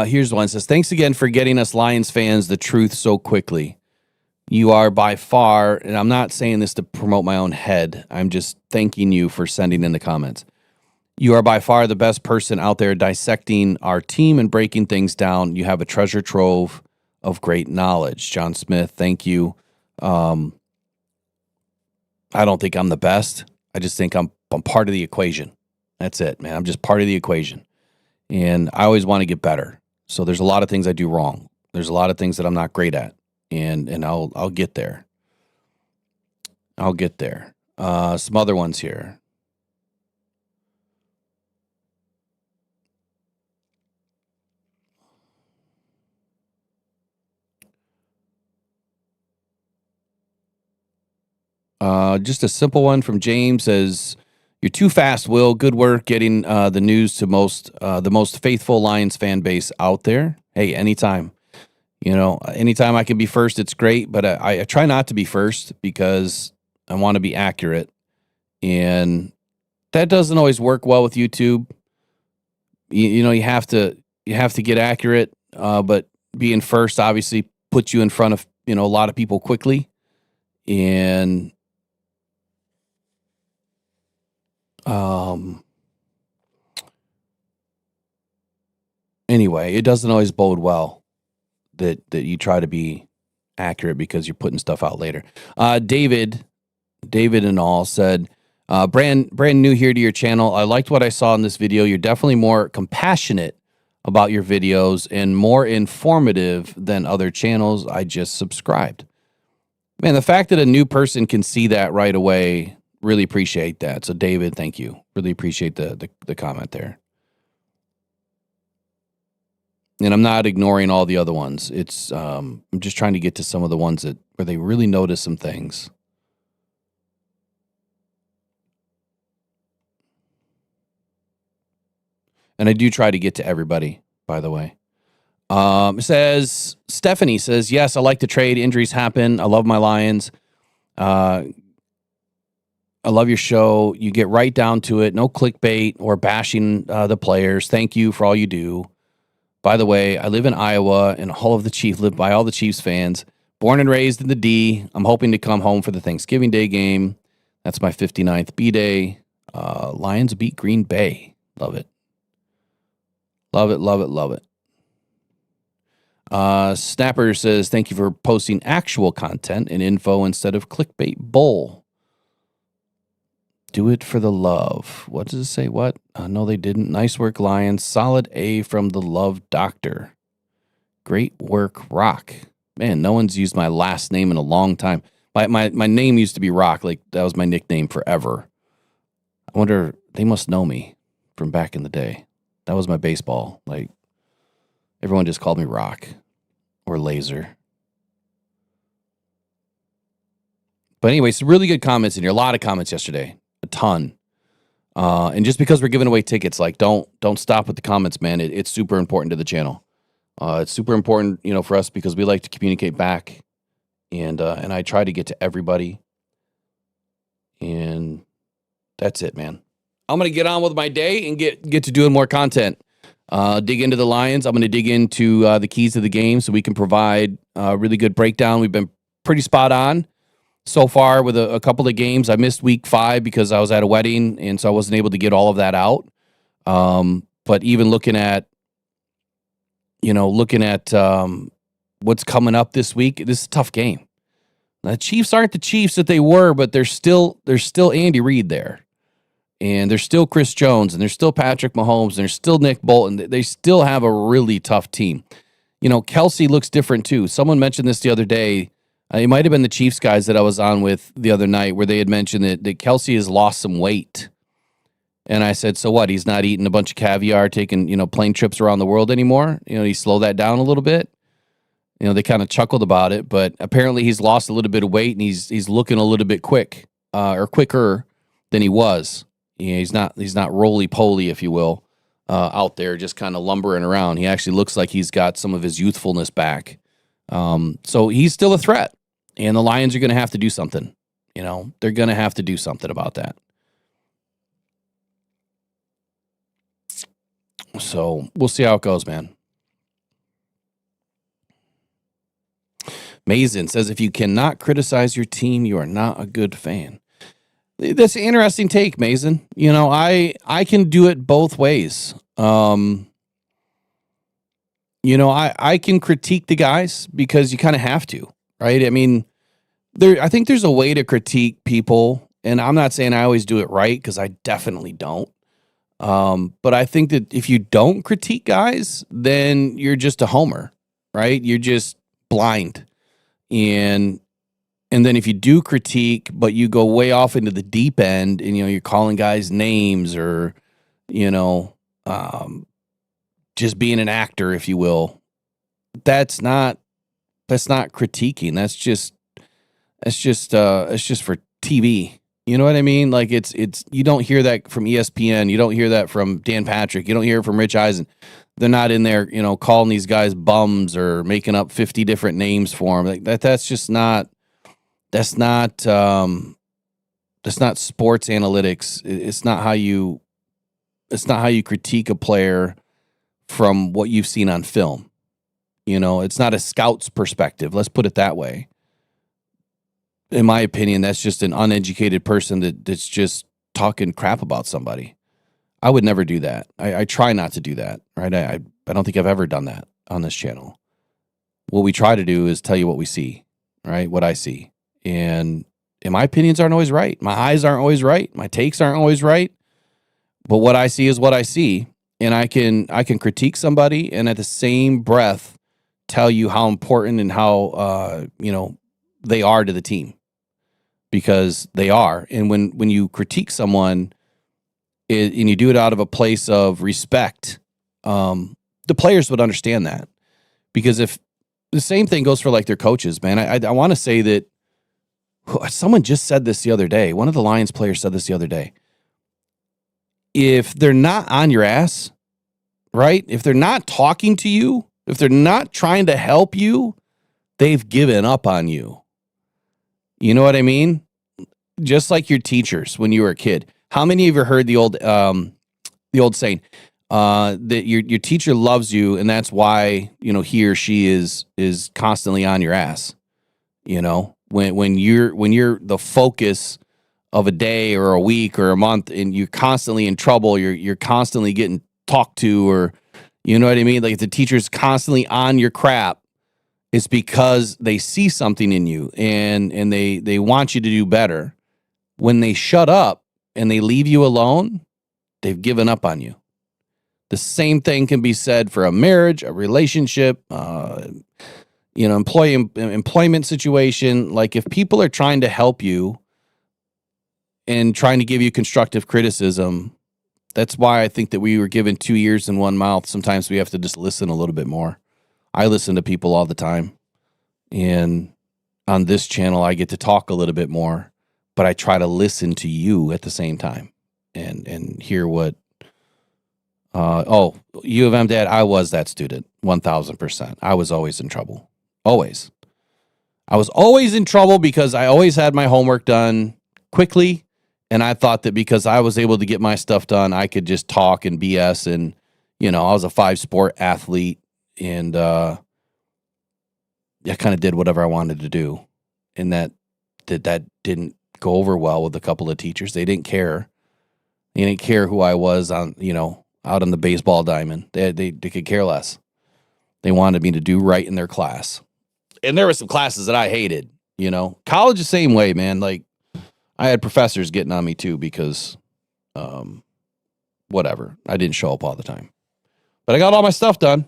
Here's one. It says, thanks again for getting us Lions fans the truth so quickly. You are by far, and I'm not saying this to promote my own head, I'm just thanking you for sending in the comments. You are by far the best person out there dissecting our team and breaking things down. You have a treasure trove of great knowledge. John Smith, thank you. I don't think I'm the best. I just think I'm part of the equation. That's it, man. I'm just part of the equation. And I always want to get better. So there's a lot of things I do wrong. There's a lot of things that I'm not great at. And I'll get there. I'll get there. Some other ones here. Just a simple one from James says, you're too fast, Will. Good work getting the news to the most faithful Lions fan base out there. Hey, anytime. Anytime I can be first, it's great. But I try not to be first because I want to be accurate. And that doesn't always work well with YouTube. You have to get accurate. But being first obviously puts you in front of, a lot of people quickly. And anyway, it doesn't always bode well that you try to be accurate because you're putting stuff out later. David and all said, brand new here to your channel. I liked what I saw in this video. You're definitely more compassionate about your videos and more informative than other channels. I just subscribed. Man, the fact that a new person can see that right away, really appreciate that. So David, thank you. Really appreciate the comment there. And I'm not ignoring all the other ones. It's I'm just trying to get to some of the ones where they really notice some things. And I do try to get to everybody, by the way. Stephanie says, yes, I like to trade. Injuries happen. I love my Lions. I love your show. You get right down to it. No clickbait or bashing the players. Thank you for all you do. By the way, I live in Iowa, and all of the Chiefs live by all the Chiefs fans. Born and raised in the D. I'm hoping to come home for the Thanksgiving Day game. That's my 59th B-Day. Lions beat Green Bay. Love it. Love it, love it, love it. Snapper says, thank you for posting actual content and info instead of clickbait bull. Do it for the love. What does it say? What? No, they didn't. Nice work, Lions. Solid A from the Love Doctor. Great work, Rock. Man, no one's used my last name in a long time. My name used to be Rock. Like, that was my nickname forever. I wonder, they must know me from back in the day. That was my baseball. Like, everyone just called me Rock or Laser. But anyway, some really good comments in here. A lot of comments yesterday. A ton. And just because we're giving away tickets, like, don't stop with the comments, man. It's super important to the channel. It's super important, for us because we like to communicate back, and I try to get to everybody. And that's it, man. I'm gonna get on with my day and get to doing more content. Dig into the Lions. I'm gonna dig into the keys to the game so we can provide a really good breakdown. We've been pretty spot on so far with a couple of games. I missed week 5 because I was at a wedding, and so I wasn't able to get all of that out. But even looking at what's coming up this week, this is a tough game. The Chiefs aren't the Chiefs that they were, but there's still Andy Reid there. And there's still Chris Jones, and there's still Patrick Mahomes, and there's still Nick Bolton. They still have a really tough team. Kelsey looks different too. Someone mentioned this the other day. It might have been the Chiefs guys that I was on with the other night where they had mentioned that Kelsey has lost some weight. And I said, so what? He's not eating a bunch of caviar, taking, plane trips around the world anymore? He slowed that down a little bit. They kind of chuckled about it, but apparently he's lost a little bit of weight, and he's looking a little bit quicker than he was. He's not roly-poly, if you will, out there just kind of lumbering around. He actually looks like he's got some of his youthfulness back. So he's still a threat, and the Lions are going to have to do something. They're going to have to do something about that. So we'll see how it goes, man. Mason says, if you cannot criticize your team, you are not a good fan. That's an interesting take, Mason. I can do it both ways. I can critique the guys because you kind of have to, right? I mean, I think there's a way to critique people, and I'm not saying I always do it right because I definitely don't. But I think that if you don't critique guys, then you're just a homer, right? You're just blind. And then if you do critique, but you go way off into the deep end and, you're calling guys names or, just being an actor, if you will, that's not critiquing. That's just for TV. You know what I mean? Like it's you don't hear that from ESPN. You don't hear that from Dan Patrick. You don't hear it from Rich Eisen. They're not in there, calling these guys bums or making up 50 different names for them. Like that's not sports analytics. It's not how you critique a player from what you've seen on film. It's not a scout's perspective. Let's put it that way. In my opinion, that's just an uneducated person that's just talking crap about somebody. I would never do that. I try not to do that, right? I don't think I've ever done that on this channel. What we try to do is tell you what we see, right? What I see. And my opinions aren't always right. My eyes aren't always right. My takes aren't always right. But what I see is what I see. And I can critique somebody and at the same breath tell you how important and how they are to the team. Because they are. And when you critique someone and you do it out of a place of respect, the players would understand that. Because if the same thing goes for like their coaches, man, I want to say that someone just said this the other day. One of the Lions players said this the other day. If they're not on your ass, right? If they're not talking to you, if they're not trying to help you, they've given up on you. You know what I mean? just like your teachers when you were a kid. How many of you heard the old saying that your teacher loves you, and that's why he or she is constantly on your ass. When you're the focus of a day or a week or a month, and you're constantly in trouble, you're constantly getting talked to, or you know what I mean? Like if the teacher's constantly on your crap, it's because they see something in you and they want you to do better. When they shut up and they leave you alone, they've given up on you. The same thing can be said for a marriage, a relationship, employment situation. Like if people are trying to help you and trying to give you constructive criticism, that's why I think that we were given 2 ears and one mouth. Sometimes we have to just listen a little bit more. I listen to people all the time. And on this channel, I get to talk a little bit more, but I try to listen to you at the same time and hear what, U of M dad, I was that student, 1,000%. I was always in trouble. Always. I was always in trouble because I always had my homework done quickly. And I thought that because I was able to get my stuff done, I could just talk and BS. And, I was a 5-sport athlete and I kind of did whatever I wanted to do. And that didn't go over well with a couple of teachers. They didn't care. They didn't care who I was on, out on the baseball diamond. They could care less. They wanted me to do right in their class. And there were some classes that I hated, College the same way, man. Like I had professors getting on me too because whatever. I didn't show up all the time. But I got all my stuff done.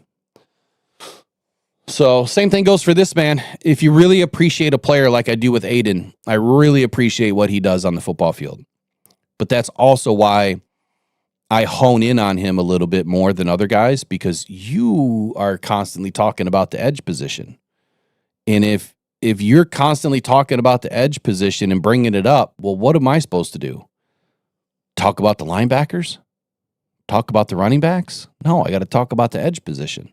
So same thing goes for this, man. If you really appreciate a player like I do with Aiden, I really appreciate what he does on the football field. But that's also why I hone in on him a little bit more than other guys, because you are constantly talking about the edge position. And if you're constantly talking about the edge position and bringing it up, well, what am I supposed to do? Talk about the linebackers? Talk about the running backs? No, I got to talk about the edge position.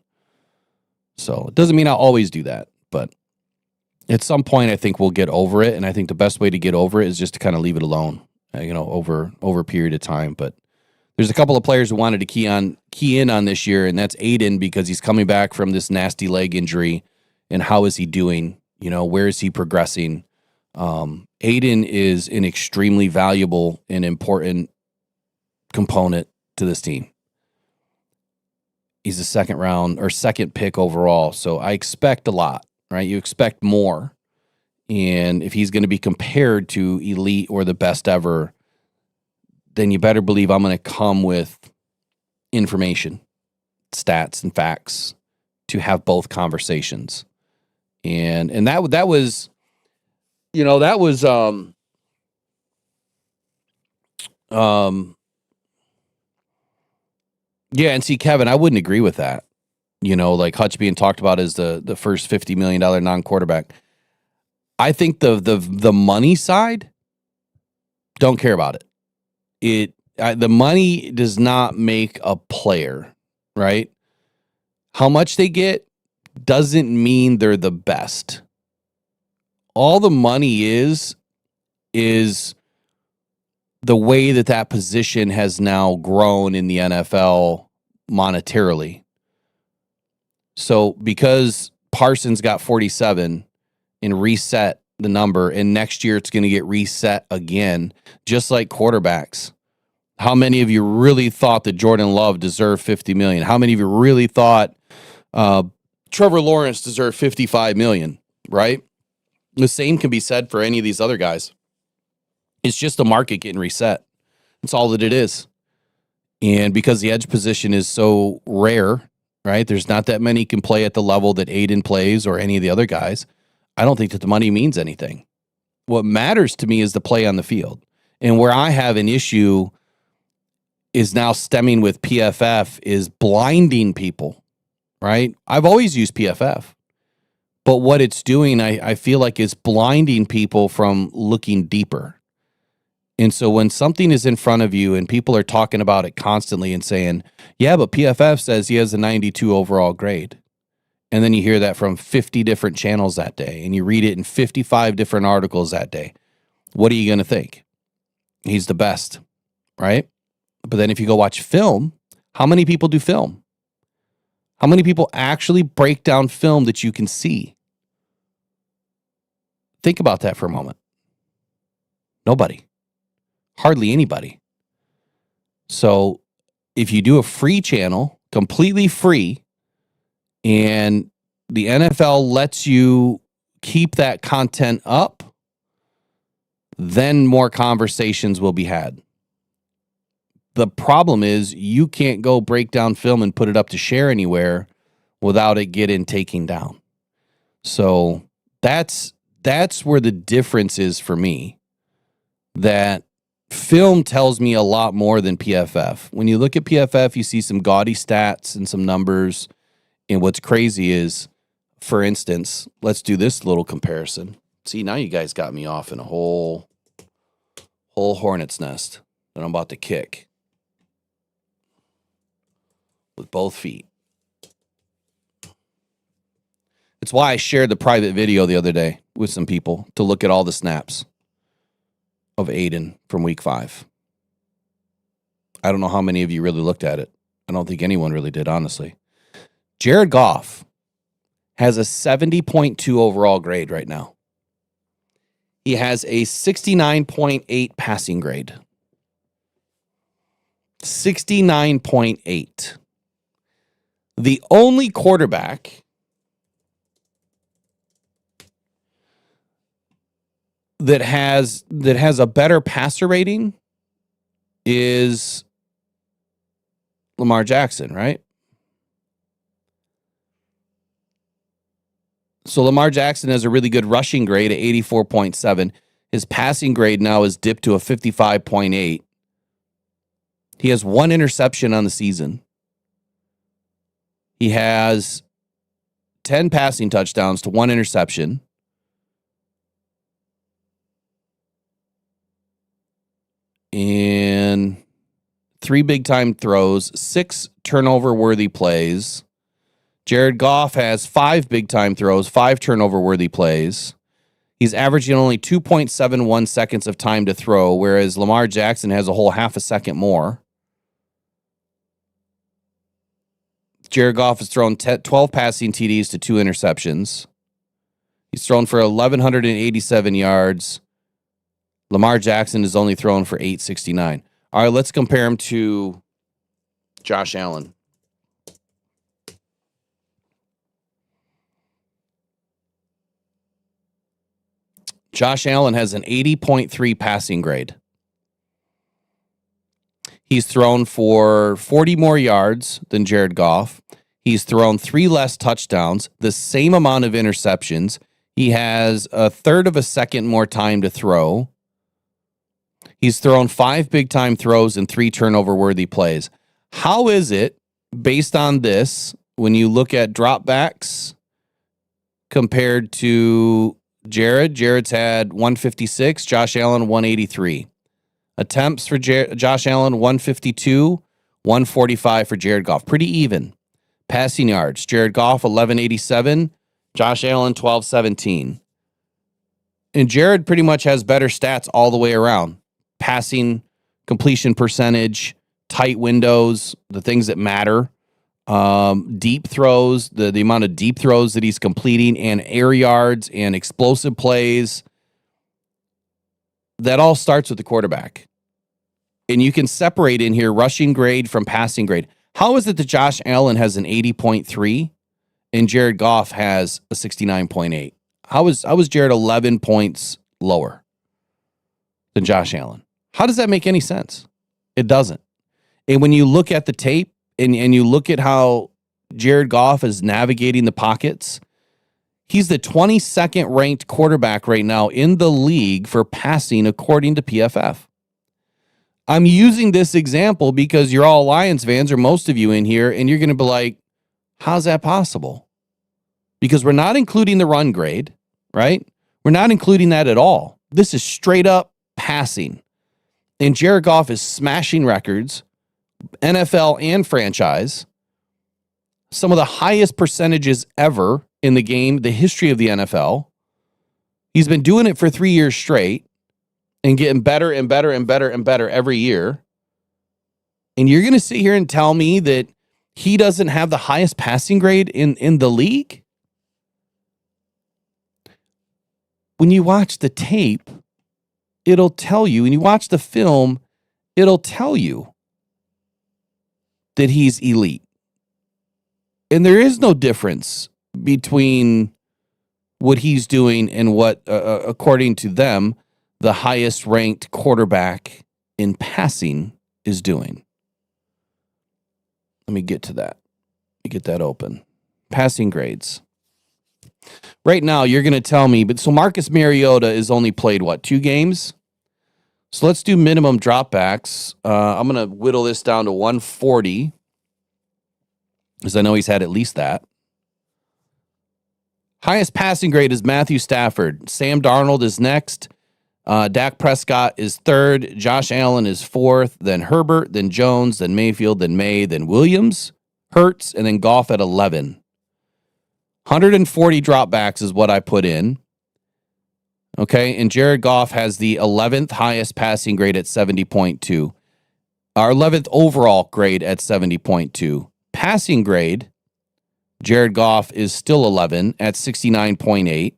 So it doesn't mean I'll always do that, but at some point I think we'll get over it. And I think the best way to get over it is just to kind of leave it alone, over a period of time. But there's a couple of players who wanted to key in on this year, and that's Aiden, because he's coming back from this nasty leg injury. And how is he doing? Where is he progressing? Aiden is an extremely valuable and important component to this team. He's a second pick overall. So I expect a lot, right? You expect more. And if he's going to be compared to elite or the best ever, then you better believe I'm going to come with information, stats, and facts to have both conversations. And that was, yeah, and see, Kevin, I wouldn't agree with that. Like Hutch being talked about as the first $50 million non-quarterback. I think the money side, don't care about it. The money does not make a player, right? How much they get doesn't mean they're the best. All the money is the way that position has now grown in the NFL monetarily. So because Parsons got 47 and reset the number, and next year it's going to get reset again, just like quarterbacks. How many of you really thought that Jordan Love deserved $50 million? How many of you really thought Trevor Lawrence deserved $55 million, right? The same can be said for any of these other guys. It's just the market getting reset. That's all that it is. And because the edge position is so rare, right? There's not that many can play at the level that Aiden plays or any of the other guys. I don't think that the money means anything. What matters to me is the play on the field. And where I have an issue is now stemming with PFF is blinding people, right? I've always used PFF. But what it's doing, I feel like it's blinding people from looking deeper. And so when something is in front of you and people are talking about it constantly and saying, yeah, but PFF says he has a 92 overall grade. And then you hear that from 50 different channels that day, and you read it in 55 different articles that day. what are you going to think? He's the best, right? But then if you go watch film, how many people do film? How many people actually break down film that you can see? Think about that for a moment. Nobody. Hardly anybody. So if you do a free channel, completely free, and the NFL lets you keep that content up, then more conversations will be had. The problem is you can't go break down film and put it up to share anywhere without it getting taken down. So that's where the difference is for me. That film tells me a lot more than PFF. When you look at PFF, you see some gaudy stats and some numbers. And what's crazy is, for instance, let's do this little comparison. See, now you guys got me off in a whole hornet's nest that I'm about to kick with both feet. It's why I shared the private video the other day with some people to look at all the snaps of Aiden from week 5. I don't know how many of you really looked at it. I don't think anyone really did, honestly. Jared Goff has a 70.2 overall grade right now. He has a 69.8 passing grade. 69.8. The only quarterback that has a better passer rating is Lamar Jackson, right? So Lamar Jackson has a really good rushing grade at 84.7. His passing grade now is dipped to a 55.8. He has 1 interception on the season. He has 10 passing touchdowns to 1 interception. And 3 big-time throws, 6 turnover-worthy plays. Jared Goff has 5 big-time throws, 5 turnover-worthy plays. He's averaging only 2.71 seconds of time to throw, whereas Lamar Jackson has a whole half a second more. Jared Goff has thrown 12 passing TDs to 2 interceptions. He's thrown for 1,187 yards. Lamar Jackson is only thrown for 869. All right, let's compare him to Josh Allen. Josh Allen has an 80.3 passing grade. He's thrown for 40 more yards than Jared Goff. He's thrown 3 less touchdowns, the same amount of interceptions. He has a third of a second more time to throw. He's thrown 5 big-time throws and 3 turnover-worthy plays. How is it, based on this, when you look at dropbacks compared to Jared's had 156, Josh Allen 183. Attempts for Josh Allen 152, 145 for Jared Goff. Pretty even. Passing yards, Jared Goff 1187, Josh Allen 1217. And Jared pretty much has better stats all the way around. Passing, completion percentage, tight windows, the things that matter. Deep throws, the amount of deep throws that he's completing, and air yards and explosive plays. That all starts with the quarterback. And you can separate in here rushing grade from passing grade. How is it that Josh Allen has an 80.3 and Jared Goff has a 69.8? How is Jared 11 points lower than Josh Allen? How does that make any sense? It doesn't. And when you look at the tape and you look at how Jared Goff is navigating the pockets, he's the 22nd ranked quarterback right now in the league for passing according to PFF. I'm using this example because you're all Lions fans, or most of you in here, and you're going to be like, how's that possible? Because we're not including the run grade, right? We're not including that at all. This is straight up passing. And Jared Goff is smashing records, NFL and franchise. Some of the highest percentages ever in the game, the history of the NFL. He's been doing it for 3 years straight. and getting better and better and better and better every year. And you're going to sit here and tell me that he doesn't have the highest passing grade in the league? When you watch the tape, it'll tell you. When you watch the film, it'll tell you that he's elite. And there is no difference between what he's doing and what, according to them, the highest ranked quarterback in passing is doing. Let me get to that. Let me get that open. Passing grades. Right now, you're going to tell me, but so Marcus Mariota is only played, 2 games? So let's do minimum dropbacks. I'm going to whittle this down to 140, because I know he's had at least that. Highest passing grade is Matthew Stafford. Sam Darnold is next. Dak Prescott is third. Josh Allen is fourth. Then Herbert, then Jones, then Mayfield, then May, then Williams, Hurts, and then Goff at 11. 140 dropbacks is what I put in. Okay, and Jared Goff has the 11th highest passing grade at 70.2. Our 11th overall grade at 70.2. Passing grade, Jared Goff is still 11 at 69.8.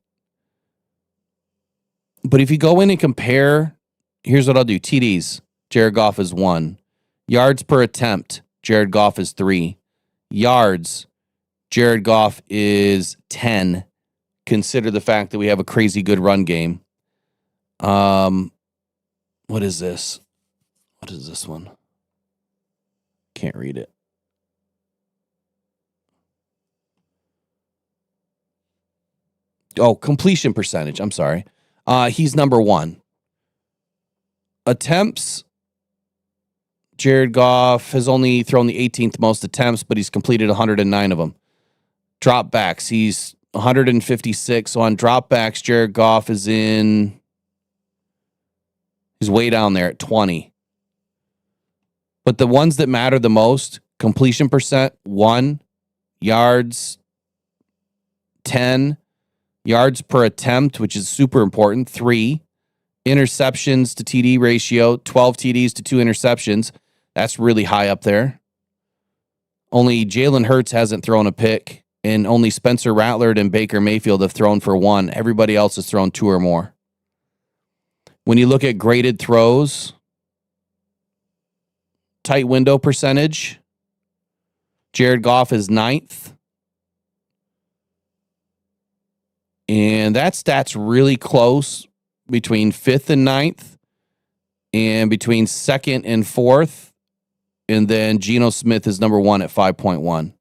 But if you go in and compare, here's what I'll do. TDs, Jared Goff is 1. Yards per attempt, Jared Goff is 3. Yards, Jared Goff is 10. Consider the fact that we have a crazy good run game. What is this? What is this one? Can't read it. Oh, completion percentage. I'm sorry. He's number 1. Attempts. Jared Goff has only thrown the 18th most attempts, but he's completed 109 of them. Dropbacks. He's 156. So on dropbacks, Jared Goff is he's way down there at 20. But the ones that matter the most, completion percent, 1. Yards, 10. Yards per attempt, which is super important, 3. Interceptions to TD ratio, 12 TDs to 2 interceptions. That's really high up there. Only Jalen Hurts hasn't thrown a pick, and only Spencer Rattler and Baker Mayfield have thrown for 1. Everybody else has thrown 2 or more. When you look at graded throws, tight window percentage, Jared Goff is 9th. And that stat's really close between 5th and 9th, and between 2nd and 4th. And then Geno Smith is number 1 at 5.1.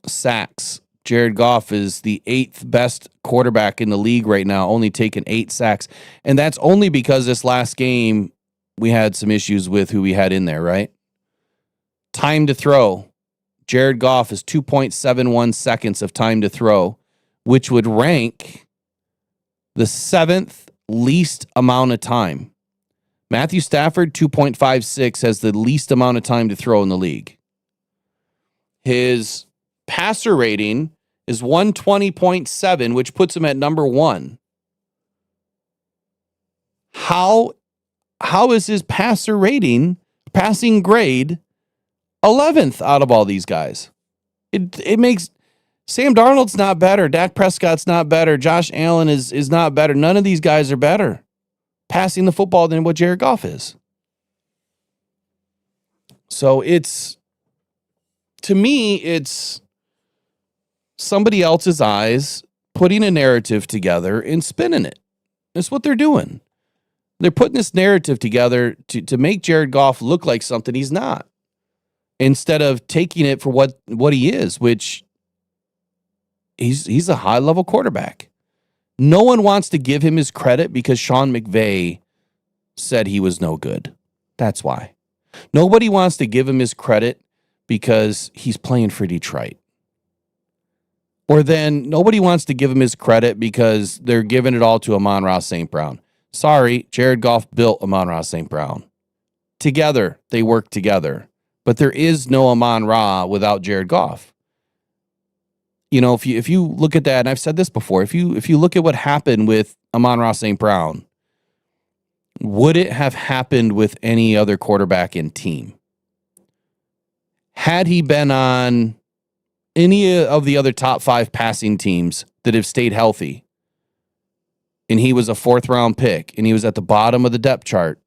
Sacks. Jared Goff is the 8th best quarterback in the league right now, only taking 8 sacks. And that's only because this last game we had some issues with who we had in there, right? Time to throw. Jared Goff is 2.71 seconds of time to throw, which would rank the 7th least amount of time. Matthew Stafford, 2.56, has the least amount of time to throw in the league. His passer rating is 120.7, which puts him at number 1. How is his passer rating, passing grade, 11th out of all these guys? It makes Sam Darnold's not better. Dak Prescott's not better. Josh Allen is not better. None of these guys are better passing the football than what Jared Goff is. So to me, it's somebody else's eyes putting a narrative together and spinning it. That's what they're doing. They're putting this narrative together to make Jared Goff look like something he's not, instead of taking it for what he is, which he's a high-level quarterback. No one wants to give him his credit because Sean McVay said he was no good. That's why. Nobody wants to give him his credit because he's playing for Detroit. Or then nobody wants to give him his credit because they're giving it all to Amon-Ra St. Brown. Sorry, Jared Goff built Amon-Ra St. Brown. Together, they work together. But there is no Amon-Ra without Jared Goff. if you look at that, and I've said this before, if you look at what happened with Amon-Ra St. Brown, would it have happened with any other quarterback in team? Had he been on any of the other top 5 passing teams that have stayed healthy, and he was a 4th-round pick, and he was at the bottom of the depth chart,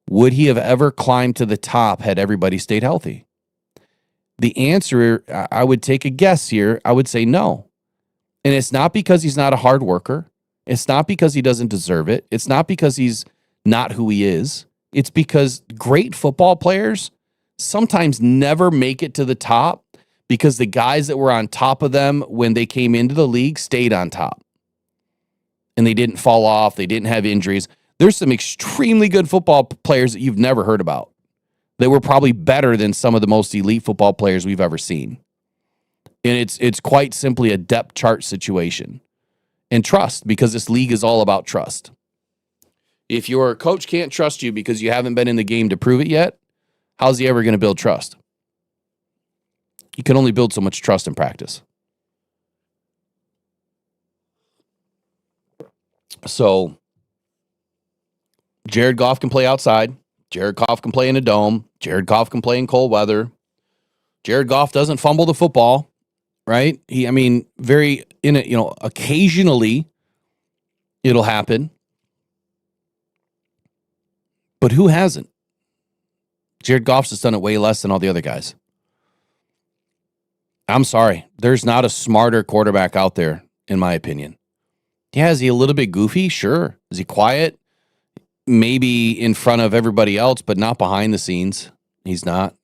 would he have ever climbed to the top had everybody stayed healthy? The answer, I would take a guess here, I would say no. And it's not because he's not a hard worker. It's not because he doesn't deserve it. It's not because he's not who he is. It's because great football players sometimes never make it to the top because the guys that were on top of them when they came into the league stayed on top. And they didn't fall off. They didn't have injuries. There's some extremely good football players that you've never heard about. They were probably better than some of the most elite football players we've ever seen. And it's quite simply a depth chart situation. And trust, because this league is all about trust. If your coach can't trust you because you haven't been in the game to prove it yet, how's he ever going to build trust? You can only build so much trust in practice. So, Jared Goff can play outside. Jared Goff can play in a dome. Jared Goff can play in cold weather. Jared Goff doesn't fumble the football, right? Occasionally it'll happen. But who hasn't? Jared Goff's just done it way less than all the other guys. I'm sorry. There's not a smarter quarterback out there, in my opinion. Yeah, is he a little bit goofy? Sure. Is he quiet? Maybe in front of everybody else, but not behind the scenes. He's not.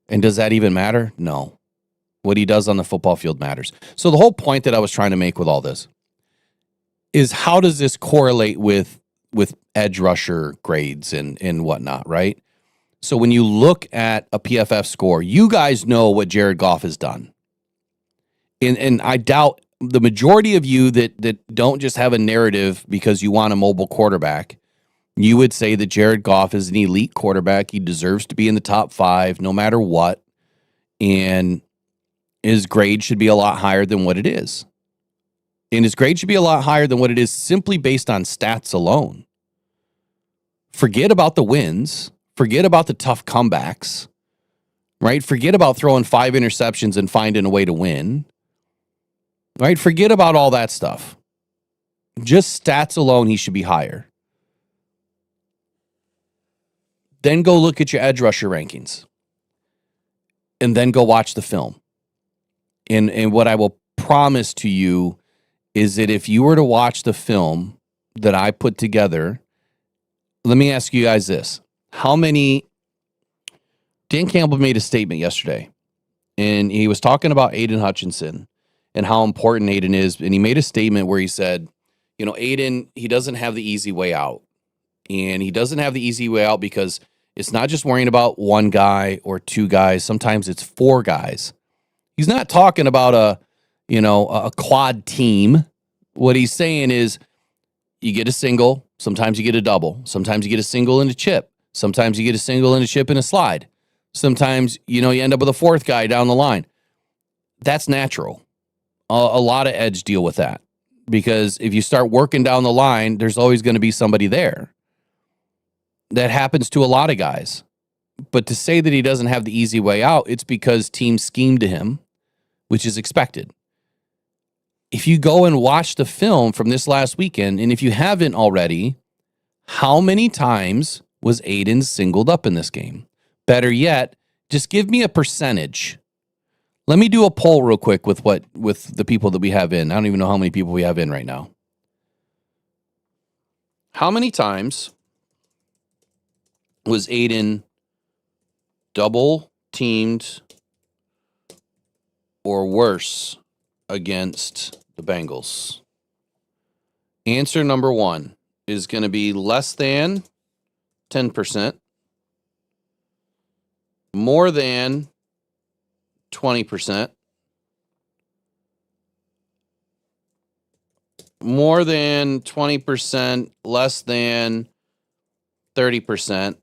And does that even matter? No. What he does on the football field matters. So the whole point that I was trying to make with all this is how does this correlate with edge rusher grades and whatnot, right? So when you look at a PFF score, you guys know what Jared Goff has done. And I doubt the majority of you that don't just have a narrative because you want a mobile quarterback, you would say that Jared Goff is an elite quarterback. He deserves to be in the top 5 no matter what. And his grade should be a lot higher than what it is. And his grade should be a lot higher than what it is simply based on stats alone. Forget about the wins. Forget about the tough comebacks. Right? Forget about throwing 5 interceptions and finding a way to win. Right? Forget about all that stuff. Just stats alone, he should be higher. Then go look at your edge rusher rankings. And then go watch the film. And what I will promise to you is that if you were to watch the film that I put together, let me ask you guys this. Dan Campbell made a statement yesterday, and he was talking about Aiden Hutchinson and how important Aiden is. And he made a statement where he said, Aiden, he doesn't have the easy way out. And he doesn't have the easy way out because it's not just worrying about one guy or 2 guys. Sometimes it's 4 guys. He's not talking about a quad team. What he's saying is you get a single, sometimes you get a double, sometimes you get a single and a chip, sometimes you get a single and a chip and a slide. Sometimes, you end up with a 4th guy down the line. That's natural. A lot of edge deal with that because if you start working down the line, there's always going to be somebody there. That happens to a lot of guys. But to say that he doesn't have the easy way out, it's because teams schemed to him, which is expected. If you go and watch the film from this last weekend, and if you haven't already, how many times was Aiden singled up in this game? Better yet, just give me a percentage. Let me do a poll real quick with the people that we have in. I don't even know how many people we have in right now. How many times was Aiden double teamed or worse against the Bengals? Answer number 1 is going to be less than 10%, more than 20%, more than 20%, less than 30%,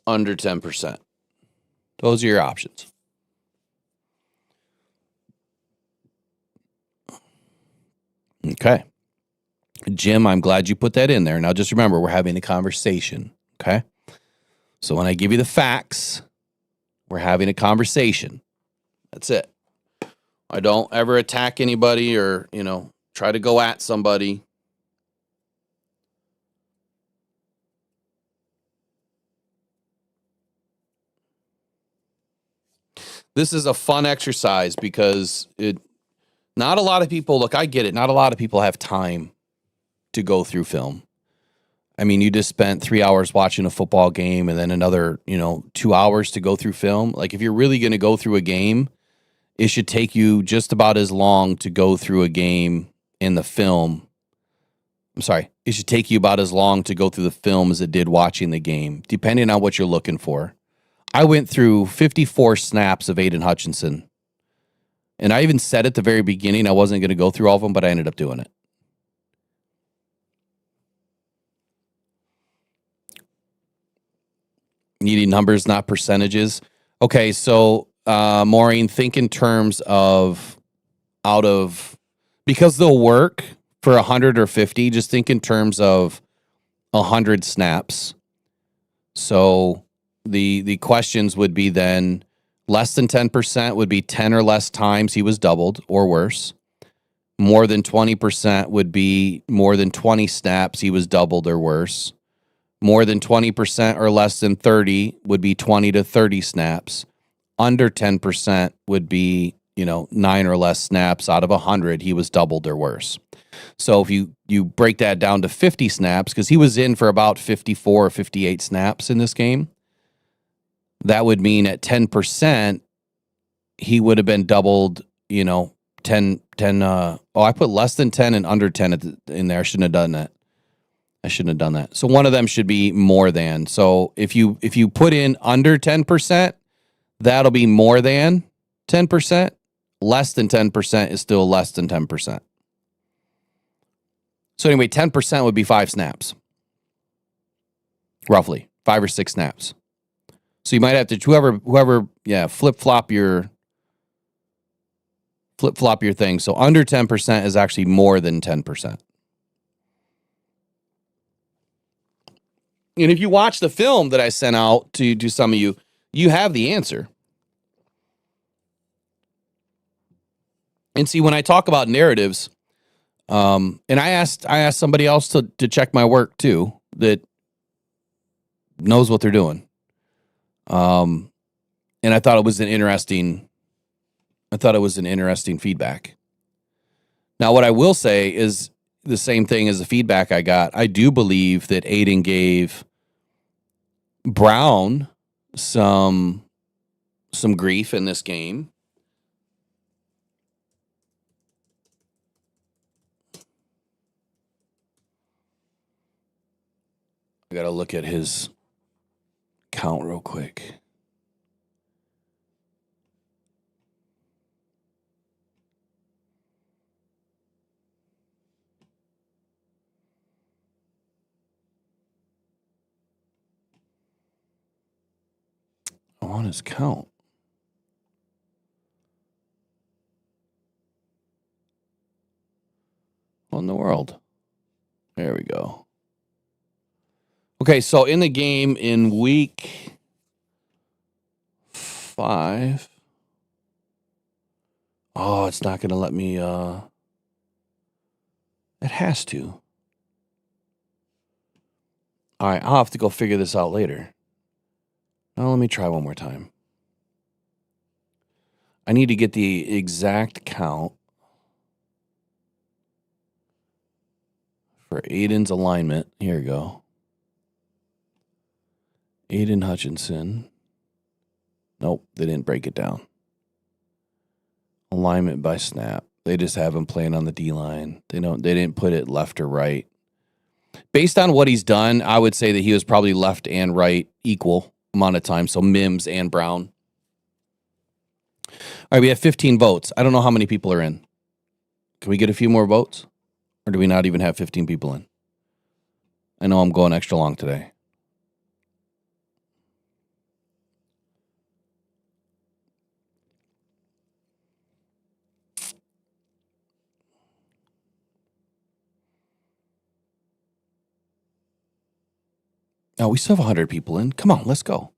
under 10%. Those are your options. Okay. Jim, I'm glad you put that in there. Now just remember, we're having a conversation. Okay. So when I give you the facts, we're having a conversation. That's it. I don't ever attack anybody or, try to go at somebody. This is a fun exercise because not a lot of people, look, I get it. Not a lot of people have time to go through film. I mean, you just spent 3 hours watching a football game and then another, 2 hours to go through film. Like if you're really going to go through a game, it should take you just about as long to go through a game in the film. I'm sorry. It should take you about as long to go through the film as it did watching the game, depending on what you're looking for. I went through 54 snaps of Aiden Hutchinson. And I even said at the very beginning I wasn't going to go through all of them, but I ended up doing it. Needing numbers, not percentages. Okay, so Maureen, think in terms of because they'll work for 100 or 50, just think in terms of 100 snaps. So the questions would be then less than 10% would be 10 or less times he was doubled or worse. More than 20% would be more than 20 snaps he was doubled or worse. More than 20% or less than 30 would be 20 to 30 snaps. Under 10% would be, 9 or less snaps out of 100 he was doubled or worse. So if you break that down to 50 snaps, because he was in for about 54 or 58 snaps in this game, that would mean at 10%, he would have been doubled, 10, I put less than 10 and under 10 in there. I shouldn't have done that. So one of them should be more than. So if you put in under 10%, that'll be more than 10%. Less than 10% is still less than 10%. So anyway, 10% would be 5 snaps. Roughly 5 or 6 snaps. So you might have to whoever flip-flop your thing. So under 10% is actually more than 10%. And if you watch the film that I sent out to some of you, you have the answer. And see, when I talk about narratives, and I asked somebody else to check my work too, that knows what they're doing. And I thought it was an interesting feedback. Now, what I will say is the same thing as the feedback I got. I do believe that Aiden gave Brown some grief in this game. I got to look at his count real quick. I want his count. What in the world? There we go. Okay, so in the game in week 5. Oh, it's not going to let me. It has to. All right, I'll have to go figure this out later. Now, let me try one more time. I need to get the exact count for Aiden's alignment. Here we go. Aiden Hutchinson. Nope, they didn't break it down. Alignment by snap. They just have him playing on the D line. They didn't put it left or right. Based on what he's done, I would say that he was probably left and right equal amount of time. So Mims and Brown. All right, we have 15 votes. I don't know how many people are in. Can we get a few more votes? Or do we not even have 15 people in? I know I'm going extra long today. Oh, we still have 100 people in. Come on, let's go.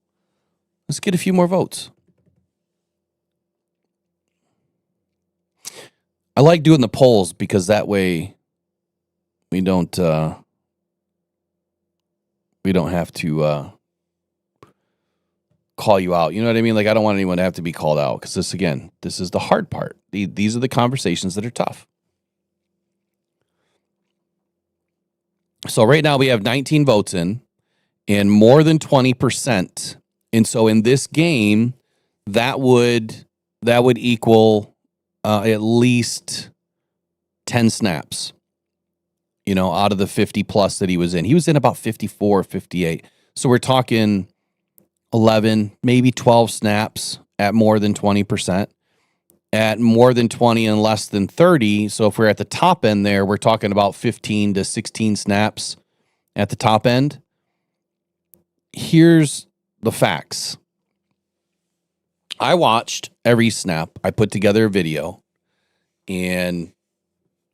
Let's get a few more votes. I like doing the polls because that way we don't have to call you out. You know what I mean? Like, I don't want anyone to have to be called out because this is the hard part. These are the conversations that are tough. So right now we have 19 votes in and more than 20%. And so in this game, that would equal at least 10 snaps, out of the 50 plus that he was in. He was in about 54, 58. So we're talking 11, maybe 12 snaps at more than 20%. At more than 20 and less than 30, so if we're at the top end there, we're talking about 15 to 16 snaps at the top end. Here's the facts. I watched every snap. I put together a video, and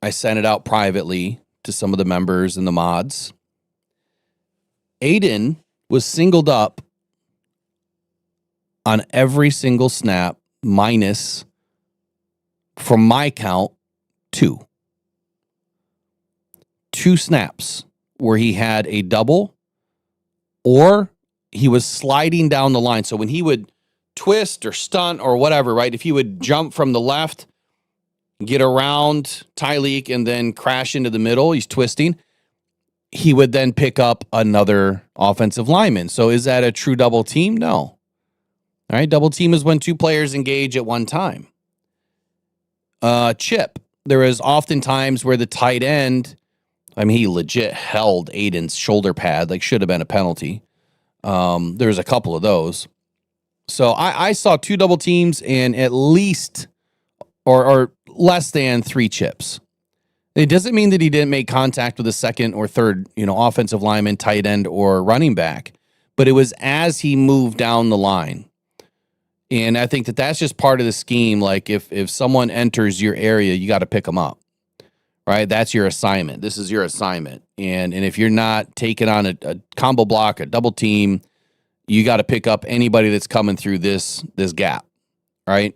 I sent it out privately to some of the members and the mods. Aiden was singled up on every single snap minus, from my count, 2 snaps where he had a double or he was sliding down the line. So when he would twist or stunt or whatever, right? If he would jump from the left, get around Tyleek and then crash into the middle, he's twisting, he would then pick up another offensive lineman. So is that a true double team? No. All right. Double team is when 2 players engage at one time. Chip. There is often times where the tight end, he legit held Aiden's shoulder pad, like should have been a penalty. There's a couple of those. So I saw 2 double teams and at least or less than 3 chips. It doesn't mean that he didn't make contact with a second or third, offensive lineman, tight end, or running back, but it was as he moved down the line. And I think that that's just part of the scheme. Like if someone enters your area, you got to pick them up, right? That's your assignment. This is your assignment. And if you're not taking on a combo block, a double team, you got to pick up anybody that's coming through this gap, right?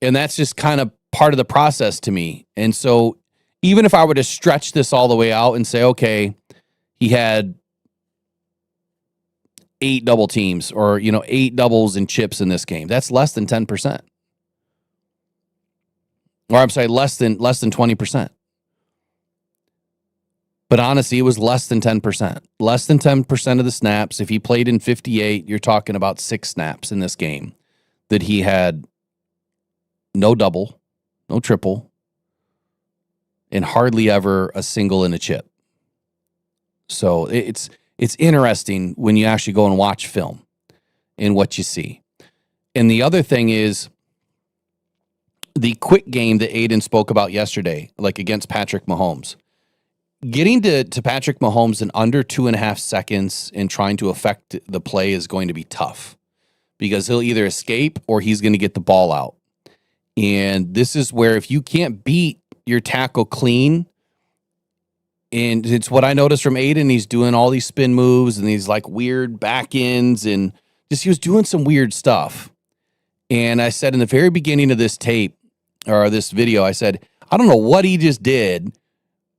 And that's just kind of part of the process to me. And so even if I were to stretch this all the way out and say, okay, he had 8 double teams or, 8 doubles and chips in this game, that's less than 10%. Or I'm sorry, less than 20%. But honestly, it was less than 10%. Less than 10% of the snaps. If he played in 58, you're talking about 6 snaps in this game that he had no double, no triple, and hardly ever a single and a chip. So it's interesting when you actually go and watch film and what you see. And the other thing is the quick game that Aiden spoke about yesterday, like against Patrick Mahomes. Getting to Patrick Mahomes in under 2.5 seconds and trying to affect the play is going to be tough because he'll either escape or he's going to get the ball out. And this is where if you can't beat your tackle clean, and it's what I noticed from Aiden. He's doing all these spin moves and these like weird back ends and just he was doing some weird stuff. And I said in the very beginning of this tape or this video, I said, I don't know what he just did,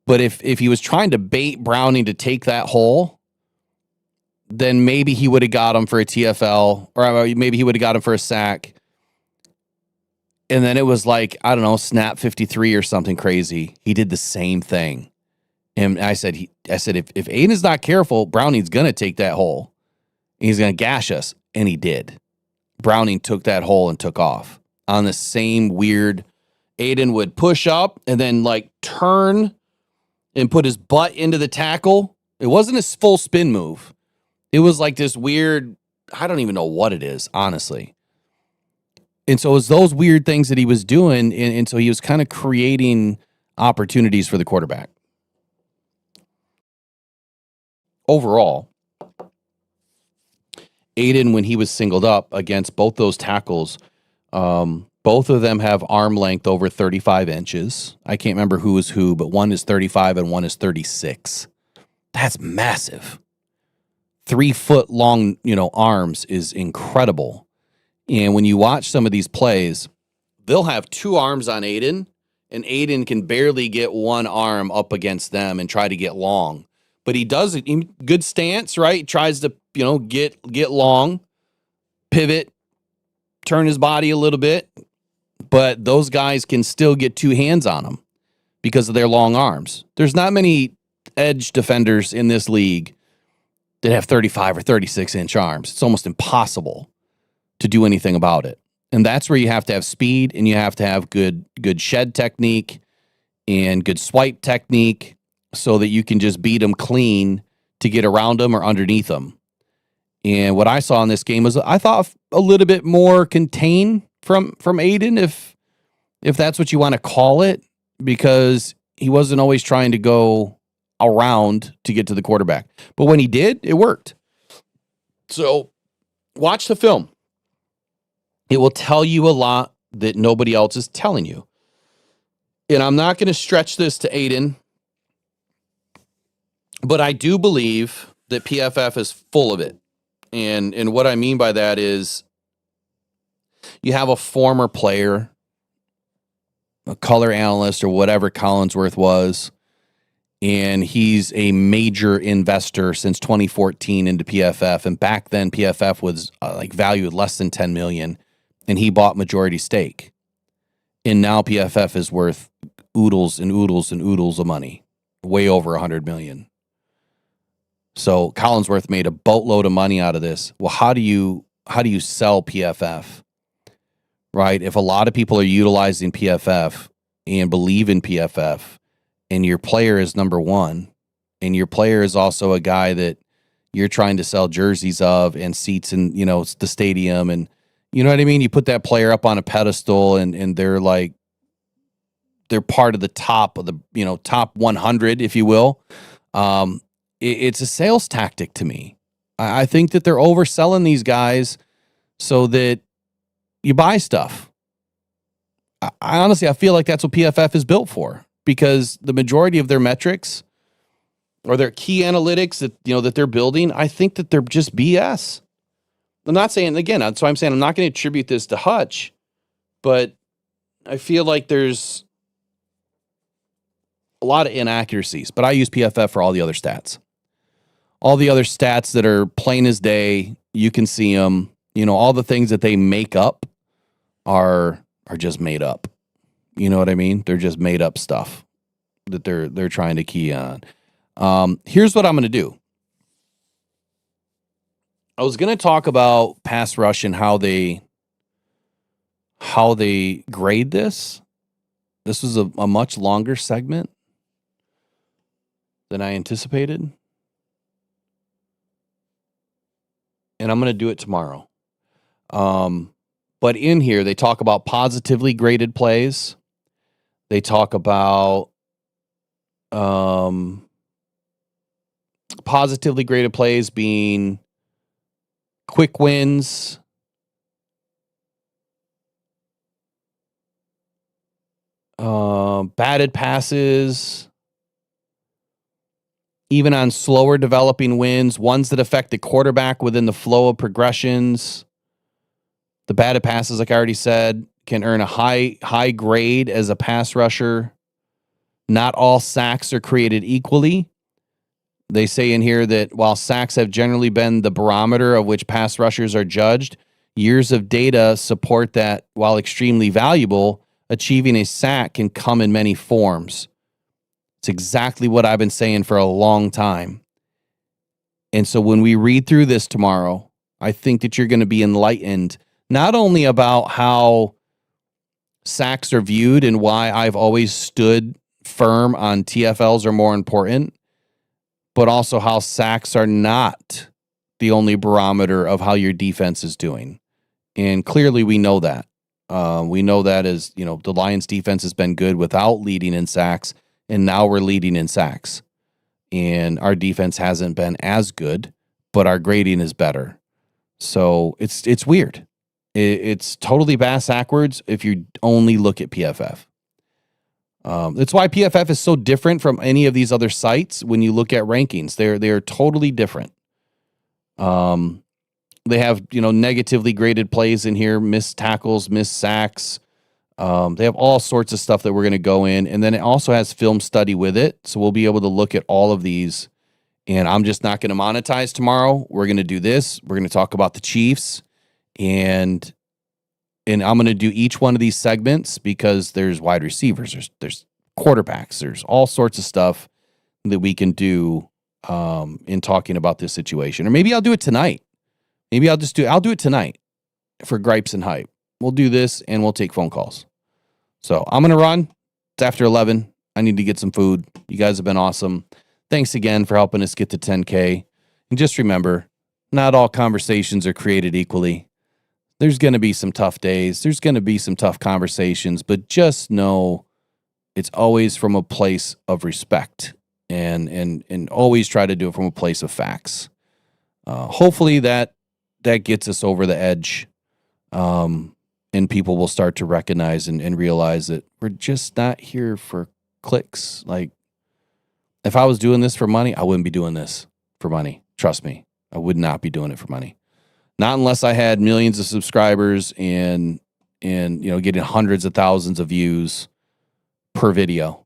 but if he was trying to bait Browning to take that hole, then maybe he would have got him for a TFL or maybe he would have got him for a sack. And then it was like, I don't know, snap 53 or something crazy. He did the same thing. And I said, if Aiden's not careful, Browning's going to take that hole. He's going to gash us. And he did. Browning took that hole and took off on the same weird. Aiden would push up and then like turn and put his butt into the tackle. It wasn't a full spin move. It was like this weird, I don't even know what it is, honestly. And so it was those weird things that he was doing. And so he was kind of creating opportunities for the quarterback. Overall, Aiden, when he was singled up against both those tackles, both of them have arm length over 35 inches. I can't remember who is who, but one is 35 and one is 36. That's massive. 3-foot long, arms is incredible. And when you watch some of these plays, they'll have 2 arms on Aiden, and Aiden can barely get 1 arm up against them and try to get long. But he does it in good stance, right? Tries to, get long, pivot, turn his body a little bit. But those guys can still get 2 hands on them because of their long arms. There's not many edge defenders in this league that have 35 or 36-inch arms. It's almost impossible to do anything about it. And that's where you have to have speed, and you have to have good shed technique and good swipe technique so that you can just beat them clean to get around them or underneath them. And what I saw in this game was, I thought, a little bit more contained from Aiden, if that's what you want to call it, because he wasn't always trying to go around to get to the quarterback. But when he did, it worked. So watch the film. It will tell you a lot that nobody else is telling you. And I'm not going to stretch this to Aiden, but I do believe that PFF is full of it. And what I mean by that is, you have a former player, a color analyst or whatever Collinsworth was, and he's a major investor since 2014 into PFF. And back then PFF was valued less than 10 million, and he bought majority stake. And now PFF is worth oodles and oodles and oodles of money, way over 100 million. So Collinsworth made a boatload of money out of this. Well, how do you sell PFF? Right? If a lot of people are utilizing PFF and believe in PFF, and your player is number one, and your player is also a guy that you're trying to sell jerseys of and seats in, the stadium, and you know what I mean? You put that player up on a pedestal, and they're part of the top of the, top 100, if you will. It's a sales tactic to me. I think that they're overselling these guys so that you buy stuff. I honestly feel like that's what PFF is built for, because the majority of their metrics or their key analytics that they're building, I think that they're just BS. I'm not saying, again, that's why I'm saying I'm not going to attribute this to Hutch, but I feel like there's a lot of inaccuracies. But I use PFF for all the other stats. All the other stats that are plain as day, you can see them. All the things that they make up are just made up. You know what I mean? They're just made up stuff that they're trying to key on. Here's what I'm going to do. I was going to talk about pass rush and how they grade this. This was a much longer segment than I anticipated. And I'm going to do it tomorrow. But in here, they talk about positively graded plays. They talk about positively graded plays being quick wins, batted passes, even on slower developing wins, ones that affect the quarterback within the flow of progressions. The batted passes, like I already said, can earn a high grade as a pass rusher. Not all sacks are created equally. They say in here that while sacks have generally been the barometer of which pass rushers are judged, years of data support that while extremely valuable, achieving a sack can come in many forms. It's exactly what I've been saying for a long time. And so when we read through this tomorrow, I think that you're going to be enlightened not only about how sacks are viewed and why I've always stood firm on TFLs are more important, but also how sacks are not the only barometer of how your defense is doing. And clearly we know that. We know that as, the Lions defense has been good without leading in sacks, and now we're leading in sacks. And our defense hasn't been as good, but our grading is better. So it's weird. It's totally backwards if you only look at PFF. That's why PFF is so different from any of these other sites when you look at rankings. They're totally different. They have, negatively graded plays in here, missed tackles, missed sacks. They have all sorts of stuff that we're going to go in. And then it also has film study with it. So we'll be able to look at all of these. And I'm just not going to monetize tomorrow. We're going to do this. We're going to talk about the Chiefs. And I'm going to do each one of these segments because there's wide receivers, there's quarterbacks, there's all sorts of stuff that we can do in talking about this situation. Or maybe I'll do it tonight. Maybe I'll do it tonight for gripes and hype. We'll do this and we'll take phone calls. So I'm going to run. It's after 11. I need to get some food. You guys have been awesome. Thanks again for helping us get to 10K. And just remember, not all conversations are created equally. There's going to be some tough days. There's going to be some tough conversations, but just know it's always from a place of respect and always try to do it from a place of facts. Hopefully that gets us over the edge. And people will start to recognize and realize that we're just not here for clicks. Like, if I was doing this for money, I wouldn't be doing this for money. Trust me, I would not be doing it for money. Not unless I had millions of subscribers and getting hundreds of thousands of views per video,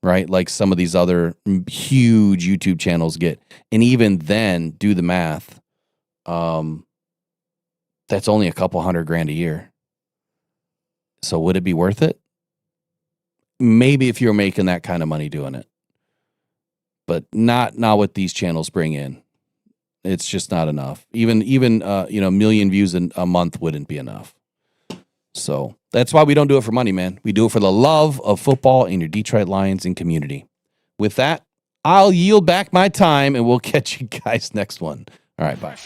right? Like some of these other huge YouTube channels get. And even then, do the math. That's only a couple $100,000 a year. So would it be worth it? Maybe if you're making that kind of money doing it. But not what these channels bring in. It's just not enough. Even a million views a month wouldn't be enough. So that's why we don't do it for money, man. We do it for the love of football and your Detroit Lions and community. With that, I'll yield back my time and we'll catch you guys next one. All right, bye.